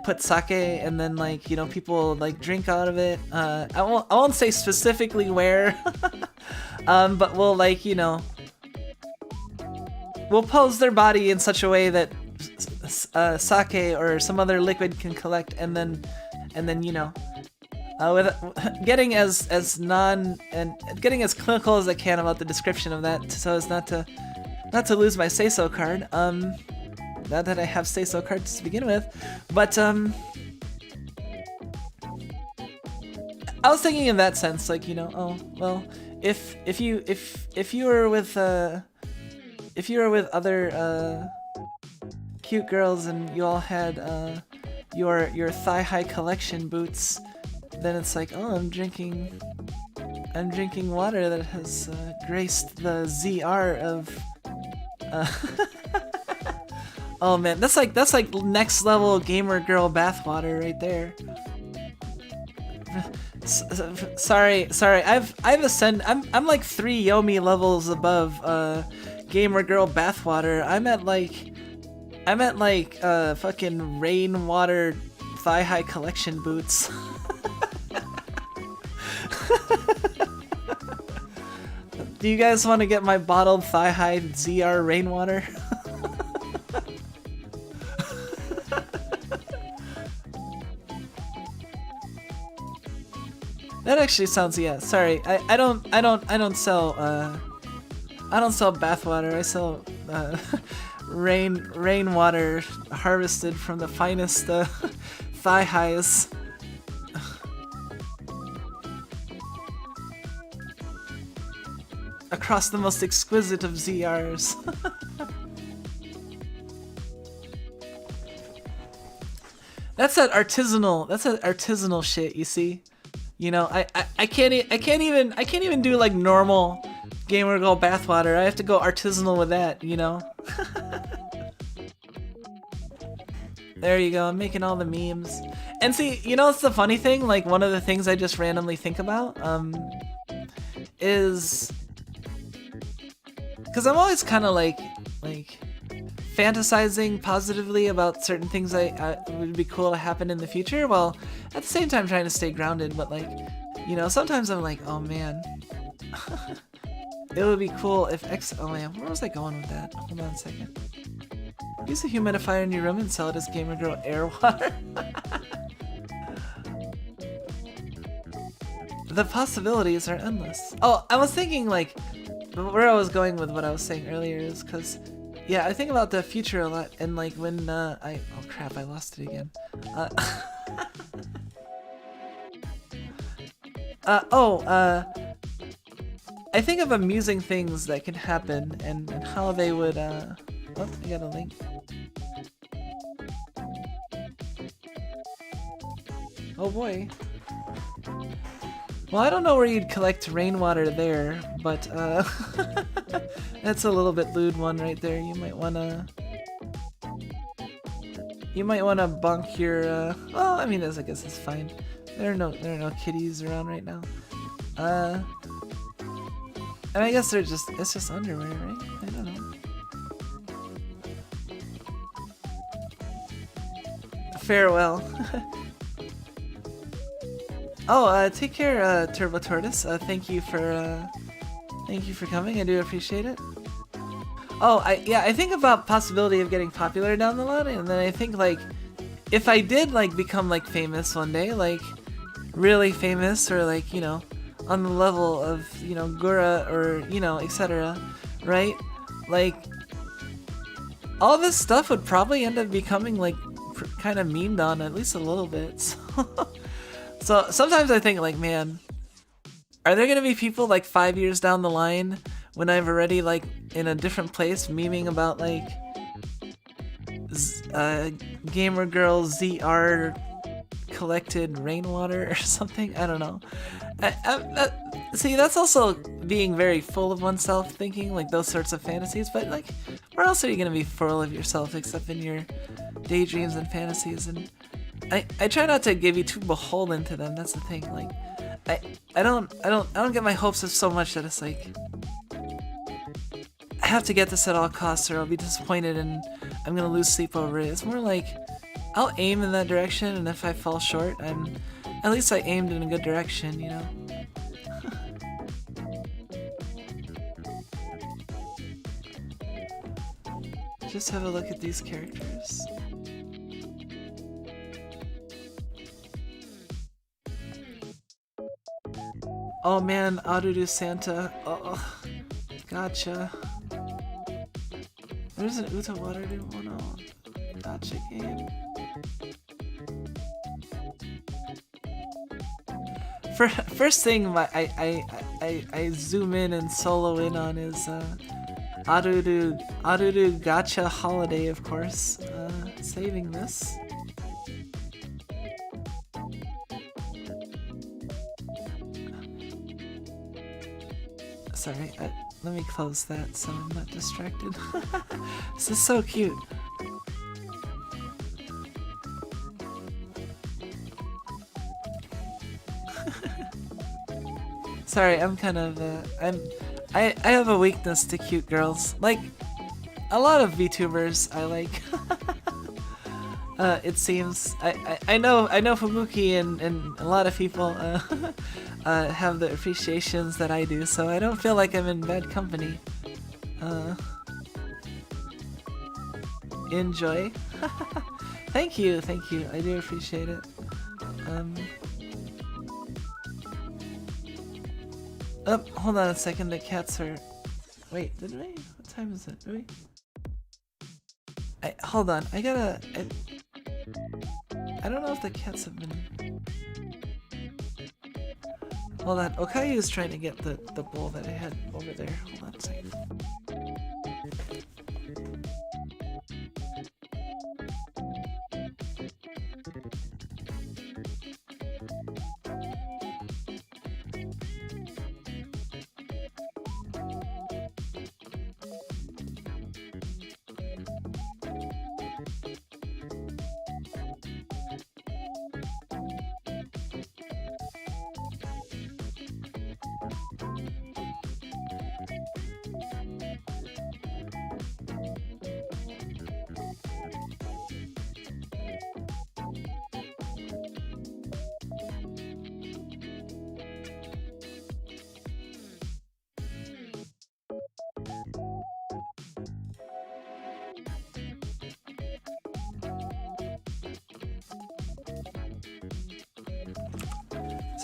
put sake, and then like, you know, people like drink out of it. I won't say specifically where, but we'll like, you know, we'll pose their body in such a way that sake or some other liquid can collect, and then you know, with getting as getting as clinical as I can about the description of that, so as not to lose my say-so card. Not that I have say-so cards to begin with, but I was thinking in that sense, like, you know, oh well, if you were with other cute girls and you all had your thigh-high collection boots, then it's like, oh, I'm drinking water that has graced the ZR of oh man, that's like next level gamer girl bathwater right there. Sorry, I've ascended. I'm like 3 Yomi levels above gamer girl bathwater. I'm at like fucking rainwater thigh high collection boots. Do you guys want to get my bottled thigh high ZR rainwater? That actually sounds, yeah. Sorry, I don't sell bathwater. I sell rainwater harvested from the finest thigh highs. Across the most exquisite of ZRs. That's that artisanal shit, you see? You know, I can't even do like normal gamer girl bathwater. I have to go artisanal with that, you know? There you go, I'm making all the memes. And see, you know, it's the funny thing, like one of the things I just randomly think about, is, because I'm always kind of like fantasizing positively about certain things I would be cool to happen in the future, while at the same time trying to stay grounded. But like, you know, sometimes I'm like, oh man, it would be cool if oh man, where was I going with that? Hold on a second. Use a humidifier in your room and sell it as Gamer Girl air water. The possibilities are endless. Oh, I was thinking like, where I was going with what I was saying earlier is because, yeah, I think about the future a lot, and like when oh crap, I lost it again. I think of amusing things that can happen and how they would, oh, I got a link. Oh boy. Well, I don't know where you'd collect rainwater there, but, that's a little bit lewd one right there. You might wanna bunk your, well, I mean, I guess it's fine. There are no kitties around right now. And I guess it's just underwear, right? I don't know. Farewell. Oh, take care, Turbo Tortoise. Thank you for coming. I do appreciate it. Oh, I think about possibility of getting popular down the line, and then I think like, if I did like become like famous one day, like really famous, or like, you know, on the level of, you know, Gura, or, you know, etc., right? Like, all this stuff would probably end up becoming like kind of memed on at least a little bit. So sometimes I think like, man, are there gonna be people like 5 years down the line when I've already like in a different place memeing about like Gamer Girl ZR collected rainwater or something? I don't know. See, that's also being very full of oneself, thinking like those sorts of fantasies, but like, where else are you gonna be full of yourself except in your daydreams and fantasies? And I try not to give you too beholden to them. That's the thing. Like, I don't get my hopes up so much that it's like, I have to get this at all costs or I'll be disappointed and I'm gonna lose sleep over it. It's more like, I'll aim in that direction, and if I fall short, at least I aimed in a good direction, you know? Just have a look at these characters. Oh man, Arudu Santa. Oh, gotcha. There's an Uta Waterdew one on. Gotcha game. First thing I zoom in and solo in on is Arudu Gacha Holiday, of course. Saving this. Sorry, let me close that so I'm not distracted. This is so cute. Sorry, I'm kind of I have a weakness to cute girls. Like a lot of VTubers I like. It seems I know Fubuki and a lot of people have the appreciations that I do, so I don't feel like I'm in bad company. Enjoy. Thank you, I do appreciate it. Oh, hold on a second, the cats are... Wait, did we? What time is it? Did we? Hold on, I gotta... I don't know if the cats have been... Hold on, Okayu is trying to get the bowl that I had over there. Hold on a second.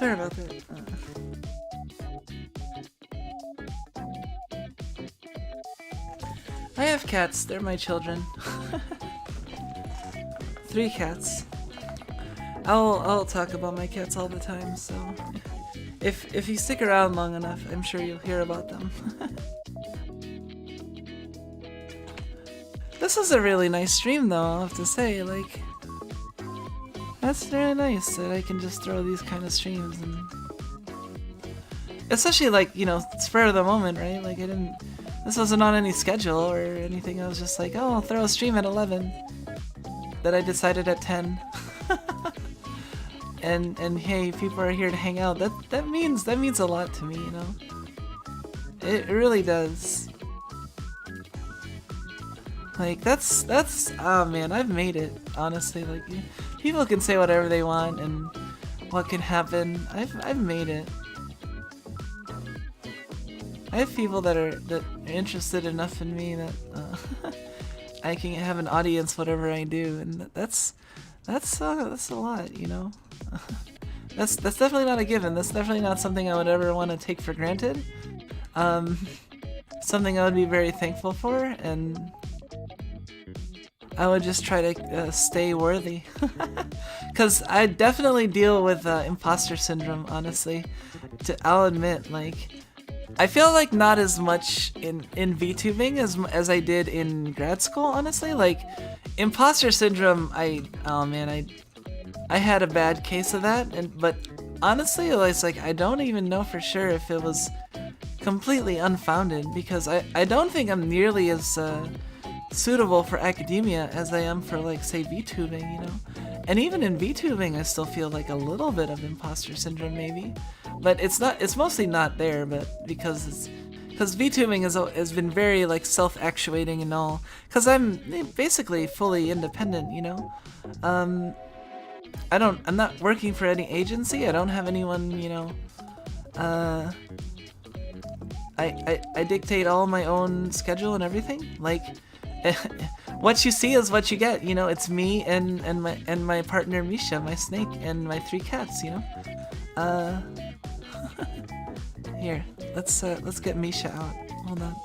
Sorry about that. I have cats. They're my children. 3 cats. I'll talk about my cats all the time, so if you stick around long enough, I'm sure you'll hear about them. This is a really nice stream though, I'll have to say, like, that's very nice that I can just throw these kind of streams, and especially like, you know, spur of the moment, right? Like this wasn't on any schedule or anything, I was just like, oh, I'll throw a stream at 11, that I decided at 10. And hey, people are here to hang out. That means a lot to me, you know. It really does. Like that's oh man, I've made it, honestly. Like, people can say whatever they want and what can happen. I've made it. I have people that are interested enough in me that I can have an audience whatever I do, and that's a lot, you know. That's definitely not a given. That's definitely not something I would ever want to take for granted. Something I would be very thankful for, and I would just try to stay worthy. Because I definitely deal with imposter syndrome, honestly. I'll admit, like, I feel like not as much in VTubing as I did in grad school, honestly. Like, imposter syndrome, I had a bad case of that, but honestly, it's like I don't even know for sure if it was completely unfounded, because I don't think I'm nearly as suitable for academia as I am for, like, say, VTubing, you know. And even in VTubing, I still feel like a little bit of imposter syndrome, maybe. But it's mostly not there, but because VTubing has been very, like, self-actuating and all. Because I'm basically fully independent, you know. I'm not working for any agency. I don't have anyone, you know. I dictate all my own schedule and everything. Like, what you see is what you get, you know. It's me and my partner Misha, my snake, and my 3 cats, you know. Here, let's get Misha out. Hold on.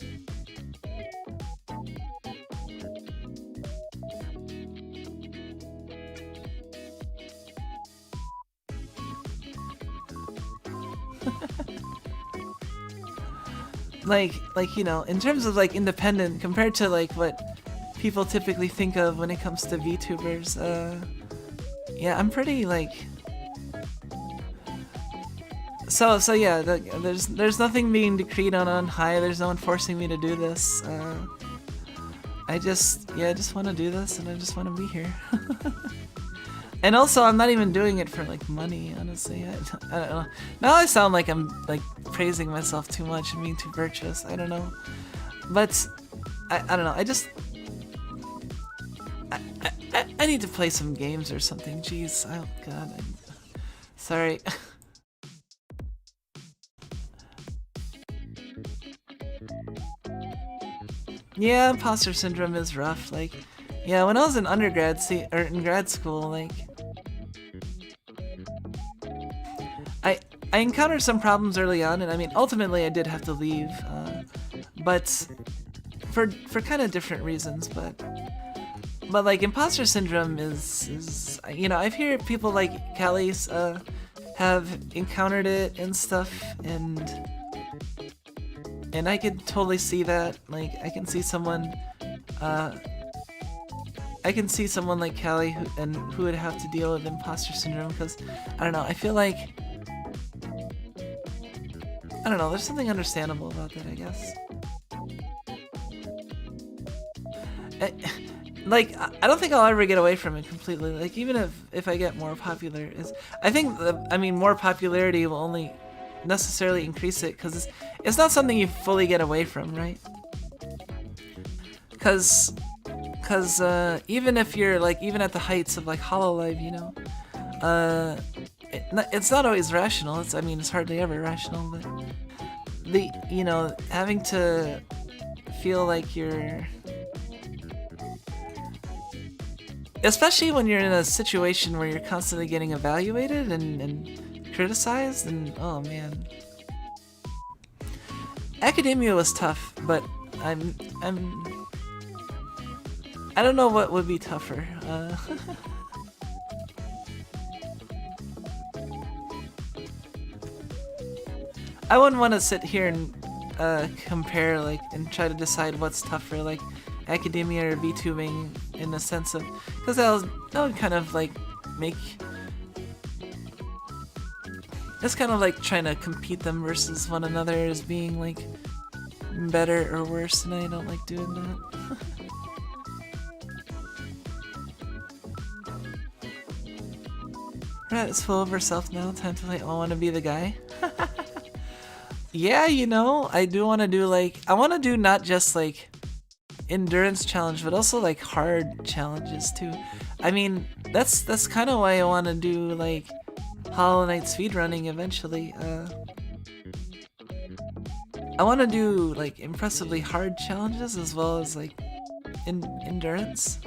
like, you know, in terms of, like, independent compared to, like, what people typically think of when it comes to VTubers, yeah, I'm pretty, like, so yeah, there's nothing being decreed on high. There's no one forcing me to do this. I just want to do this, and I just want to be here. And also, I'm not even doing it for, like, money, honestly. I don't know. Now I sound like I'm, like, praising myself too much and being too virtuous. I don't know. But, I don't know. I need to play some games or something. Jeez. Oh, God. Sorry. Yeah, imposter syndrome is rough. Like, yeah, when I was in undergrad, or in grad school, like, I encountered some problems early on, and I mean, ultimately I did have to leave, but for kind of different reasons. But like, imposter syndrome is you know, I've heard people like Callie's have encountered it and stuff, and I can totally see that. Like, I can see someone like Callie who would have to deal with imposter syndrome, because I don't know, I feel like, I don't know, there's something understandable about that, I guess. Like, I don't think I'll ever get away from it completely. Like, even if I get more popular, I think more popularity will only necessarily increase it, because it's not something you fully get away from, right? Because even if you're, like, even at the heights of, like, Hololive, you know, it's not always rational. It's hardly ever rational, but you know, having to feel like you're, especially when you're in a situation where you're constantly getting evaluated and criticized, and oh man. Academia was tough, but I don't know what would be tougher. I wouldn't want to sit here and compare, like, and try to decide what's tougher, like academia or VTubing, in the sense of, because that would kind of like make, it's kind of like trying to compete them versus one another as being like better or worse, and I don't like doing that. Rat is full of herself now. Time to play. I want to be the guy. Yeah, you know, I do want to do like, I want to do not just like endurance challenge, but also like hard challenges too. I mean, that's kind of why I want to do like Hollow Knight speedrunning eventually. I want to do like impressively hard challenges as well as like endurance.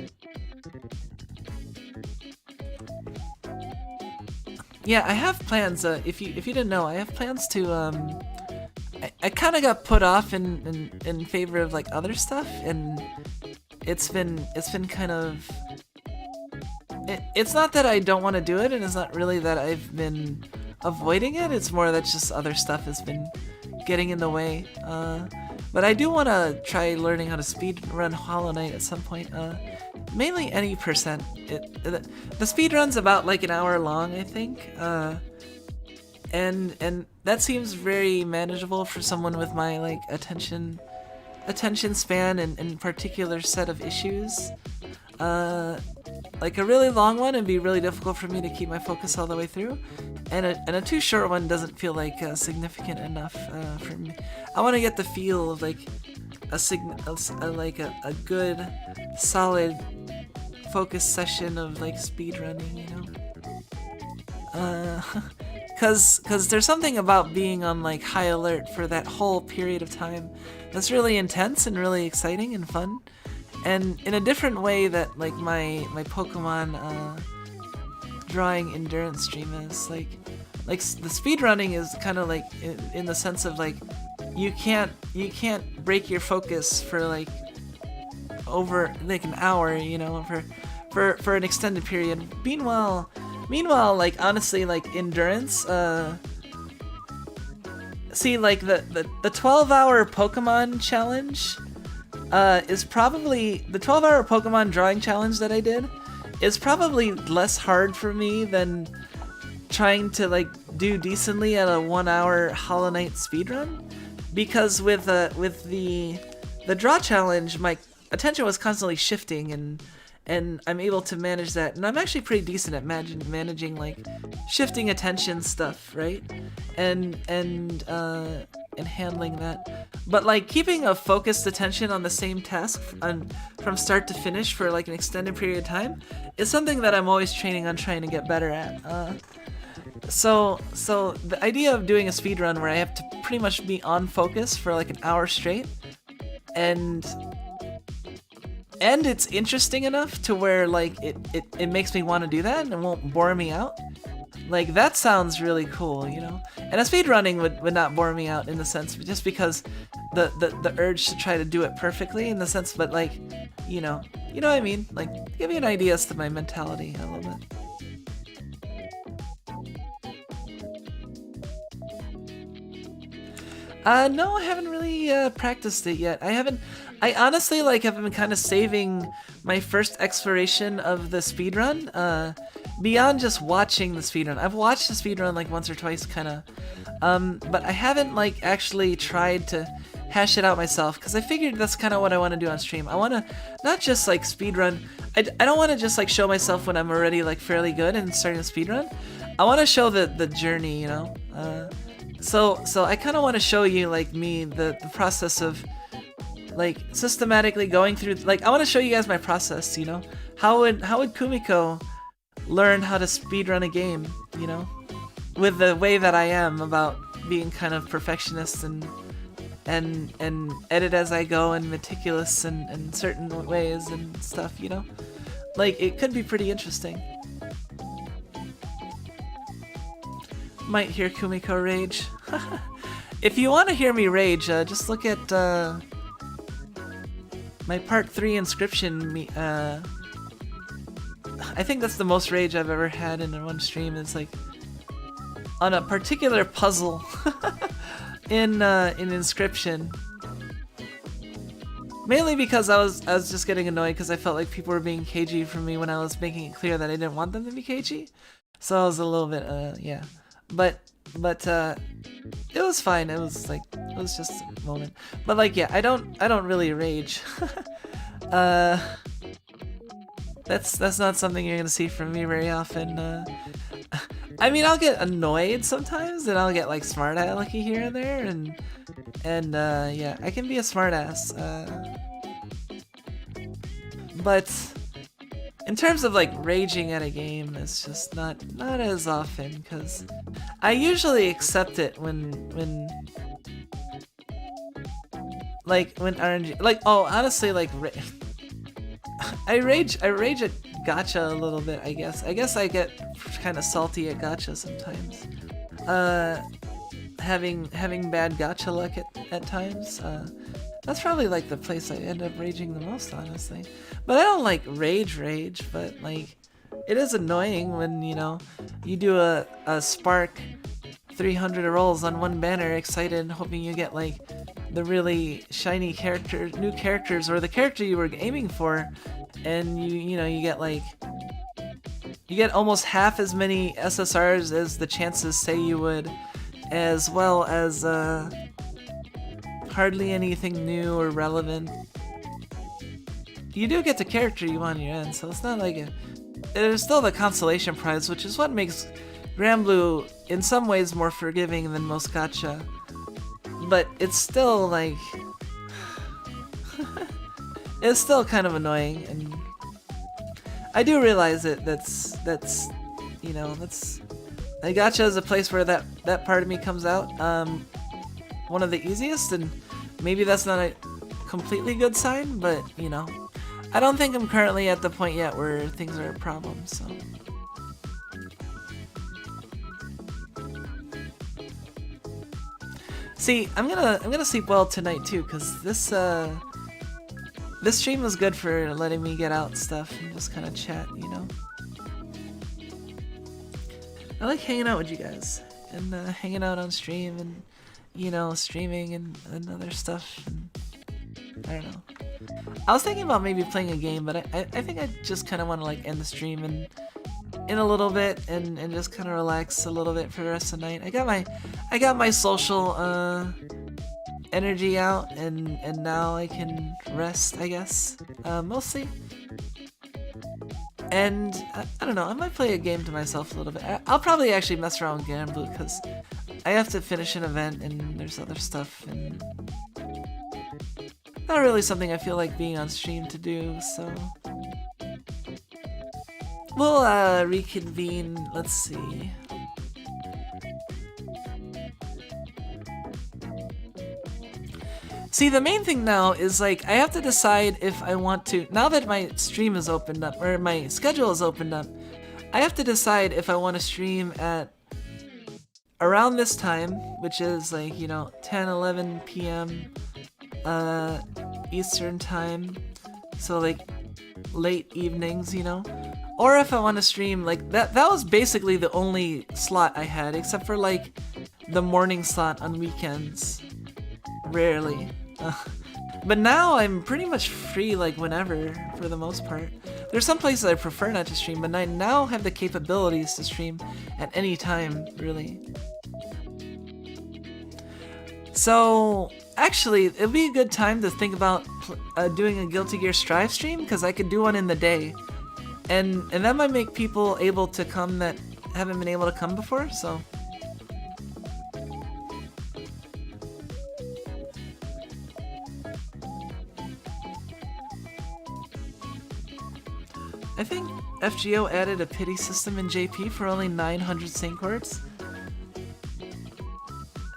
Yeah, I have plans. If you didn't know, I have plans to I kind of got put off in favor of like other stuff, and it's been kind of, it's not that I don't want to do it, and it's not really that I've been avoiding it. It's more that just other stuff has been getting in the way. But I do want to try learning how to speedrun Hollow Knight at some point. Mainly any percent. The speedrun's about like an hour long, I think. And that seems very manageable for someone with my like attention span and particular set of issues. Like a really long one, it'd be really difficult for me to keep my focus all the way through, and a too short one doesn't feel like significant enough for me. I want to get the feel of like a good, solid focus session of like speedrunning, you know. Cause there's something about being on like high alert for that whole period of time that's really intense and really exciting and fun, and in a different way that like my Pokemon drawing endurance stream is. Like the speedrunning is kind of like in the sense of like you can't break your focus for like over like an hour, you know, for an extended period. Meanwhile, like honestly, like endurance, see, like the 12-hour Pokemon challenge is probably, the 12-hour Pokemon drawing challenge that I did is probably less hard for me than trying to like do decently at a 1-hour Hollow Knight speedrun, because with the draw challenge, my attention was constantly shifting, and I'm able to manage that, and I'm actually pretty decent at managing like shifting attention stuff, right? And handling that. But like keeping a focused attention on the same task from start to finish for like an extended period of time is something that I'm always training on trying to get better at. So the idea of doing a speedrun where I have to pretty much be on focus for like an hour straight, and it's interesting enough to where like it makes me want to do that and it won't bore me out. Like that sounds really cool, you know? And a speedrunning would not bore me out in the sense, just because the urge to try to do it perfectly in the sense, but like, you know what I mean? Like, give me an idea as to my mentality a little bit. No, I haven't really practiced it yet. I honestly like have been kind of saving my first exploration of the speedrun beyond just watching the speedrun. I've watched the speedrun like once or twice, kind of, but I haven't like actually tried to hash it out myself, because I figured that's kind of what I want to do on stream. I want to not just like speedrun. I don't want to just like show myself when I'm already like fairly good and starting a speedrun. I want to show the journey, you know. So I kind of want to show you like me the process of like systematically going through, like I want to show you guys my process, you know. How would Kumiko learn how to speedrun a game, you know, with the way that I am about being kind of perfectionist and edit as I go and meticulous in certain ways and stuff, you know. Like it could be pretty interesting. might hear Kumiko rage. If you want to hear me rage, just look at my part 3 inscription. I think that's the most rage I've ever had in one stream. It's like on a particular puzzle in inscription. Mainly because I was just getting annoyed because I felt like people were being cagey for me when I was making it clear that I didn't want them to be cagey. So I was a little bit yeah. But it was fine. It was just a moment. But like yeah, I don't really rage. That's not something you're gonna see from me very often. I mean, I'll get annoyed sometimes, and I'll get like smart alecky here and there, and yeah, I can be a smartass. But in terms of like raging at a game, it's just not as often, because I usually accept it when RNG, like, oh, honestly, like I rage at gacha a little bit, I guess. I guess I get kind of salty at gacha sometimes. Having bad gacha luck at times. That's probably like the place I end up raging the most, honestly. But I don't like rage, but like it is annoying when, you know, you do a Spark 300 rolls on one banner, excited, hoping you get like the really shiny new characters, or the character you were aiming for, and you get almost half as many SSRs as the chances say you would, as well as hardly anything new or relevant. You do get the character you want in your end, so it's not like there's still the consolation prize, which is what makes Granblue in some ways more forgiving than most gacha. But it's still like it's still kind of annoying, and I do realize it. That's you know, that's gacha is a place where that part of me comes out. One of the easiest, and maybe that's not a completely good sign, but you know, I don't think I'm currently at the point yet where things are a problem. So. See, I'm gonna sleep well tonight too, cause this stream was good for letting me get out stuff and just kind of chat, you know. I like hanging out with you guys and hanging out on stream and, you know, streaming and other stuff. And I don't know. I was thinking about maybe playing a game, but I think I just kind of want to like end the stream and in a little bit and just kind of relax a little bit for the rest of the night. I got my social energy out, and now I can rest, I guess, mostly. And I don't know, I might play a game to myself a little bit. I'll probably actually mess around with Granblue because I have to finish an event and there's other stuff, and not really something I feel like being on stream to do, so we'll reconvene. Let's see. See, the main thing now is like I have to decide if I want to, now that my stream is opened up, or my schedule is opened up, I have to decide if I want to stream at around this time, which is like, you know, 10-11 p.m. Eastern time, so like late evenings, you know, or if I want to stream like that was basically the only slot I had, except for like the morning slot on weekends, rarely. But now I'm pretty much free like whenever, for the most part. There's some places I prefer not to stream, but I now have the capabilities to stream at any time, really. So actually, it'd be a good time to think about doing a Guilty Gear Strive stream, because I could do one in the day, and that might make people able to come that haven't been able to come before. So I think FGO added a pity system in JP for only 900 sync quartz.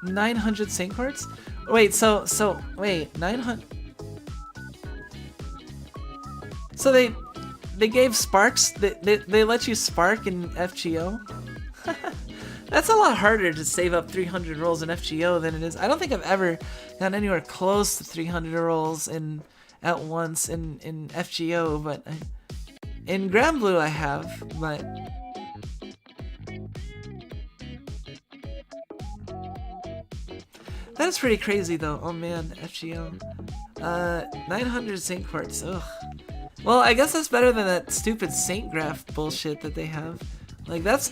900 sync quartz? Wait, so wait, 900. So they gave sparks. They let you spark in FGO. That's a lot harder to save up 300 rolls in FGO than it is. I don't think I've ever gotten anywhere close to 300 rolls at once in FGO, but in Granblue I have, but that is pretty crazy though. Oh man, FGO. 900 Saint Quartz. Ugh. Well, I guess that's better than that stupid Saint Graph bullshit that they have. Like that's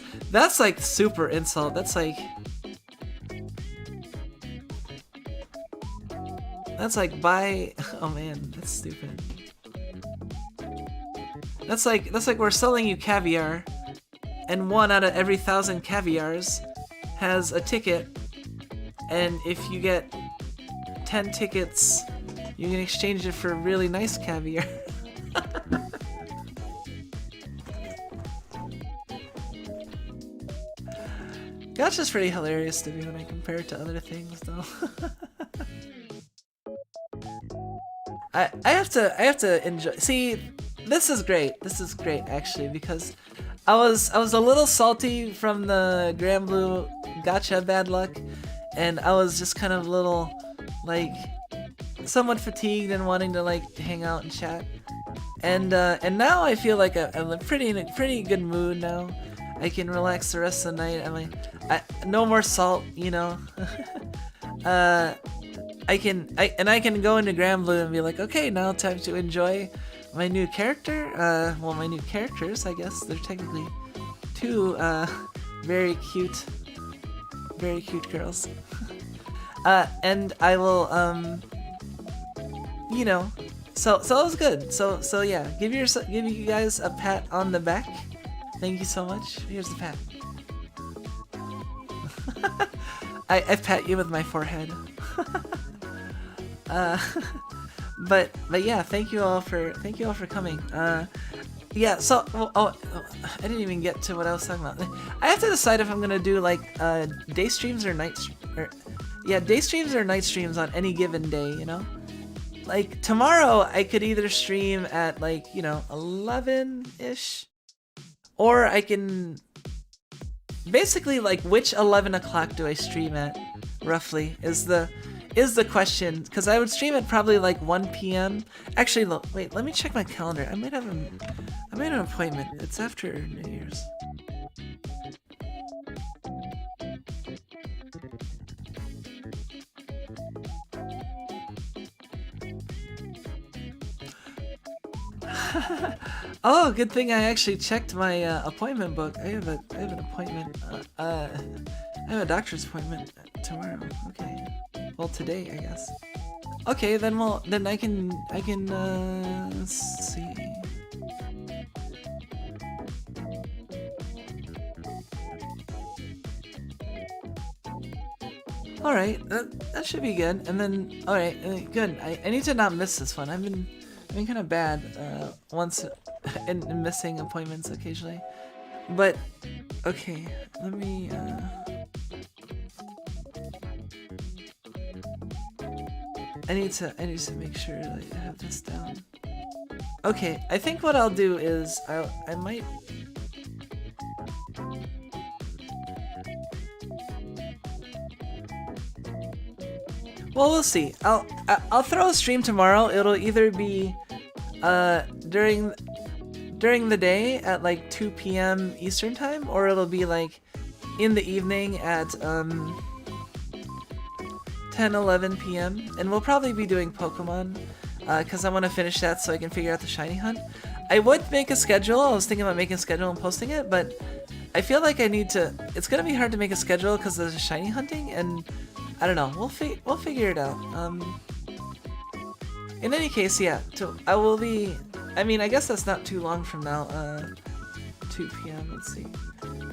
like super insult. That's like buy. Oh man, that's stupid. That's like we're selling you caviar, and 1 out of every 1,000 caviars has a ticket, and if you get 10 tickets, you can exchange it for really nice caviar. Gacha's pretty hilarious to me when I compare it to other things, though. I have to enjoy. See, this is great. This is great actually, because I was a little salty from the Granblue Gacha bad luck, and I was just kind of a little like somewhat fatigued and wanting to like hang out and chat. And now I feel like I'm in a pretty good mood now. I can relax the rest of the night. I'm like, no more salt, you know. I can go into Granblue and be like, okay, now time to enjoy my new character. Well, my new characters, I guess. They're technically 2 very cute girls. And I will, you know, so it was good. So yeah, give you guys a pat on the back. Thank you so much. Here's the pat. I pat you with my forehead. But yeah, thank you all for coming. Yeah, so I didn't even get to what I was talking about. I have to decide if I'm gonna do like day streams or day streams or night streams on any given day, you know? Like tomorrow I could either stream at like, you know, 11-ish, or I can basically like which 11 o'clock do I stream at roughly is the question, because I would stream at probably like 1 p.m. Actually, look, wait, let me check my calendar. I might have an appointment. It's after New Year's. Oh, good thing I actually checked my appointment book. I have an appointment. I have a doctor's appointment tomorrow. Okay. Well, today, I guess. Okay, then I can let's see. All right, that should be good. And then, all right, good. I need to not miss this one. I've been kind of bad once in missing appointments occasionally. But okay, let me. I need to make sure that I have this down. Okay, I think what I'll do is I might. Well, we'll see. I'll throw a stream tomorrow. It'll either be during the day at like 2 p.m. Eastern time, or it'll be like in the evening at 10-11 p.m. and we'll probably be doing Pokemon because I want to finish that so I can figure out the shiny hunt. I would make a schedule. I was thinking about making a schedule and posting it, but I feel like I need to. It's gonna be hard to make a schedule because there's shiny hunting, and I don't know. We'll figure it out. In any case, yeah. I will be. I mean, I guess that's not too long from now. 2 p.m. Let's see.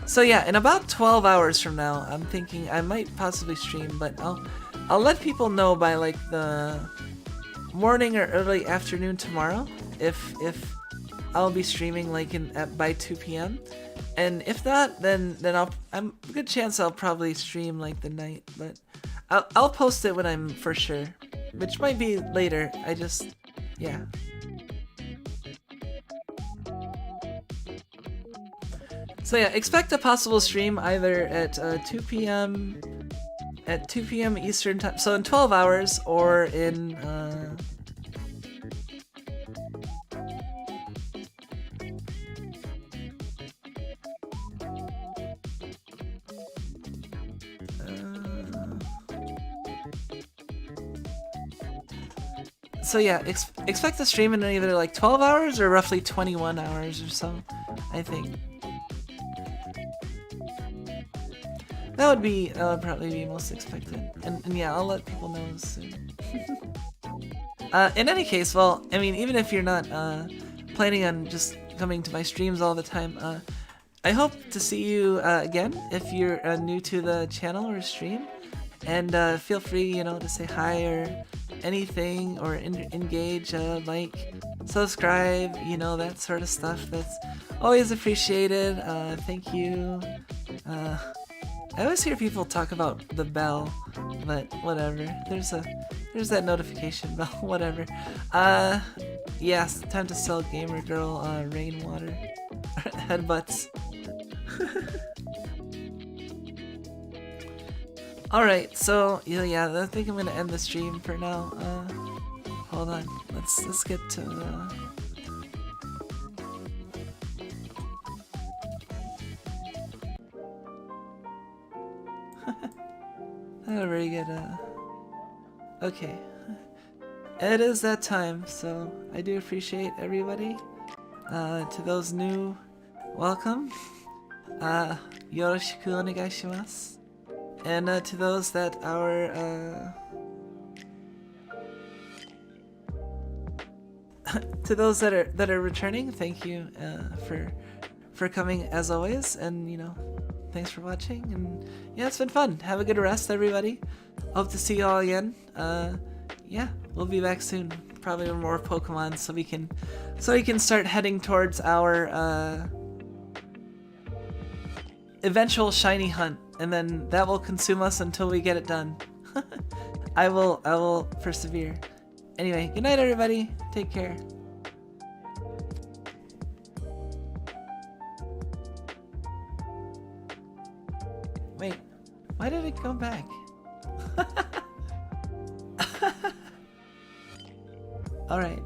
So yeah, in about 12 hours from now, I'm thinking I might possibly stream, but I'll let people know by like the morning or early afternoon tomorrow if I'll be streaming like by 2 p.m. And if not, then I'm a good chance I'll probably stream like the night, but I'll post it when I'm for sure, which might be later. Yeah. So yeah, expect a possible stream either at 2 p.m. at 2 p.m. Eastern time, so in 12 hours, or in so yeah, expect the stream in either like 12 hours or roughly 21 hours or so, I think. That would probably be most expected. And yeah, I'll let people know soon. In any case, well, I mean, even if you're not planning on just coming to my streams all the time, I hope to see you again if you're new to the channel or stream. And feel free, you know, to say hi or anything, or engage, like, subscribe, you know, that sort of stuff. That's always appreciated. Thank you. I always hear people talk about the bell, but whatever. There's that notification bell, whatever. Yes, time to sell Gamer Girl rainwater. Headbutts. Alright, so yeah, I think I'm gonna end the stream for now. Hold on. Let's get to very good. Okay. It is that time, so I do appreciate everybody. To those new, welcome. Yoroshiku onegai shimasu. And to those that are to those that are returning, thank you for coming as always, and you know, thanks for watching, and yeah, it's been fun. Have a good rest, everybody. Hope to see you all again. Yeah, we'll be back soon, probably with more Pokemon, so we can start heading towards our eventual shiny hunt, and then that will consume us until we get it done. I will persevere. Anyway, good night, everybody. Take care. Wait, why did it go back? Alright.